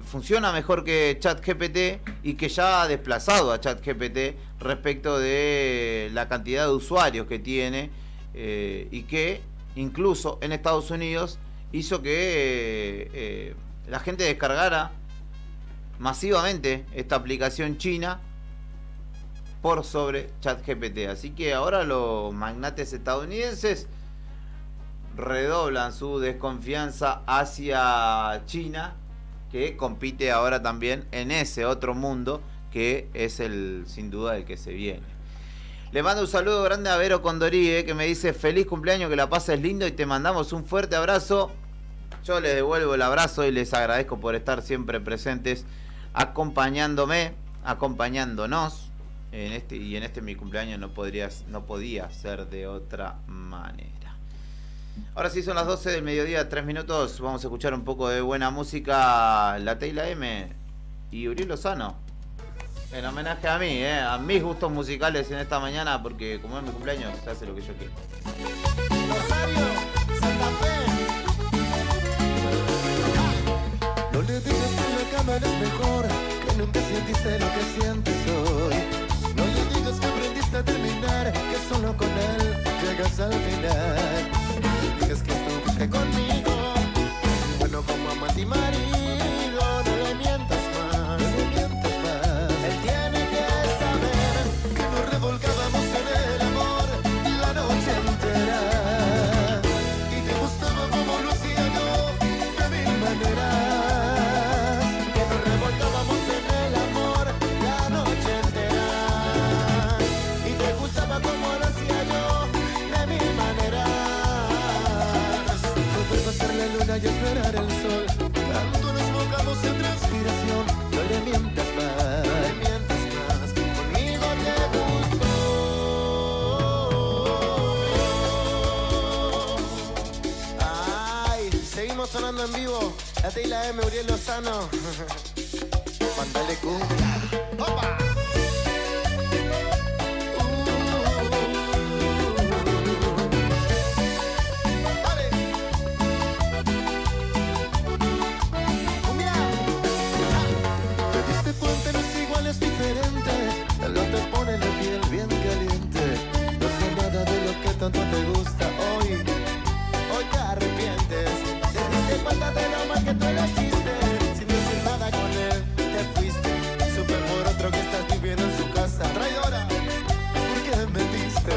funciona mejor que ChatGPT y que ya ha desplazado a ChatGPT respecto de la cantidad de usuarios que tiene, y que incluso en Estados Unidos hizo que la gente descargara masivamente esta aplicación china por sobre ChatGPT. Así que ahora los magnates estadounidenses redoblan su desconfianza hacia China, que compite ahora también en ese otro mundo que es el, sin duda, el que se viene. Le mando un saludo grande a Vero Condorí, que me dice feliz cumpleaños, que la pases lindo, y te mandamos un fuerte abrazo. Yo les devuelvo el abrazo y les agradezco por estar siempre presentes, acompañándonos en este mi cumpleaños. No podía ser de otra manera. Ahora sí, son las 12 del mediodía, 3 minutos. Vamos a escuchar un poco de buena música. La T y la M y Uriel Lozano, en homenaje a mí, a mis gustos musicales en esta mañana, porque como es mi cumpleaños, se hace lo que yo quiero. Rosario, Santa Fe. No le digas que la cama es mejor, que nunca sentiste lo que sientes hoy. No le digas que aprendiste a terminar, que solo con él llegas al final. Digas que estuviste conmigo, bueno como amante y marido. No le mientas más, no le mientas más. Él tiene que saber que nos revolcábamos en el amor la noche entera, y te gustaba como lo hacía yo, de mil maneras. Que nos revolcábamos en el amor la noche entera, y te gustaba como lo hacía yo, de mil maneras. Fue pasar la luna y esperar el sol, tanto nos mojamos en transpiración. No le mientas más, no le mientas más, conmigo te gustó. Ay, seguimos sonando en vivo, la T y la M, Uriel Lozano. Mándale cumbia. ¡Opa! Es diferente, lo te pone la piel bien caliente. No sé nada de lo que tanto te gusta. Hoy te arrepientes. Te diste cuenta de lo mal que tú lo hiciste. Sin decir nada con él, te fuiste. Supe por otro que estás viviendo en su casa. Traidora, ¿por qué mentiste?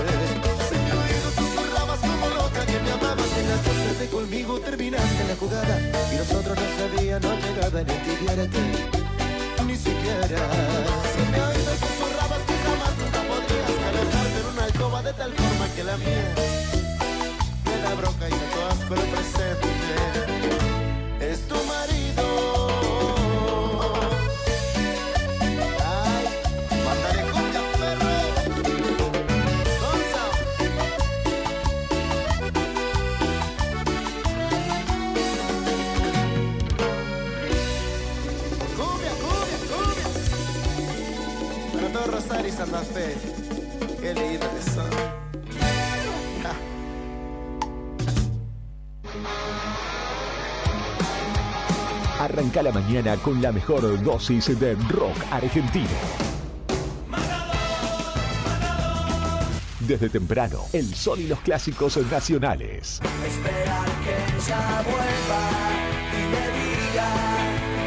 Si mi oído susurrabas como loca que me amabas, en la casa de conmigo terminaste la jugada. Y nosotros no sabíamos, no llegaba ni tibiarte. Ni siquiera. Si me oídos susurrabas que jamás nunca podrías calentarte en una alcoba de tal forma que la mía me da bronca y me todas por el presente. Es tu marido. Ay, mándale cumbia, perro. Gonza. Para todo Rosario y Santa Fe, qué linda que son. Arranca la mañana con la mejor dosis de rock argentino. Desde temprano, el sol y los clásicos nacionales. Esperar que ella vuelva y me diga,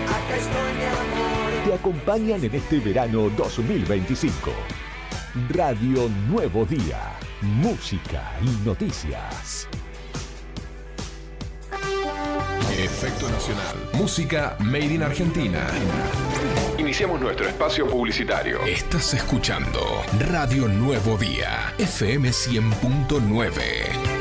acá estoy mi amor. Te acompañan en este verano 2025. Radio Nuevo Día. Música y noticias. Efecto Nacional. Música made in Argentina. Iniciamos nuestro espacio publicitario. Estás escuchando Radio Nuevo Día, FM 100.9.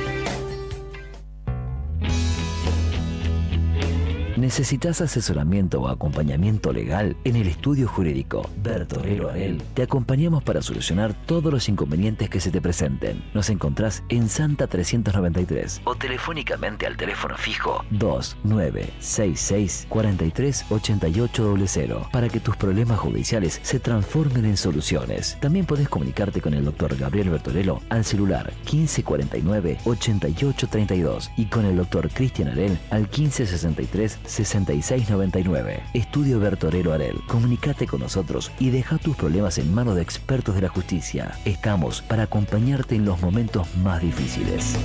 ¿Necesitas asesoramiento o acompañamiento legal? En el estudio jurídico Bertorero Arel te acompañamos para solucionar todos los inconvenientes que se te presenten. Nos encontrás en Santa 393 o telefónicamente al teléfono fijo 2966 438800 para que tus problemas judiciales se transformen en soluciones. También podés comunicarte con el doctor Gabriel Bertorello al celular 1549 8832 y con el doctor Cristian Arel al 1563 6699. Estudio Bertorero Arel. Comunicate con nosotros y deja tus problemas en manos de expertos de la justicia. Estamos para acompañarte en los momentos más difíciles.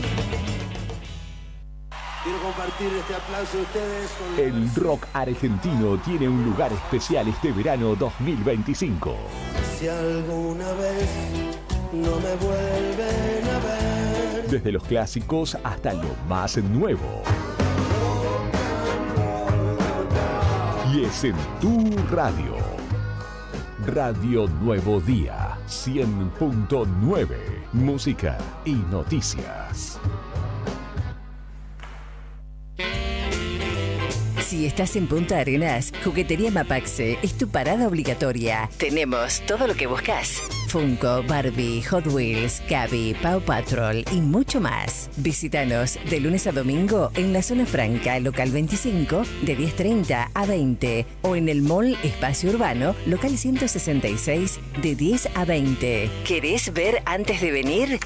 Quiero compartir este aplauso de ustedes con El rock argentino tiene un lugar especial este verano 2025. Si alguna vez no me vuelven a ver. Desde los clásicos hasta lo más nuevo. Y es en tu radio. Radio Nuevo Día 100.9. Música y noticias. Si estás en Punta Arenas, Juguetería Mapaxe es tu parada obligatoria. Tenemos todo lo que buscas. Funko, Barbie, Hot Wheels, Cabi, Paw Patrol y mucho más. Visítanos de lunes a domingo en la zona franca, local 25, de 10:30 a 20. O en el mall Espacio Urbano, local 166, de 10 a 20. ¿Querés ver antes de venir?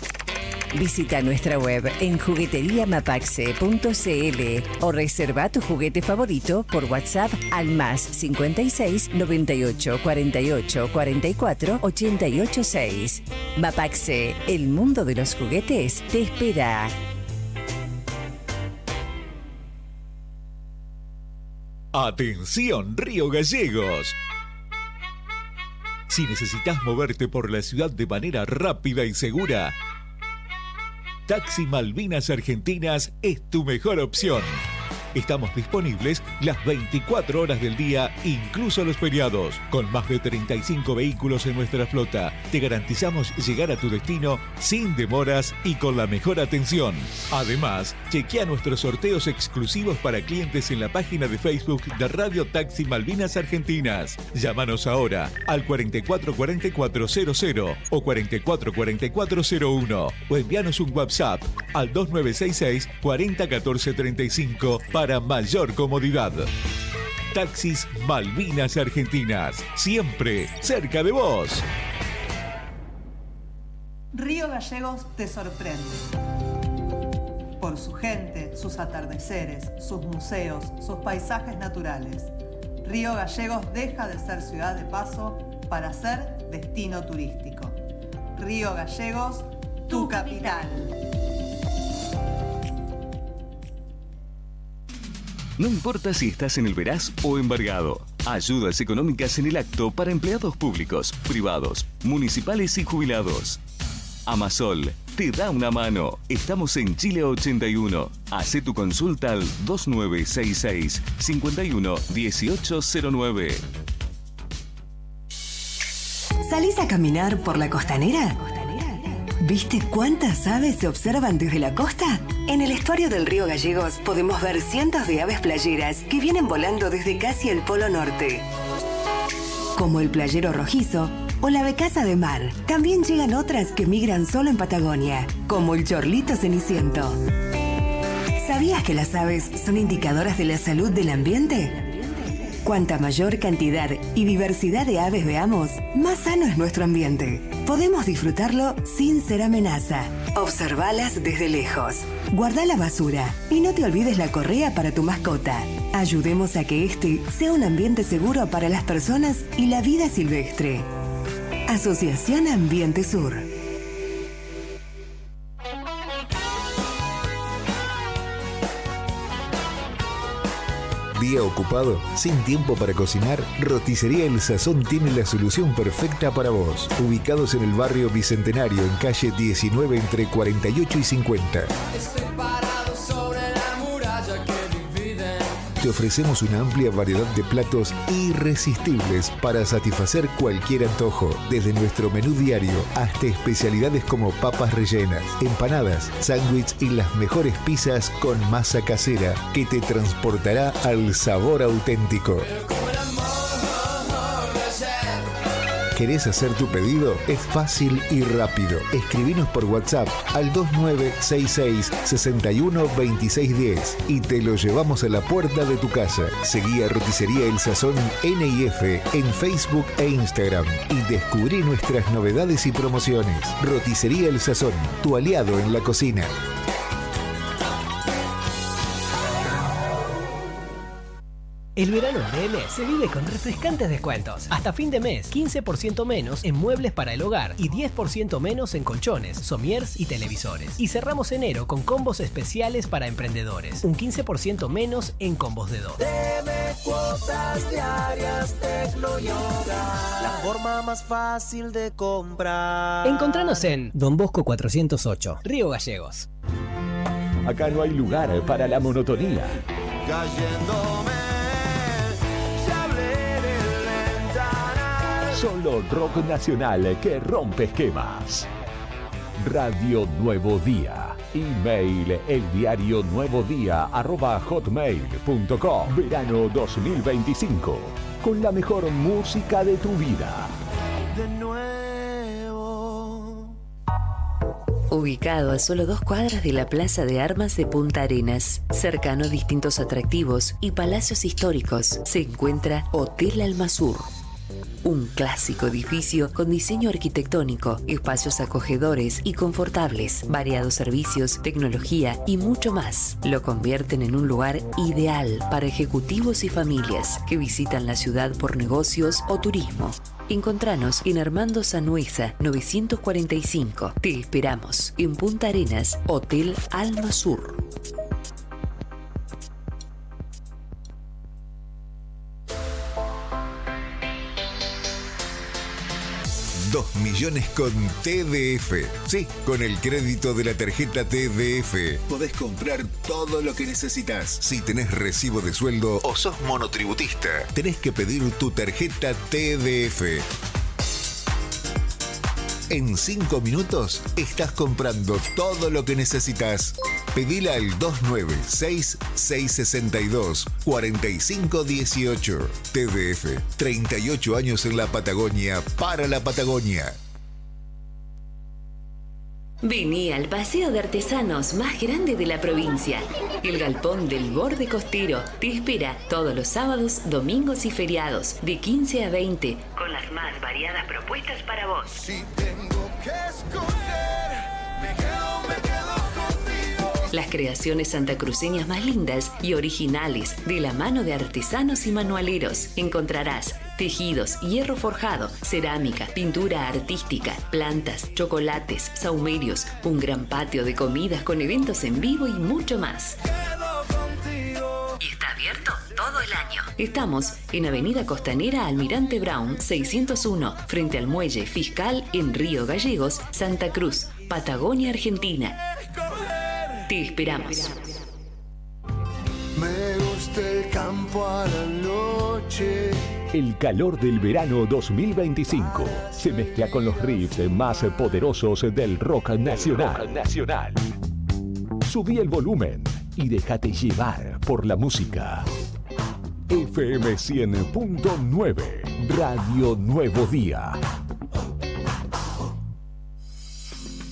Visita nuestra web en jugueteriamapaxe.cl o reserva tu juguete favorito por WhatsApp al más 56 98 48 44 88 6. Mapaxe, el mundo de los juguetes, te espera. Atención, Río Gallegos. Si necesitas moverte por la ciudad de manera rápida y segura, Taxi Malvinas Argentinas es tu mejor opción. Estamos disponibles las 24 horas del día, incluso los feriados. Con más de 35 vehículos en nuestra flota, te garantizamos llegar a tu destino sin demoras y con la mejor atención. Además, chequea nuestros sorteos exclusivos para clientes en la página de Facebook de Radio Taxi Malvinas Argentinas. Llámanos ahora al 444400 o 444401 o envíanos un WhatsApp al 2966 401435 para mayor comodidad. Taxis Malvinas Argentinas, siempre cerca de vos. Río Gallegos te sorprende. Por su gente, sus atardeceres, sus museos, sus paisajes naturales. Río Gallegos deja de ser ciudad de paso para ser destino turístico. Río Gallegos, tu capital. No importa si estás en el Veraz o embargado. Ayudas económicas en el acto para empleados públicos, privados, municipales y jubilados. Amasol te da una mano. Estamos en Chile 81. Hacé tu consulta al 2966 51 1809. ¿Salís a caminar por la costanera? ¿Viste cuántas aves se observan desde la costa? En el estuario del río Gallegos podemos ver cientos de aves playeras que vienen volando desde casi el Polo Norte. Como el playero rojizo o la becasa de mar. También llegan otras que migran solo en Patagonia, como el chorlito ceniciento. ¿Sabías que las aves son indicadoras de la salud del ambiente? Cuanta mayor cantidad y diversidad de aves veamos, más sano es nuestro ambiente. Podemos disfrutarlo sin ser amenaza. Observalas desde lejos. Guarda la basura y no te olvides la correa para tu mascota. Ayudemos a que este sea un ambiente seguro para las personas y la vida silvestre. Asociación Ambiente Sur. ¿Día ocupado? ¿Sin tiempo para cocinar? Roticería El Sazón tiene la solución perfecta para vos. Ubicados en el barrio Bicentenario, en calle 19 entre 48 y 50. Estoy parado sobre la muralla que divide te ofrecemos una amplia variedad de platos irresistibles para satisfacer cualquier antojo, desde nuestro menú diario hasta especialidades como papas rellenas, empanadas, sándwich y las mejores pizzas con masa casera que te transportará al sabor auténtico. ¿Querés hacer tu pedido? Es fácil y rápido. Escribinos por WhatsApp al 2966 61 2610 y te lo llevamos a la puerta de tu casa. Seguí a Roticería El Sazón NIF en Facebook e Instagram y descubrí nuestras novedades y promociones. Roticería El Sazón, tu aliado en la cocina. El verano en DM se vive con refrescantes descuentos. Hasta fin de mes, 15% menos en muebles para el hogar y 10% menos en colchones, somiers y televisores. Y cerramos enero con combos especiales para emprendedores. Un 15% menos en combos de 2. DM cuotas diarias Tecnoyoga, la forma más fácil de comprar. Encontranos en Don Bosco 408, Río Gallegos. Acá no hay lugar para la monotonía. Cayéndome. Solo rock nacional que rompe esquemas. Radio Nuevo Día. Email eldiarionuevodía@hotmail.com. Verano 2025. Con la mejor música de tu vida. De nuevo. Ubicado a solo 2 cuadras de la Plaza de Armas de Punta Arenas, cercano a distintos atractivos y palacios históricos, se encuentra Hotel Almasur. Un clásico edificio con diseño arquitectónico, espacios acogedores y confortables, variados servicios, tecnología y mucho más. Lo convierten en un lugar ideal para ejecutivos y familias que visitan la ciudad por negocios o turismo. Encontranos en Armando Sanueza 945. Te esperamos en Punta Arenas, Hotel Almasur. 2 millones con TDF. Sí, con el crédito de la tarjeta TDF podés comprar todo lo que necesitas. Si tenés recibo de sueldo o sos monotributista, tenés que pedir tu tarjeta TDF. En 5 minutos estás comprando todo lo que necesitas. Pedila al 296-662-4518. TDF, 38 años en la Patagonia, para la Patagonia. Vení al paseo de artesanos más grande de la provincia. El Galpón del Borde Costero te espera todos los sábados, domingos y feriados de 15 a 20 con las más variadas propuestas para vos. Si tengo que escoger, me quedo contigo. Las creaciones santacruceñas más lindas y originales de la mano de artesanos y manualeros. Encontrarás tejidos, hierro forjado, cerámica, pintura artística, plantas, chocolates, sahumerios, un gran patio de comidas con eventos en vivo y mucho más. Y está abierto todo el año. Estamos en Avenida Costanera Almirante Brown 601, frente al Muelle Fiscal en Río Gallegos, Santa Cruz, Patagonia, Argentina. Te esperamos. Me gusta el campo a la noche. El calor del verano 2025 se mezcla con los riffs más poderosos del rock nacional. Subí el volumen y déjate llevar por la música. FM 100.9, Radio Nuevo Día.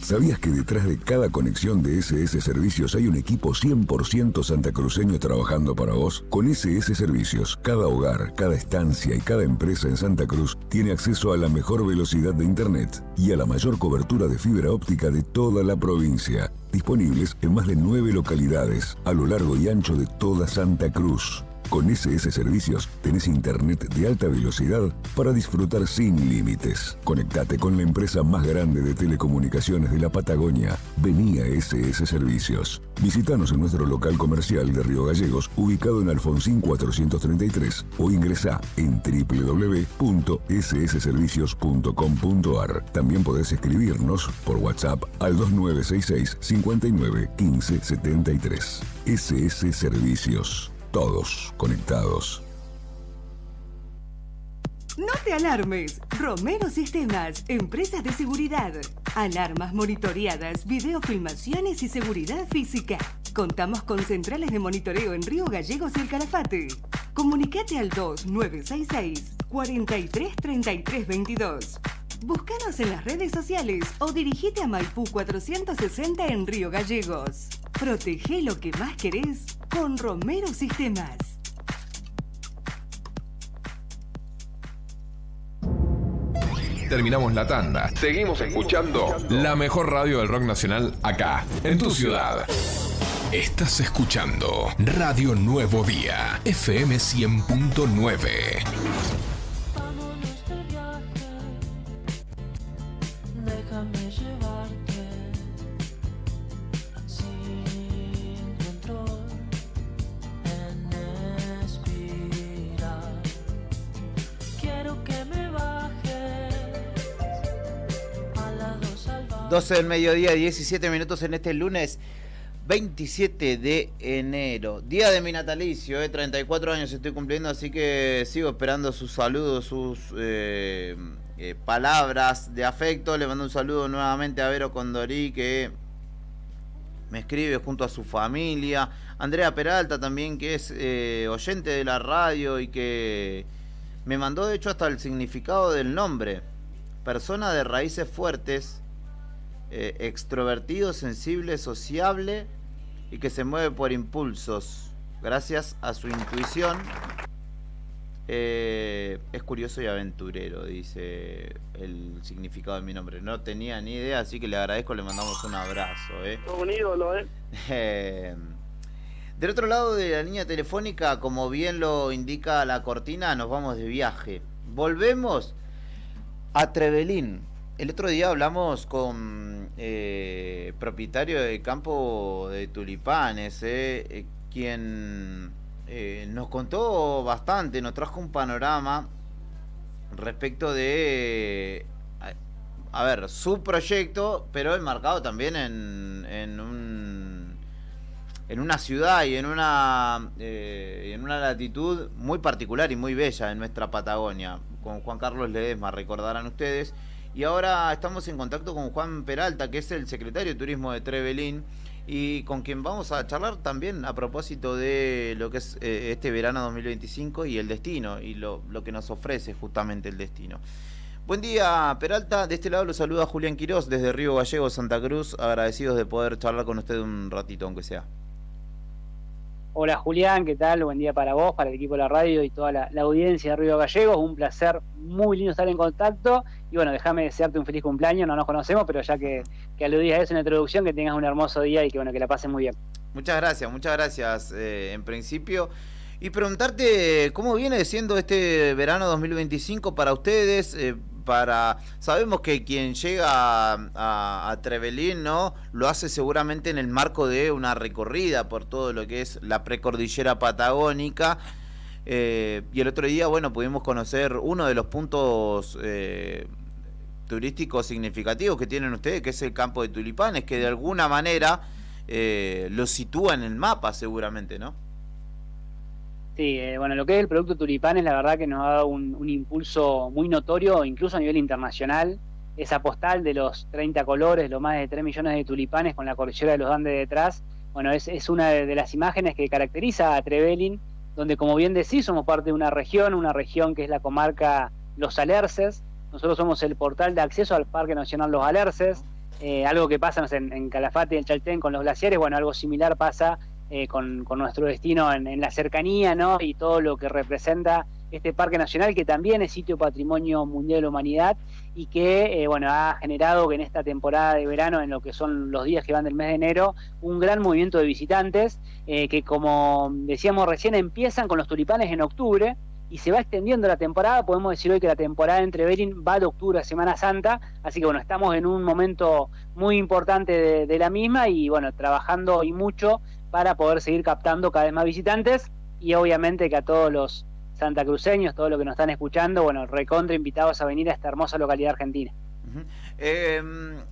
¿Sabías que detrás de cada conexión de SS Servicios hay un equipo 100% santacruceño trabajando para vos? Con SS Servicios, cada hogar, cada estancia y cada empresa en Santa Cruz tiene acceso a la mejor velocidad de Internet y a la mayor cobertura de fibra óptica de toda la provincia. Disponibles en más de 9 localidades a lo largo y ancho de toda Santa Cruz. Con SS Servicios tenés internet de alta velocidad para disfrutar sin límites. Conectate con la empresa más grande de telecomunicaciones de la Patagonia. Vení a SS Servicios. Visítanos en nuestro local comercial de Río Gallegos, ubicado en Alfonsín 433, o ingresá en www.ssservicios.com.ar. También podés escribirnos por WhatsApp al 2966 59 15 73. SS Servicios. todos conectados. No te alarmes. Romero Sistemas, empresas de seguridad. Alarmas monitoreadas, videofilmaciones y seguridad física. Contamos con centrales de monitoreo en Río Gallegos y El Calafate. Comunicate al 2966-433322. Búscanos en las redes sociales o dirigite a Maipú 460 en Río Gallegos. Protege lo que más querés con Romero Sistemas. Terminamos la tanda. Seguimos escuchando la mejor radio del rock nacional acá, en tu ciudad. Estás escuchando Radio Nuevo Día, FM 100.9. Déjame llevarte sin control en espiral. Quiero que me bajes a las 2 al bar. 12 del mediodía, 17 minutos en este lunes 27 de enero. Día de mi natalicio, 34 años estoy cumpliendo, así que sigo esperando sus saludos, sus palabras de afecto. Le mando un saludo nuevamente a Vero Condorí, que me escribe junto a su familia. Andrea Peralta también, que es oyente de la radio y que me mandó de hecho hasta el significado del nombre. Persona de raíces fuertes, extrovertido, sensible, sociable y que se mueve por impulsos. Gracias a su intuición. Es curioso y aventurero, dice el significado de mi nombre. No tenía ni idea, así que le agradezco, le mandamos un abrazo. Un ídolo, Del otro lado de la línea telefónica, como bien lo indica la cortina, nos vamos de viaje. Volvemos a Trevelin. El otro día hablamos con propietario del campo de tulipanes, quien nos contó bastante, nos trajo un panorama respecto de, a ver, su proyecto, pero enmarcado también en una ciudad y en una latitud muy particular y muy bella en nuestra Patagonia. Con Juan Carlos Ledesma, recordarán ustedes. Y ahora estamos en contacto con Juan Peralta, que es el secretario de Turismo de Trevelin, y con quien vamos a charlar también a propósito de lo que es este verano 2025 y el destino, y lo que nos ofrece justamente el destino. Buen día, Peralta. De este lado lo saluda Julián Quirós desde Río Gallegos, Santa Cruz. Agradecidos de poder charlar con usted un ratito, aunque sea. Hola Julián, ¿qué tal? Buen día para vos, para el equipo de la radio y toda la audiencia de Río Gallegos. Un placer muy lindo estar en contacto. Y bueno, déjame desearte un feliz cumpleaños. No nos conocemos, pero ya que aludías a eso en la introducción, que tengas un hermoso día y que bueno, que la pases muy bien. Muchas gracias en principio. Y preguntarte cómo viene siendo este verano 2025 para ustedes. Sabemos que quien llega a Trevelin, ¿no?, lo hace seguramente en el marco de una recorrida por todo lo que es la precordillera patagónica, y el otro día, bueno, pudimos conocer uno de los puntos turísticos significativos que tienen ustedes, que es el campo de tulipanes, que de alguna manera lo sitúa en el mapa seguramente, ¿no? Sí, bueno, lo que es el producto tulipanes, la verdad que nos ha dado un impulso muy notorio, incluso a nivel internacional. Esa postal de los 30 colores, los más de 3 millones de tulipanes con la cordillera de los Andes detrás, bueno, es una de las imágenes que caracteriza a Trevelin, donde, como bien decís, somos parte de una región que es la comarca Los Alerces. Nosotros somos el portal de acceso al Parque Nacional Los Alerces. Algo que pasa, no sé, en Calafate y en Chaltén con los glaciares, bueno, algo similar pasa con nuestro destino en la cercanía, ¿no?, y todo lo que representa este Parque Nacional, que también es sitio Patrimonio Mundial de la Humanidad y que bueno, ha generado que en esta temporada de verano, en lo que son los días que van del mes de enero, un gran movimiento de visitantes que, como decíamos recién, empiezan con los tulipanes en octubre y se va extendiendo la temporada. Podemos decir hoy que la temporada en Trevelin va de octubre a Semana Santa, así que bueno, estamos en un momento muy importante de la misma y bueno, trabajando y mucho para poder seguir captando cada vez más visitantes, y obviamente que a todos los santacruceños, todos los que nos están escuchando, bueno, recontra invitados a venir a esta hermosa localidad argentina.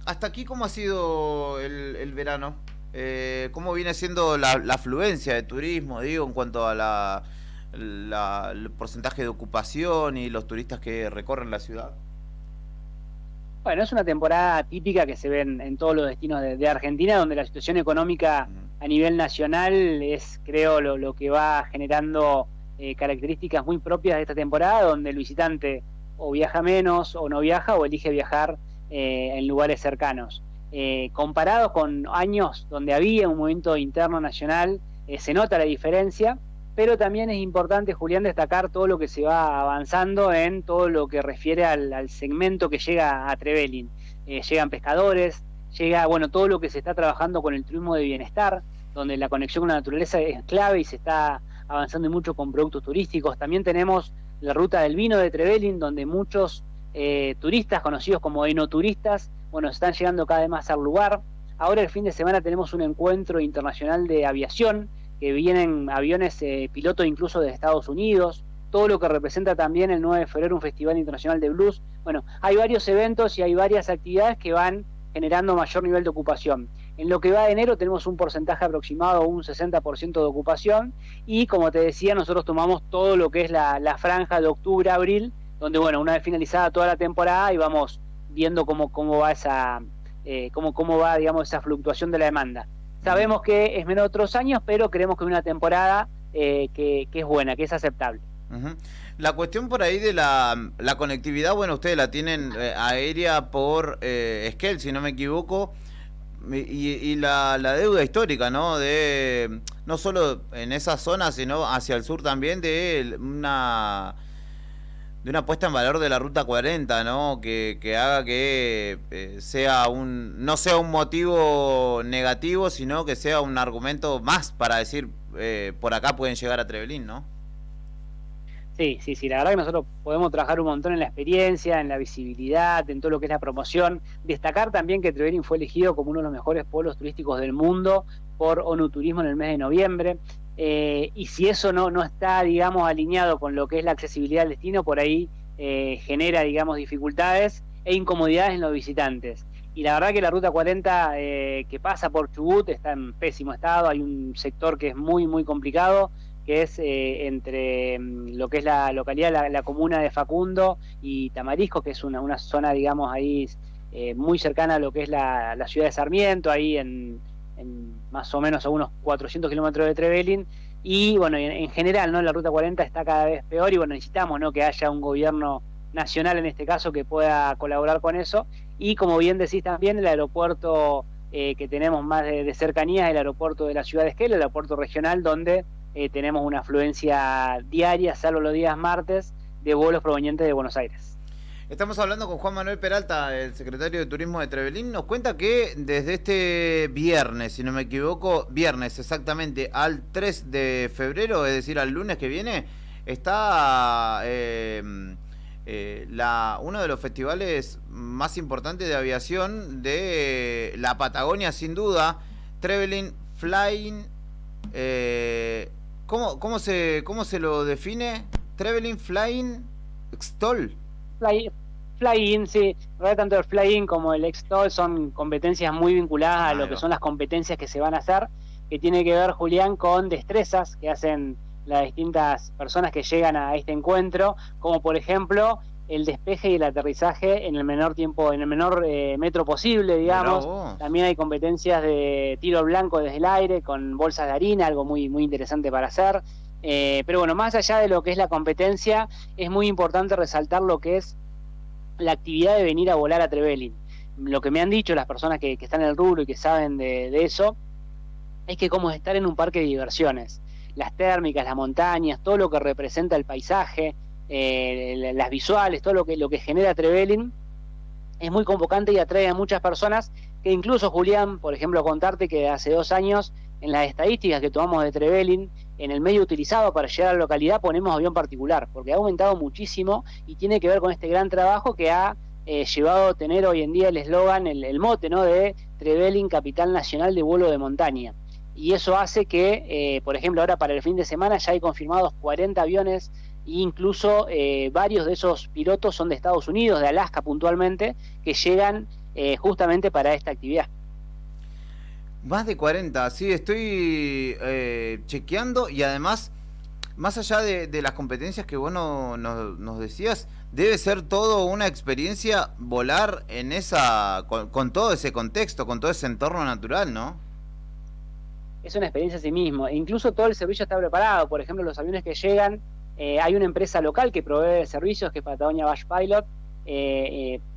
Hasta aquí, ¿cómo ha sido el verano? ¿cómo viene siendo la afluencia de turismo, digo, en cuanto a el porcentaje de ocupación y los turistas que recorren la ciudad? Bueno, es una temporada típica que se ve en todos los destinos de Argentina, donde la situación económica a nivel nacional es, creo, lo que va generando características muy propias de esta temporada, donde el visitante o viaja menos o no viaja o elige viajar en lugares cercanos. Comparado con años donde había un movimiento interno nacional, se nota la diferencia, pero también es importante, Julián, destacar todo lo que se va avanzando en todo lo que refiere al segmento que llega a Trevelin. Llegan pescadores, llega, bueno, todo lo que se está trabajando con el turismo de bienestar, donde la conexión con la naturaleza es clave y se está avanzando mucho con productos turísticos. También tenemos la ruta del vino de Trevelin, donde muchos turistas conocidos como enoturistas, bueno, están llegando cada vez más al lugar. Ahora el fin de semana tenemos un encuentro internacional de aviación, que vienen aviones pilotos incluso de Estados Unidos, todo lo que representa también el 9 de febrero un festival internacional de blues. Bueno, hay varios eventos y hay varias actividades que van generando mayor nivel de ocupación. En lo que va de enero tenemos un porcentaje aproximado, un 60% de ocupación, y como te decía, nosotros tomamos todo lo que es la franja de octubre a abril, donde, bueno, una vez finalizada toda la temporada y vamos viendo cómo va cómo va, digamos, esa fluctuación de la demanda. Sabemos que es menos de otros años, pero creemos que es una temporada que es buena, que es aceptable. La cuestión por ahí de la conectividad, bueno, ustedes la tienen aérea por Esquel, si no me equivoco, y la deuda histórica, ¿no? De no solo en esa zona, sino hacia el sur también, de una puesta en valor de la Ruta 40, ¿no? Que haga que no sea un motivo negativo, sino que sea un argumento más para decir, por acá pueden llegar a Trevelin, ¿no? Sí, la verdad que nosotros podemos trabajar un montón en la experiencia, en la visibilidad, en todo lo que es la promoción. Destacar también que Trevelin fue elegido como uno de los mejores pueblos turísticos del mundo por ONU Turismo en el mes de noviembre. Y si eso no está, digamos, alineado con lo que es la accesibilidad al destino, por ahí genera, digamos, dificultades e incomodidades en los visitantes. Y la verdad que la Ruta 40 que pasa por Chubut está en pésimo estado. Hay un sector que es muy, muy complicado, que es entre lo que es la localidad, la comuna de Facundo y Tamarisco, que es una zona, digamos, ahí muy cercana a lo que es la ciudad de Sarmiento, ahí en más o menos a unos 400 kilómetros de Trevelin. Y bueno, en general, ¿no?, la Ruta 40 está cada vez peor y bueno, necesitamos, ¿no?, que haya un gobierno nacional en este caso que pueda colaborar con eso. Y como bien decís también, el aeropuerto que tenemos más de cercanía es el aeropuerto de la ciudad de Esquel, el aeropuerto regional, donde tenemos una afluencia diaria, salvo los días martes, de vuelos provenientes de Buenos Aires. Estamos hablando con Juan Manuel Peralta, el secretario de Turismo de Trevelin. Nos cuenta que desde este viernes, si no me equivoco, viernes exactamente, al 3 de febrero, es decir, al lunes que viene, está uno de los festivales más importantes de aviación de la Patagonia, sin duda, Trevelin Flying. ¿Cómo se lo define? Trevelin Flying Extol. Fly-in, sí. Tanto el fly-in como el Extol son competencias muy vinculadas a lo que son las competencias que se van a hacer, que tiene que ver, Julián, con destrezas que hacen las distintas personas que llegan a este encuentro, como por ejemplo el despeje y el aterrizaje en el menor tiempo, en el menor metro posible, digamos. También hay competencias de tiro al blanco desde el aire con bolsas de harina, algo muy, muy interesante para hacer. Pero bueno, más allá de lo que es la competencia, es muy importante resaltar lo que es la actividad de venir a volar a Trevelin. Lo que me han dicho las personas que están en el rubro y que saben de eso, es que como estar en un parque de diversiones, las térmicas, las montañas, todo lo que representa el paisaje, las visuales, todo lo que genera Trevelin, es muy convocante y atrae a muchas personas, que incluso, Julián, por ejemplo, contarte que hace 2 años, en las estadísticas que tomamos de Trevelin, en el medio utilizado para llegar a la localidad ponemos avión particular, porque ha aumentado muchísimo y tiene que ver con este gran trabajo que ha llevado a tener hoy en día el eslogan, el mote, ¿no?, de Trevelin, capital nacional de vuelo de montaña. Y eso hace que, por ejemplo, ahora para el fin de semana ya hay confirmados 40 aviones, e incluso varios de esos pilotos son de Estados Unidos, de Alaska puntualmente, que llegan justamente para esta actividad. Más de 40, sí, estoy chequeando y además, más allá de las competencias que vos nos decías, debe ser todo una experiencia volar en con todo ese contexto, con todo ese entorno natural, ¿no? Es una experiencia en sí mismo. E incluso todo el servicio está preparado. Por ejemplo, los aviones que llegan, hay una empresa local que provee servicios, que es Patagonia Bash Pilot.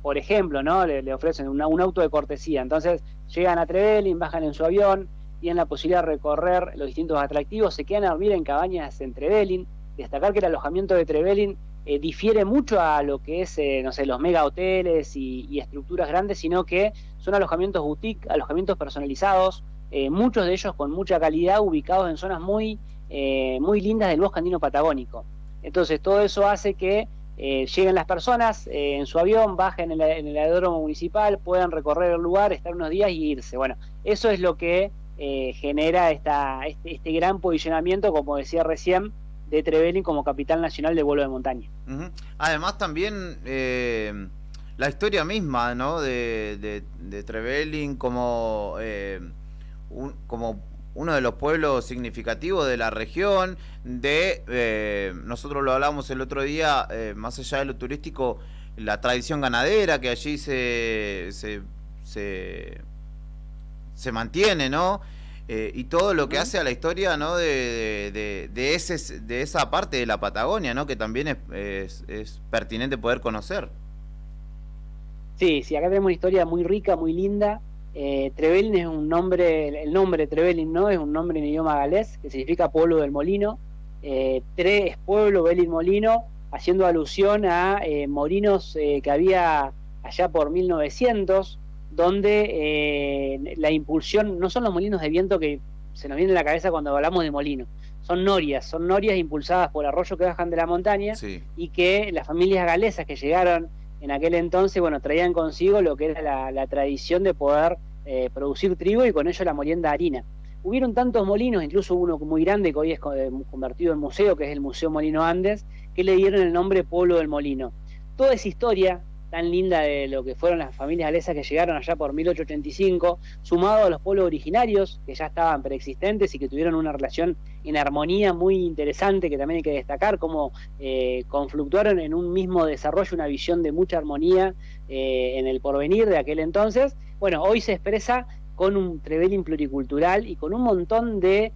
Por ejemplo, ¿no? Le ofrecen un auto de cortesía. Entonces llegan a Trevelin, bajan en su avión, tienen la posibilidad de recorrer los distintos atractivos, se quedan a dormir en cabañas en Trevelin. Destacar que el alojamiento de Trevelin difiere mucho a lo que es, no sé, los mega hoteles y estructuras grandes, sino que son alojamientos boutique, alojamientos personalizados, muchos de ellos con mucha calidad, ubicados en zonas muy lindas del bosque andino patagónico. Entonces todo eso hace que lleguen las personas en su avión, bajen en el aeródromo municipal, puedan recorrer el lugar, estar unos días y irse. Bueno, eso es lo que genera este gran posicionamiento, como decía recién, de Trevelin como capital nacional de vuelo de montaña. Uh-huh. Además también la historia misma, ¿no? de Trevelin como uno de los pueblos significativos de la región, nosotros lo hablamos el otro día, más allá de lo turístico, la tradición ganadera que allí se mantiene, ¿no? Y todo lo que hace a la historia, ¿no? de esa parte de la Patagonia, ¿no? Que también es pertinente poder conocer. Sí, acá tenemos una historia muy rica, muy linda. Trevelin es un nombre, el nombre Trevelin, ¿no? Es un nombre en idioma galés que significa pueblo del molino. Tre es pueblo, Velin molino, haciendo alusión a molinos que había allá por 1900, donde la impulsión, no son los molinos de viento que se nos viene a la cabeza cuando hablamos de molino, son norias impulsadas por arroyos que bajan de la montaña, sí. Y que las familias galesas que llegaron en aquel entonces, bueno, traían consigo lo que era la tradición de poder producir trigo y con ello la molienda de harina. Hubieron tantos molinos, incluso uno muy grande que hoy es convertido en museo, que es el Museo Molino Andes, que le dieron el nombre Pueblo del Molino. Toda esa historia tan linda de lo que fueron las familias galesas que llegaron allá por 1885, sumado a los pueblos originarios que ya estaban preexistentes y que tuvieron una relación en armonía muy interesante, que también hay que destacar, cómo confluctuaron en un mismo desarrollo, una visión de mucha armonía en el porvenir de aquel entonces. Bueno, hoy se expresa con un Trevelin pluricultural y con un montón de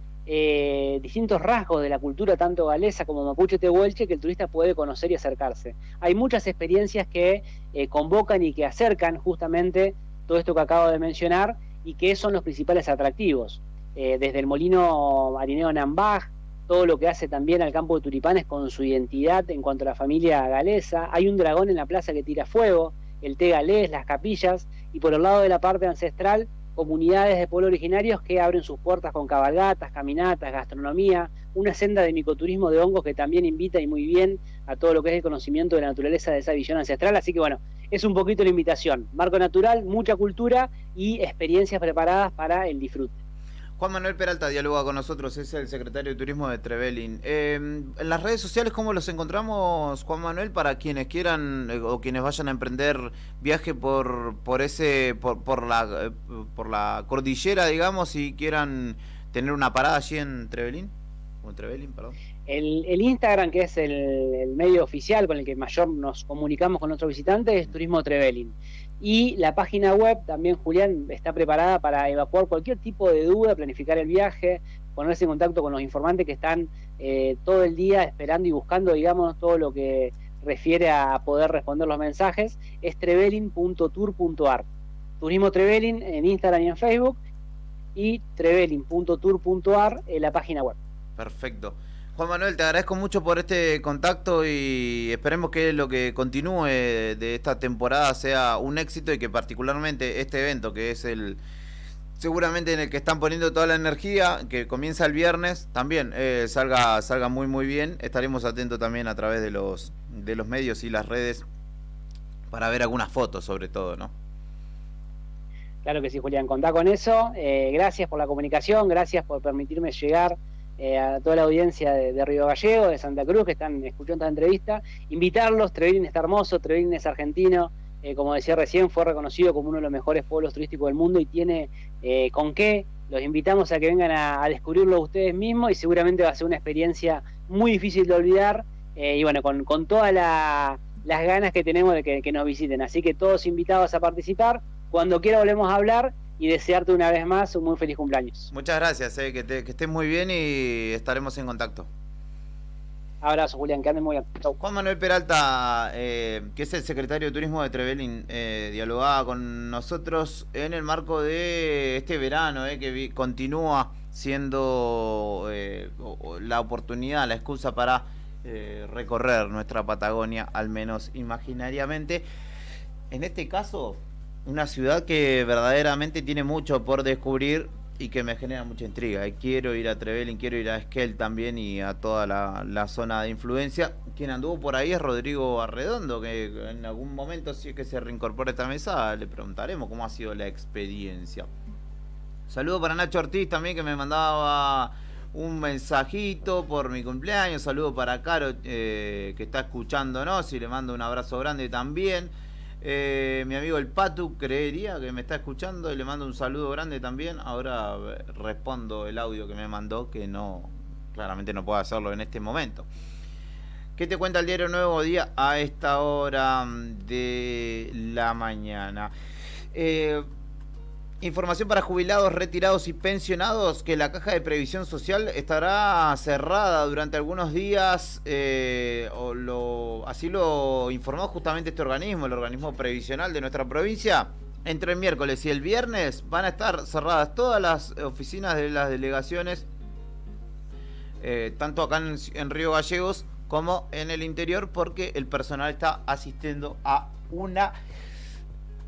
distintos rasgos de la cultura tanto galesa como mapuche tehuelche que el turista puede conocer y acercarse. Hay muchas experiencias que convocan y que acercan justamente todo esto que acabo de mencionar y que son los principales atractivos, desde el molino harinero Nambaj, todo lo que hace también al campo de tulipanes con su identidad en cuanto a la familia galesa. Hay un dragón en la plaza que tira fuego, el té galés, las capillas, y por el lado de la parte ancestral, comunidades de pueblos originarios que abren sus puertas con cabalgatas, caminatas, gastronomía, una senda de micoturismo de hongos que también invita y muy bien a todo lo que es el conocimiento de la naturaleza de esa visión ancestral. Así que bueno, es un poquito la invitación. Marco natural, mucha cultura y experiencias preparadas para el disfrute. Juan Manuel Peralta dialoga con nosotros, es el secretario de Turismo de Trevelin. En las redes sociales, ¿cómo los encontramos, Juan Manuel, para quienes quieran o quienes vayan a emprender viaje por la cordillera, digamos, y quieran tener una parada allí en Trevelin? O en Trevelin, perdón. El Instagram, que es el medio oficial con el que mayor nos comunicamos con nuestros visitantes, es Turismo Trevelin. Y la página web también, Julián, está preparada para evacuar cualquier tipo de duda, planificar el viaje, ponerse en contacto con los informantes que están todo el día esperando y buscando, digamos, todo lo que refiere a poder responder los mensajes. Es trevelin.tour.ar. Turismo Trevelin en Instagram y en Facebook, y trevelin.tour.ar en la página web. Perfecto. Juan Manuel, te agradezco mucho por este contacto y esperemos que lo que continúe de esta temporada sea un éxito y que particularmente este evento, que es seguramente en el que están poniendo toda la energía, que comienza el viernes, también salga muy muy bien. Estaremos atentos también a través de los medios y las redes para ver algunas fotos sobre todo, ¿no? Claro que sí, Julián, contá con eso. Gracias por la comunicación, gracias por permitirme llegar a toda la audiencia de Río Gallegos, de Santa Cruz, que están escuchando esta entrevista. Invitarlos, Trevelin está hermoso, Trevelin es argentino, como decía recién, fue reconocido como uno de los mejores pueblos turísticos del mundo y tiene con qué los invitamos a que vengan a descubrirlo ustedes mismos y seguramente va a ser una experiencia muy difícil de olvidar y bueno, con todas las ganas que tenemos de que nos visiten. Así que todos invitados a participar. Cuando quiera volvemos a hablar y desearte una vez más un muy feliz cumpleaños. Muchas gracias, que estés muy bien y estaremos en contacto. Abrazo, Julián, que anden muy bien. Chau. Juan Manuel Peralta, que es el secretario de Turismo de Trevelin, dialogaba con nosotros en el marco de este verano, que continúa siendo la oportunidad, la excusa para recorrer nuestra Patagonia, al menos imaginariamente. En este caso, una ciudad que verdaderamente tiene mucho por descubrir y que me genera mucha intriga. Quiero ir a Trevelin, quiero ir a Esquel también y a toda la zona de influencia. Quien anduvo por ahí es Rodrigo Arredondo, que en algún momento, si es que se reincorpora a esta mesa, le preguntaremos cómo ha sido la experiencia. Saludo para Nacho Ortiz también, que me mandaba un mensajito por mi cumpleaños. Saludo para Caro, que está escuchándonos, y le mando un abrazo grande también. Mi amigo el Patu, creería que me está escuchando, y le mando un saludo grande también. Ahora respondo el audio que me mandó, que no, claramente no puedo hacerlo en este momento. ¿Qué te cuenta el diario Nuevo Día a esta hora de la mañana? Información para jubilados, retirados y pensionados, que la Caja de Previsión Social estará cerrada durante algunos días, así lo informó justamente este organismo, el organismo previsional de nuestra provincia. Entre el miércoles y el viernes van a estar cerradas todas las oficinas de las delegaciones, tanto acá en Río Gallegos como en el interior, porque el personal está asistiendo a una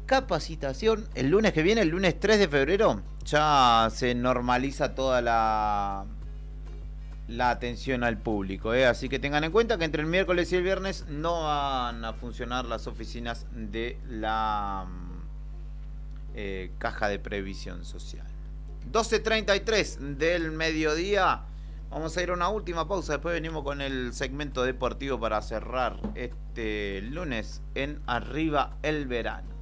capacitación. El lunes que viene, el lunes 3 de febrero, ya se normaliza toda la atención al público, así que tengan en cuenta que entre el miércoles y el viernes no van a funcionar las oficinas de la Caja de Previsión Social. 12:33 del mediodía. Vamos a ir a una última pausa, después venimos con el segmento deportivo para cerrar este lunes en Arriba el Verano.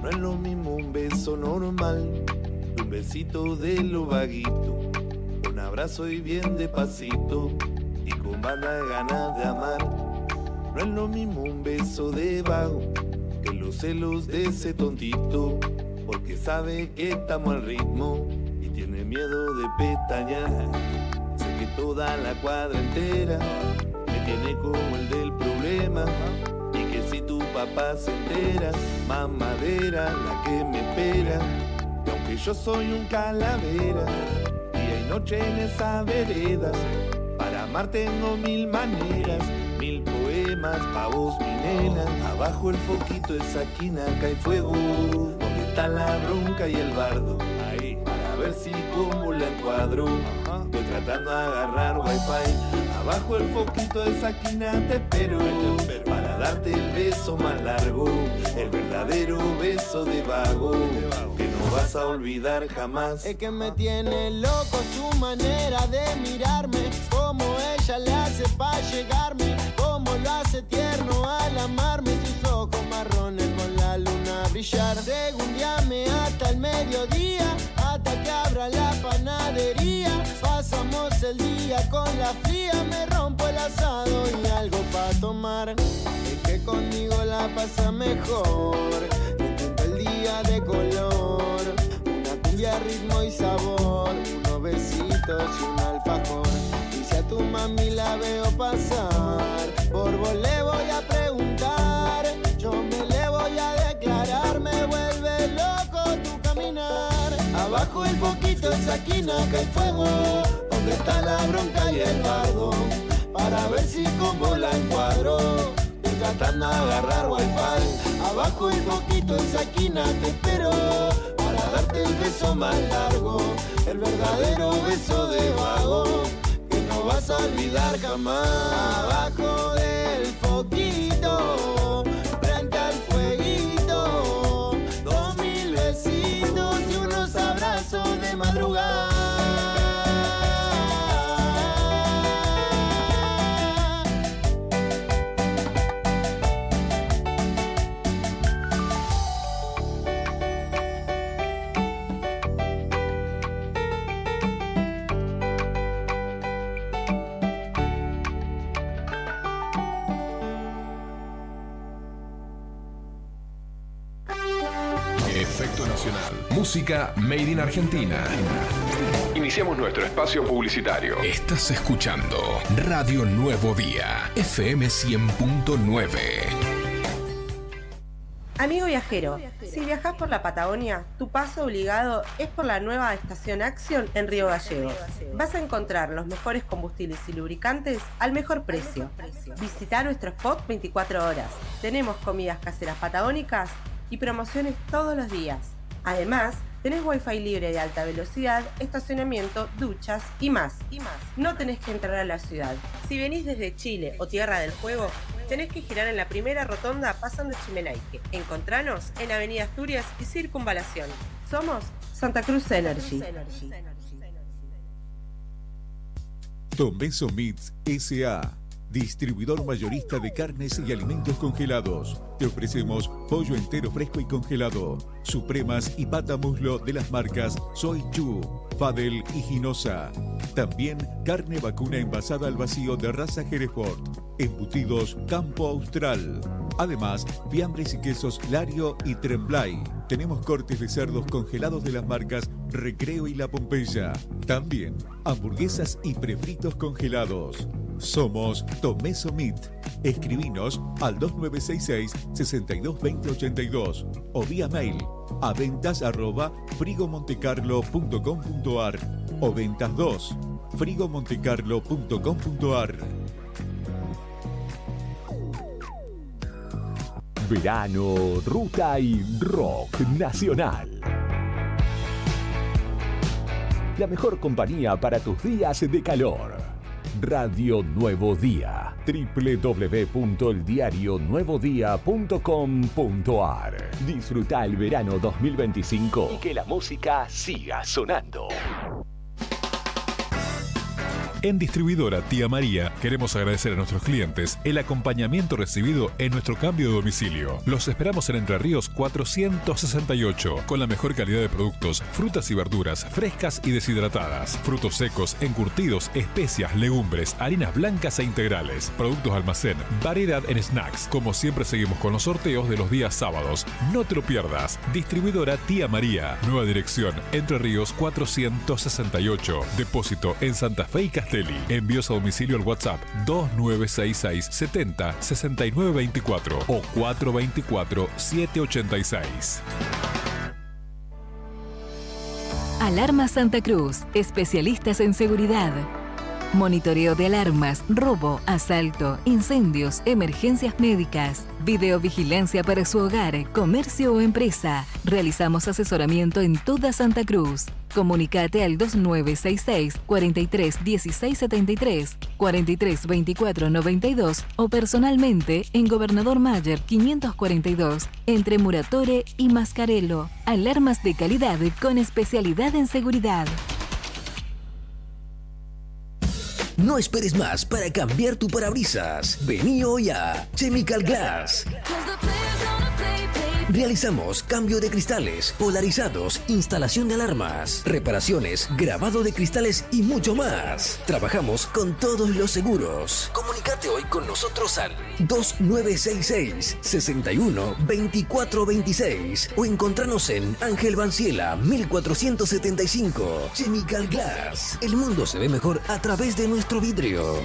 No es lo mismo un beso normal, un besito de lo vaguito, un abrazo y bien despacito, y con ganas de amar. No es lo mismo un beso de vago que los celos de ese tontito, porque sabe que estamos al ritmo y tiene miedo de pestañear. Sé que toda la cuadra entera me tiene como el del problema, y que si tu papá se entera, mamadera la que me espera. Y aunque yo soy un calavera, día y noche en esa vereda, para amar tengo mil maneras, mil poemas pa' vos mi nena. Abajo el foquito, esa esquina cae fuego, donde está la bronca y el bardo. Ahí, para ver si como la encuadro, estoy tratando de agarrar wifi. Abajo el foquito de esa esquina te espero, para darte el beso más largo, el verdadero beso de vago, que no vas a olvidar jamás. Es que me tiene loco su manera de mirarme, como ella le hace pa' llegarme, como lo hace tierno al amarme, sus ojos marrones con la luna brillar. Segundeame hasta el mediodía, hasta que abra la panadería, pasamos el día con la fría, me rompo el asado y algo pa' tomar. Es que conmigo la pasa mejor, me pinta el día de color, una cumbia, ritmo y sabor, unos besitos y un alfajor. Y si a tu mami la veo pasar, por vos le voy a preguntar, yo me le voy a declarar, me vuelve loco tu caminar. Abajo el foquito, esa esquina cae fuego, donde está la bronca y el bardo, para ver si como la encuadro, estoy tratando de agarrar wifi. Abajo el foquito, esa esquina te espero, para darte el beso más largo, el verdadero beso de vago, que no vas a olvidar jamás. Abajo del foquito, Efecto Nacional. Música Made in Argentina. Iniciamos nuestro espacio publicitario. Estás escuchando Radio Nuevo Día, FM 100.9. Amigo viajero, si viajas por la Patagonia, tu paso obligado es por la nueva estación Action en Río Gallegos. Vas a encontrar los mejores combustibles y lubricantes al mejor precio. Visita nuestro spot 24 horas. Tenemos comidas caseras patagónicas y promociones todos los días. Además, tenés wifi libre de alta velocidad, estacionamiento, duchas y más. No tenés que entrar a la ciudad. Si venís desde Chile o Tierra del Fuego, tenés que girar en la primera rotonda pasando Chimenaique. Encontranos en Avenida Asturias y Circunvalación. Somos Santa Cruz Energy. Don Benzo Meats S.A., distribuidor mayorista de carnes y alimentos congelados. Te ofrecemos pollo entero fresco y congelado, supremas y pata muslo de las marcas Soy Chu, Fadel y Ginosa. También carne vacuna envasada al vacío de raza Hereford, embutidos Campo Austral. Además, fiambres y quesos Lario y Tremblay. Tenemos cortes de cerdos congelados de las marcas Recreo y La Pompeya. También hamburguesas y prefritos congelados. Somos Tomeso Meat. Escribinos al 2966-622082 o vía mail a ventas@frigomontecarlo.com.ar o ventas2 frigomontecarlo.com.ar. Verano, ruta y rock nacional. La mejor compañía para tus días de calor. Radio Nuevo Día. www.eldiarionuevodia.com.ar. Disfruta el verano 2025 y que la música siga sonando. En Distribuidora Tía María queremos agradecer a nuestros clientes el acompañamiento recibido en nuestro cambio de domicilio. Los esperamos en Entre Ríos 468 con la mejor calidad de productos, frutas y verduras frescas y deshidratadas, frutos secos, encurtidos, especias, legumbres, harinas blancas e integrales, productos de almacén, variedad en snacks. Como siempre seguimos con los sorteos de los días sábados. No te lo pierdas. Distribuidora Tía María. Nueva dirección Entre Ríos 468. Depósito en Santa Fe y Castelli. Envíos a domicilio al WhatsApp 2966 70 6924 o 424 786. Alarma Santa Cruz, especialistas en seguridad. Monitoreo de alarmas, robo, asalto, incendios, emergencias médicas, videovigilancia para su hogar, comercio o empresa. Realizamos asesoramiento en toda Santa Cruz. Comunicate al 2966 43 16 73, 43 24 92 o personalmente en Gobernador Mayer 542, entre Muratore y Mascarello. Alarmas de calidad con especialidad en seguridad. No esperes más para cambiar tu parabrisas. Vení hoy a Chemical Glass. Realizamos cambio de cristales, polarizados, instalación de alarmas, reparaciones, grabado de cristales y mucho más. Trabajamos con todos los seguros. Comunicate hoy con nosotros al 2966 61 24 26 o encontranos en Ángel Banciela 1475. Chemical Glass. El mundo se ve mejor a través de nuestro vidrio.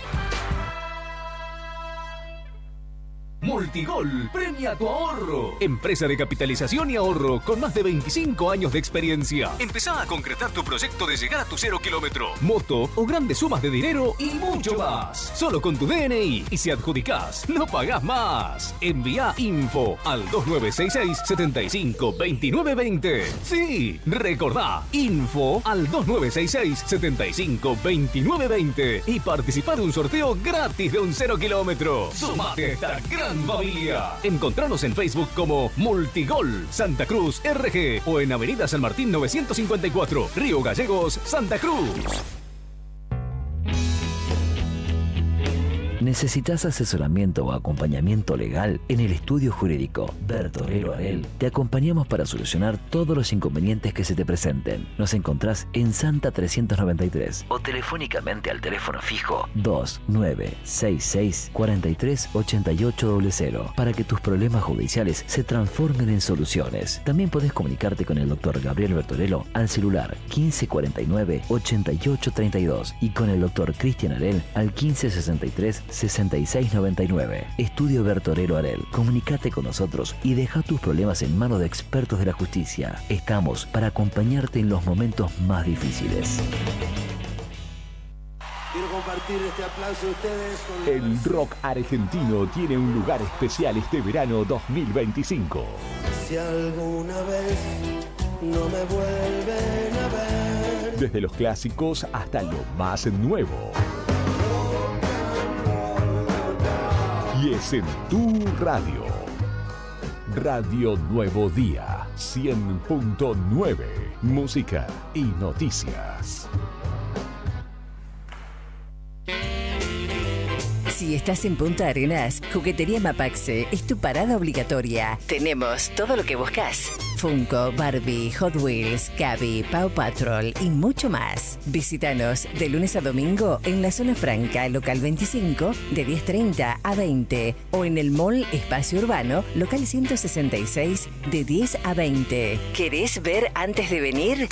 Multigol premia tu ahorro. Empresa de capitalización y ahorro con más de 25 años de experiencia. Empezá a concretar tu proyecto de llegar a tu 0 kilómetro, moto o grandes sumas de dinero y mucho más. Solo con tu DNI. Y si adjudicás, no pagás más. Envía info al 2966 75 29 20. Sí, recordá, info al 2966 75 29 20 y participá de un sorteo gratis de un 0 kilómetro. Sumate a esta gran familia. Encontranos en Facebook como Multigol Santa Cruz RG o en Avenida San Martín 954, Río Gallegos, Santa Cruz. ¿Necesitas asesoramiento o acompañamiento legal? En el estudio jurídico Bertorello Arel te acompañamos para solucionar todos los inconvenientes que se te presenten. Nos encontrás en Santa 393 o telefónicamente al teléfono fijo 2966 43 8800 para que tus problemas judiciales se transformen en soluciones. También podés comunicarte con el doctor Gabriel Bertorello al celular 1549 8832 y con el doctor Cristian Arel al 1563 6699. Estudio Bertorello Arel. Comunicate con nosotros y deja tus problemas en manos de expertos de la justicia. Estamos para acompañarte en los momentos más difíciles. Quiero compartir este aplauso de ustedes con El rock argentino tiene un lugar especial este verano 2025. Si alguna vez no me vuelven a ver. Desde los clásicos hasta lo más nuevo. Y es en tu radio. Radio Nuevo Día 100.9. Música y noticias. Si estás en Punta Arenas, Juguetería Mapaxe es tu parada obligatoria. Tenemos todo lo que buscas. Funko, Barbie, Hot Wheels, Cabi, Paw Patrol y mucho más. Visítanos de lunes a domingo en la zona franca, local 25, de 10:30 a 20. O en el mall Espacio Urbano, local 166, de 10 a 20. ¿Querés ver antes de venir?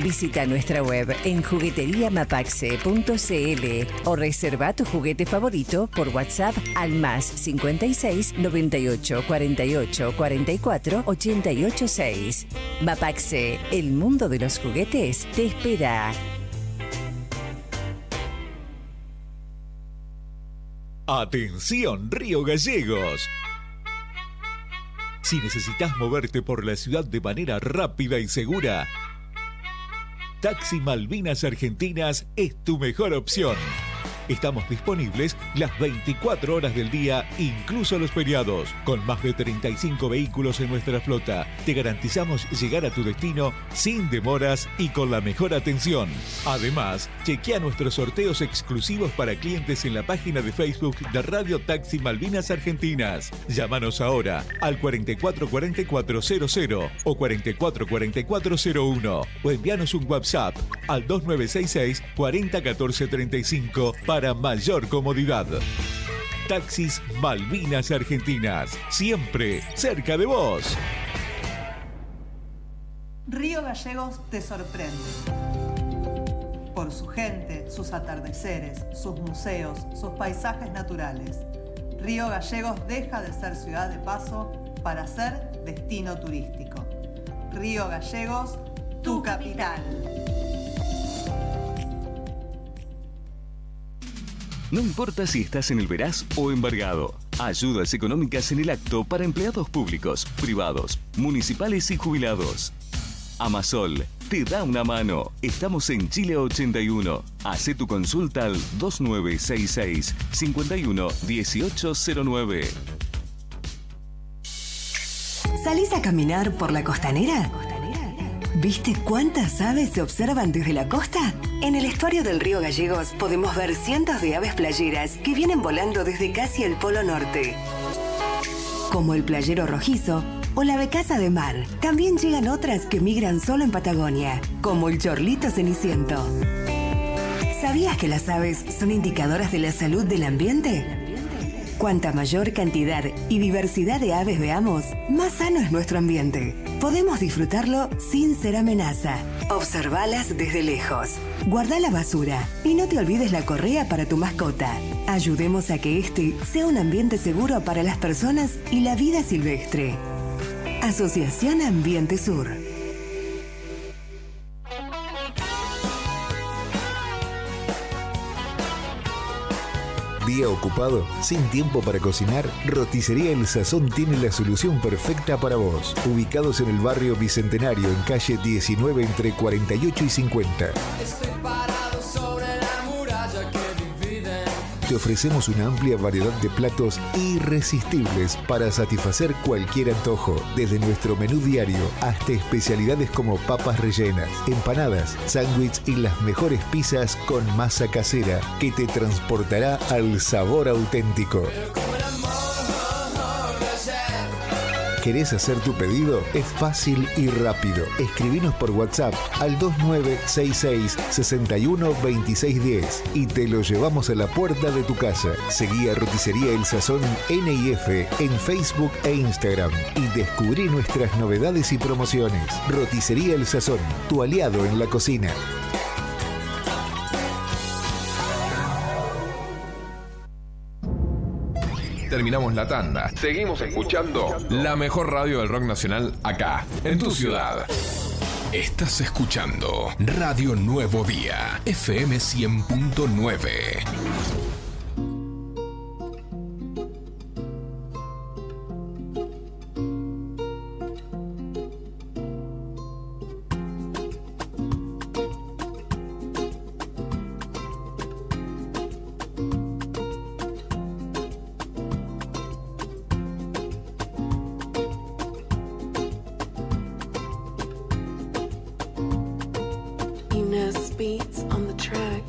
Visita nuestra web en jugueteriamapaxe.cl o reserva tu juguete favorito por WhatsApp al +56 98 48 44 88 6. Mapaxe, el mundo de los juguetes, te espera. Atención, Río Gallegos. Si necesitas moverte por la ciudad de manera rápida y segura, Taxi Malvinas Argentinas es tu mejor opción. Estamos disponibles las 24 horas del día, incluso los feriados. Con más de 35 vehículos en nuestra flota, te garantizamos llegar a tu destino sin demoras y con la mejor atención. Además, chequea nuestros sorteos exclusivos para clientes en la página de Facebook de Radio Taxi Malvinas Argentinas. Llámanos ahora al 444400 o 444401 o envíanos un WhatsApp al 2966 401435 para mayor comodidad. Taxis Malvinas Argentinas, siempre cerca de vos. Río Gallegos te sorprende. Por su gente, sus atardeceres, sus museos, sus paisajes naturales. Río Gallegos deja de ser ciudad de paso para ser destino turístico. Río Gallegos, tu capital. No importa si estás en el Veraz o embargado. Ayudas económicas en el acto para empleados públicos, privados, municipales y jubilados. Amasol te da una mano. Estamos en Chile 81. Hacé tu consulta al 2966 51 1809. ¿Salís a caminar por la costanera? ¿Viste cuántas aves se observan desde la costa? En el estuario del Río Gallegos podemos ver cientos de aves playeras que vienen volando desde casi el Polo Norte. Como el playero rojizo o la becasa de mar. También llegan otras que migran solo en Patagonia, como el chorlito ceniciento. ¿Sabías que las aves son indicadoras de la salud del ambiente? Cuanta mayor cantidad y diversidad de aves veamos, más sano es nuestro ambiente. Podemos disfrutarlo sin ser amenaza. Observalas desde lejos. Guarda la basura y no te olvides la correa para tu mascota. Ayudemos a que este sea un ambiente seguro para las personas y la vida silvestre. Asociación Ambiente Sur. ¿Día ocupado? ¿Sin tiempo para cocinar? Roticería El Sazón tiene la solución perfecta para vos. Ubicados en el barrio Bicentenario, en calle 19 entre 48 y 50. Estoy parado sobre la muralla que divide te ofrecemos una amplia variedad de platos irresistibles para satisfacer cualquier antojo, desde nuestro menú diario hasta especialidades como papas rellenas, empanadas, sándwiches y las mejores pizzas con masa casera que te transportará al sabor auténtico. ¿Querés hacer tu pedido? Es fácil y rápido. Escribinos por WhatsApp al 2966 61 2610 y te lo llevamos a la puerta de tu casa. Seguí a Roticería El Sazón NIF en Facebook e Instagram y descubrí nuestras novedades y promociones. Roticería El Sazón, tu aliado en la cocina. Terminamos la tanda. Seguimos escuchando la mejor radio del rock nacional acá, en tu ciudad. Estás escuchando Radio Nuevo Día, FM 100.9. Beats on the track.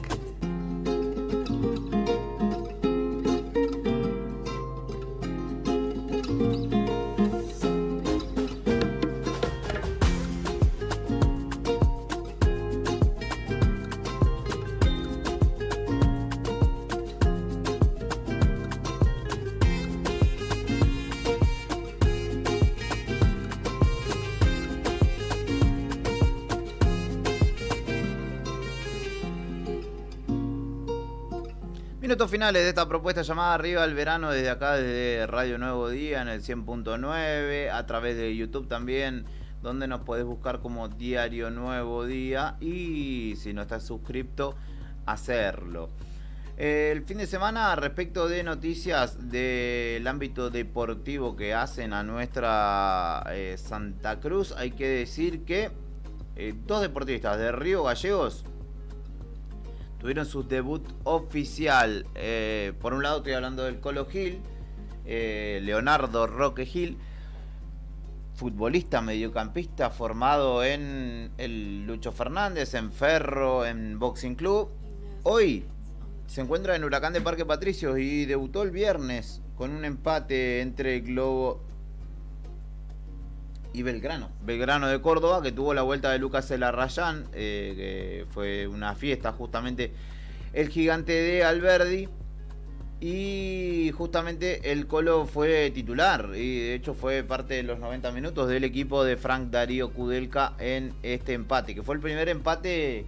Minutos finales de esta propuesta llamada Arriba al Verano, desde acá, desde Radio Nuevo Día en el 100.9, a través de YouTube también, donde nos podés buscar como Diario Nuevo Día, y si no estás suscripto, hacerlo. El fin de semana, respecto de noticias del ámbito deportivo que hacen a nuestra Santa Cruz, hay que decir que dos deportistas de Río Gallegos tuvieron su debut oficial. Por un lado estoy hablando del Colo Gil, Leonardo Roque Gil, futbolista mediocampista formado en el Lucho Fernández, en Ferro, en Boxing Club. Hoy se encuentra en Huracán de Parque Patricios y debutó el viernes con un empate entre Globo y Belgrano de Córdoba, que tuvo la vuelta de Lucas Elarrayán, que fue una fiesta, justamente el gigante de Alberdi, y justamente el Colo fue titular y de hecho fue parte de los 90 minutos del equipo de Frank Darío Kudelka en este empate, que fue el primer empate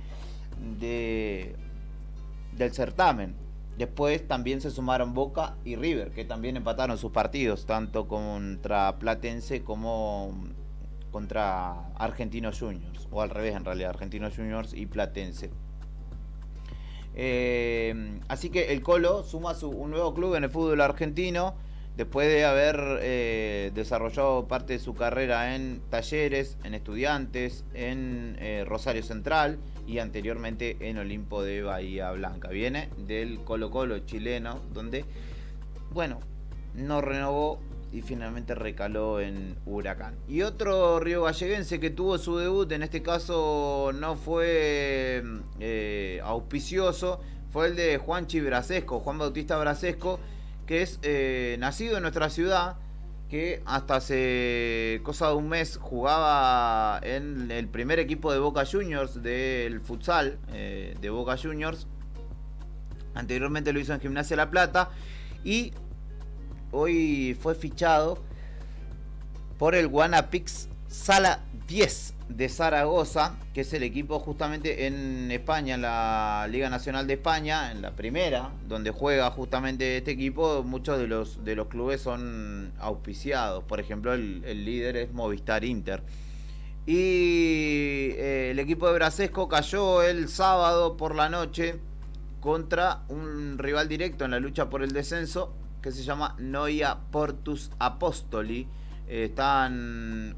del certamen. Después también se sumaron Boca y River, que también empataron sus partidos, tanto contra Platense como contra Argentinos Juniors, o al revés en realidad, Argentinos Juniors y Platense. Así que el Colo suma un nuevo club en el fútbol argentino, después de haber desarrollado parte de su carrera en Talleres, en Estudiantes, en Rosario Central y anteriormente en Olimpo de Bahía Blanca. Viene del Colo-Colo chileno, donde, bueno, no renovó y finalmente recaló en Huracán. Y otro riogalleguense que tuvo su debut, en este caso no fue auspicioso, fue el de Juan Bautista Brasesco, que es nacido en nuestra ciudad, que hasta hace cosa de un mes jugaba en el primer equipo de Boca Juniors del futsal de Boca Juniors. Anteriormente lo hizo en Gimnasia La Plata y hoy fue fichado por el Guanapix Sala 10 de Zaragoza, que es el equipo justamente en España, en la Liga Nacional de España, en la primera, donde juega justamente este equipo. Muchos de los clubes son auspiciados. Por ejemplo, el líder es Movistar Inter. Y el equipo de Brasesco cayó el sábado por la noche contra un rival directo en la lucha por el descenso, que se llama Noia Portus Apostoli. Están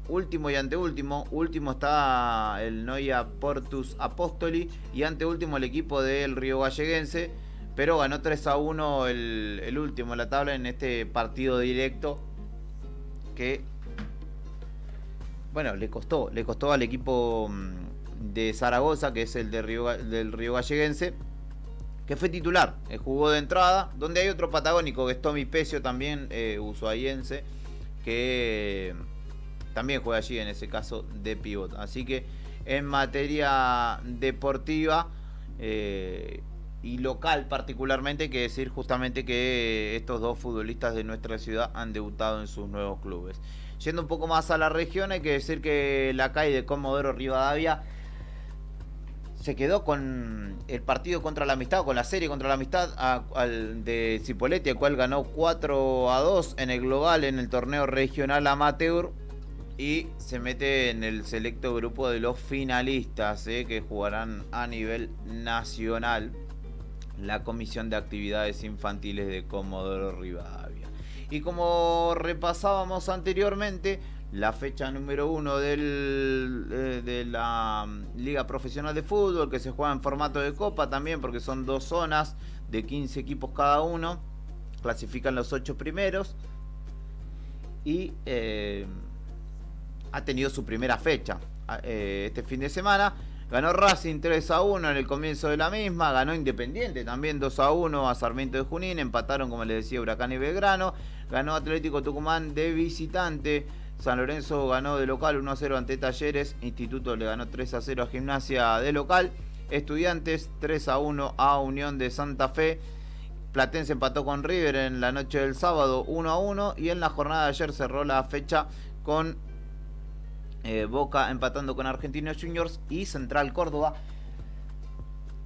último y anteúltimo. Último está el Noia Portus Apostoli y anteúltimo el equipo del riogalleguense. pero ganó 3-1 el último en la tabla en este partido directo que, bueno, le costó al equipo de Zaragoza, que es el del Río Galleguense, que fue titular, jugó de entrada, donde hay otro patagónico que es Tommy Pecio, también ushuaiense, que también juega allí en ese caso de pivot. Así que en materia deportiva y local particularmente, hay que decir justamente que estos dos futbolistas de nuestra ciudad han debutado en sus nuevos clubes. Yendo un poco más a la región, hay que decir que la CAI de Comodoro Rivadavia se quedó con el partido contra la Amistad, con la serie contra la Amistad de Cipolletti, el cual ganó 4-2 en el global en el torneo regional amateur, y se mete en el selecto grupo de los finalistas que jugarán a nivel nacional la Comisión de Actividades Infantiles de Comodoro Rivadavia. Y como repasábamos anteriormente, la fecha número 1 de la Liga Profesional de Fútbol, que se juega en formato de copa también, porque son 2 zonas de 15 equipos cada uno, clasifican los 8 primeros, y ha tenido su primera fecha este fin de semana. Ganó Racing 3-1 en el comienzo de la misma, ganó Independiente también 2-1 a Sarmiento de Junín, empataron, como les decía, Huracán y Belgrano, ganó Atlético Tucumán de visitante, San Lorenzo ganó de local 1-0 ante Talleres, Instituto le ganó 3-0 a Gimnasia de local, Estudiantes 3-1 a Unión de Santa Fe, Platense empató con River en la noche del sábado 1-1, y en la jornada de ayer cerró la fecha con Boca empatando con Argentinos Juniors, y Central Córdoba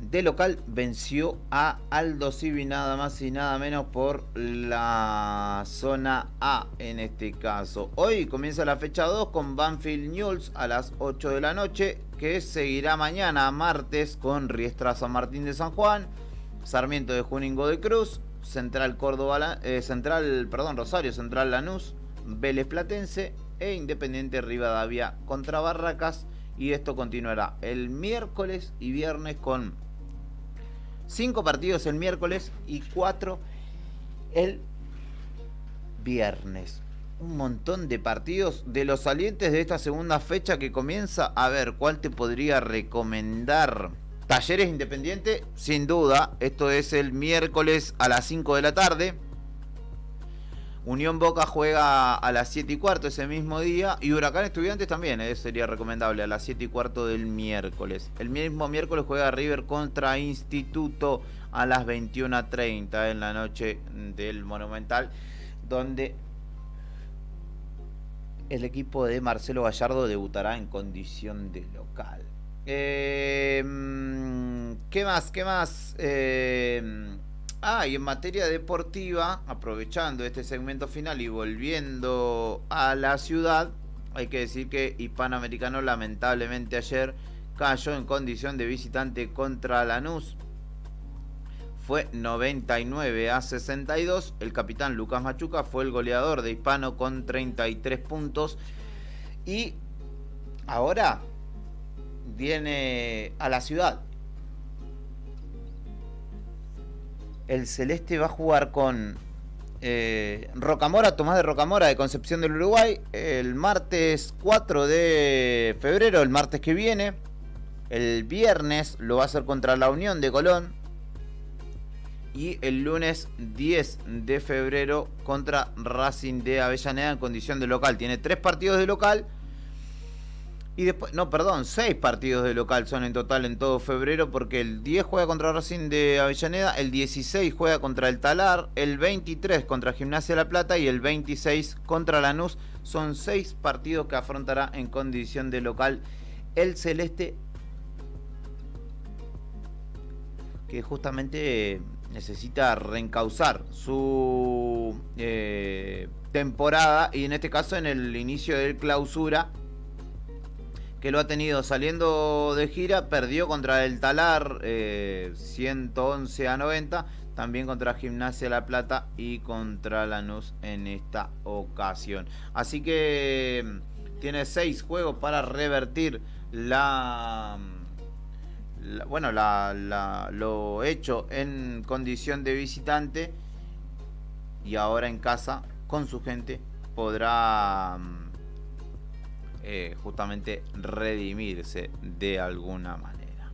de local venció a Aldo Civi, nada más y nada menos, por la zona A en este caso. Hoy comienza la fecha 2 con Banfield Newell's a las 8 de la noche, que seguirá mañana martes con Riestra San Martín de San Juan, Sarmiento de Junín Godoy Cruz, Rosario Central Lanús, Vélez Platense e Independiente Rivadavia contra Barracas. Y esto continuará el miércoles y viernes con 5 partidos el miércoles y 4 el viernes. Un montón de partidos. De los salientes de esta segunda fecha que comienza, a ver, ¿cuál te podría recomendar? Talleres Independiente, sin duda. Esto es el miércoles a las 5 de la tarde. Unión Boca juega a las 7:15 ese mismo día. Y Huracán Estudiantes también sería recomendable a las 7:15 del miércoles. El mismo miércoles juega River contra Instituto a las 21:30 en la noche del Monumental, donde el equipo de Marcelo Gallardo debutará en condición de local. ¿Qué más? Y en materia deportiva, aprovechando este segmento final y volviendo a la ciudad, hay que decir que Hispanoamericano lamentablemente ayer cayó en condición de visitante contra Lanús. Fue 99-62. El capitán Lucas Machuca fue el goleador de Hispano con 33 puntos. Y ahora viene a la ciudad. El Celeste va a jugar con Tomás de Rocamora de Concepción del Uruguay el martes 4 de febrero, el martes que viene. El viernes lo va a hacer contra la Unión de Colón. Y el lunes 10 de febrero contra Racing de Avellaneda en condición de local. Tiene 3 partidos de local. Y después, 6 partidos de local son en total en todo febrero, porque el 10 juega contra Racing de Avellaneda, el 16 juega contra el Talar, el 23 contra Gimnasia de La Plata y el 26 contra Lanús. Son 6 partidos que afrontará en condición de local el Celeste, que justamente necesita reencauzar su temporada, y en este caso en el inicio del clausura, que lo ha tenido saliendo de gira. Perdió contra el Talar 111-90, también contra Gimnasia La Plata y contra Lanús en esta ocasión. Así que tiene 6 juegos para revertir la lo hecho en condición de visitante y ahora en casa con su gente podrá justamente redimirse de alguna manera.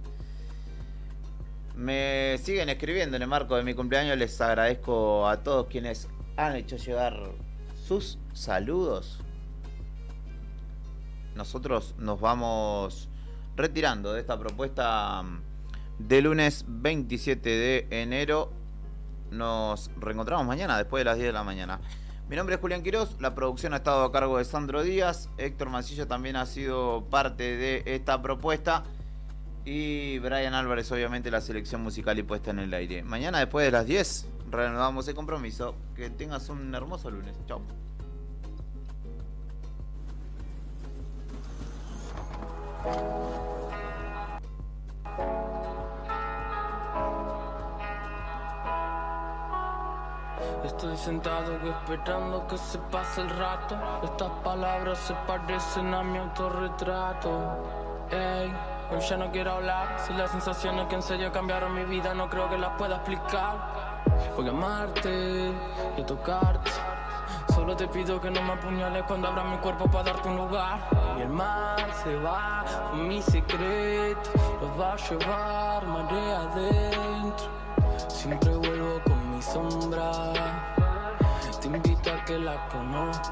Me siguen escribiendo en el marco de mi cumpleaños. Les agradezco a todos quienes han hecho llegar sus saludos. Nosotros nos vamos retirando de esta propuesta de lunes 27 de enero. Nos reencontramos mañana después de las 10 de la mañana. Mi nombre es Julián Quirós, la producción ha estado a cargo de Sandro Díaz, Héctor Mancilla también ha sido parte de esta propuesta y Brian Álvarez obviamente la selección musical y puesta en el aire. Mañana después de las 10 renovamos el compromiso. Que tengas un hermoso lunes. Chao. Estoy sentado esperando que se pase el rato. Estas palabras se parecen a mi autorretrato. Ey, hoy ya no quiero hablar. Si las sensaciones que en serio cambiaron mi vida no creo que las pueda explicar. Voy a amarte y a tocarte. Solo te pido que no me apuñales cuando abra mi cuerpo para darte un lugar. Y el mar se va con mi secreto, los va a llevar marea adentro. Siempre vuelvo con mi sombra, te invito a que la conozcas.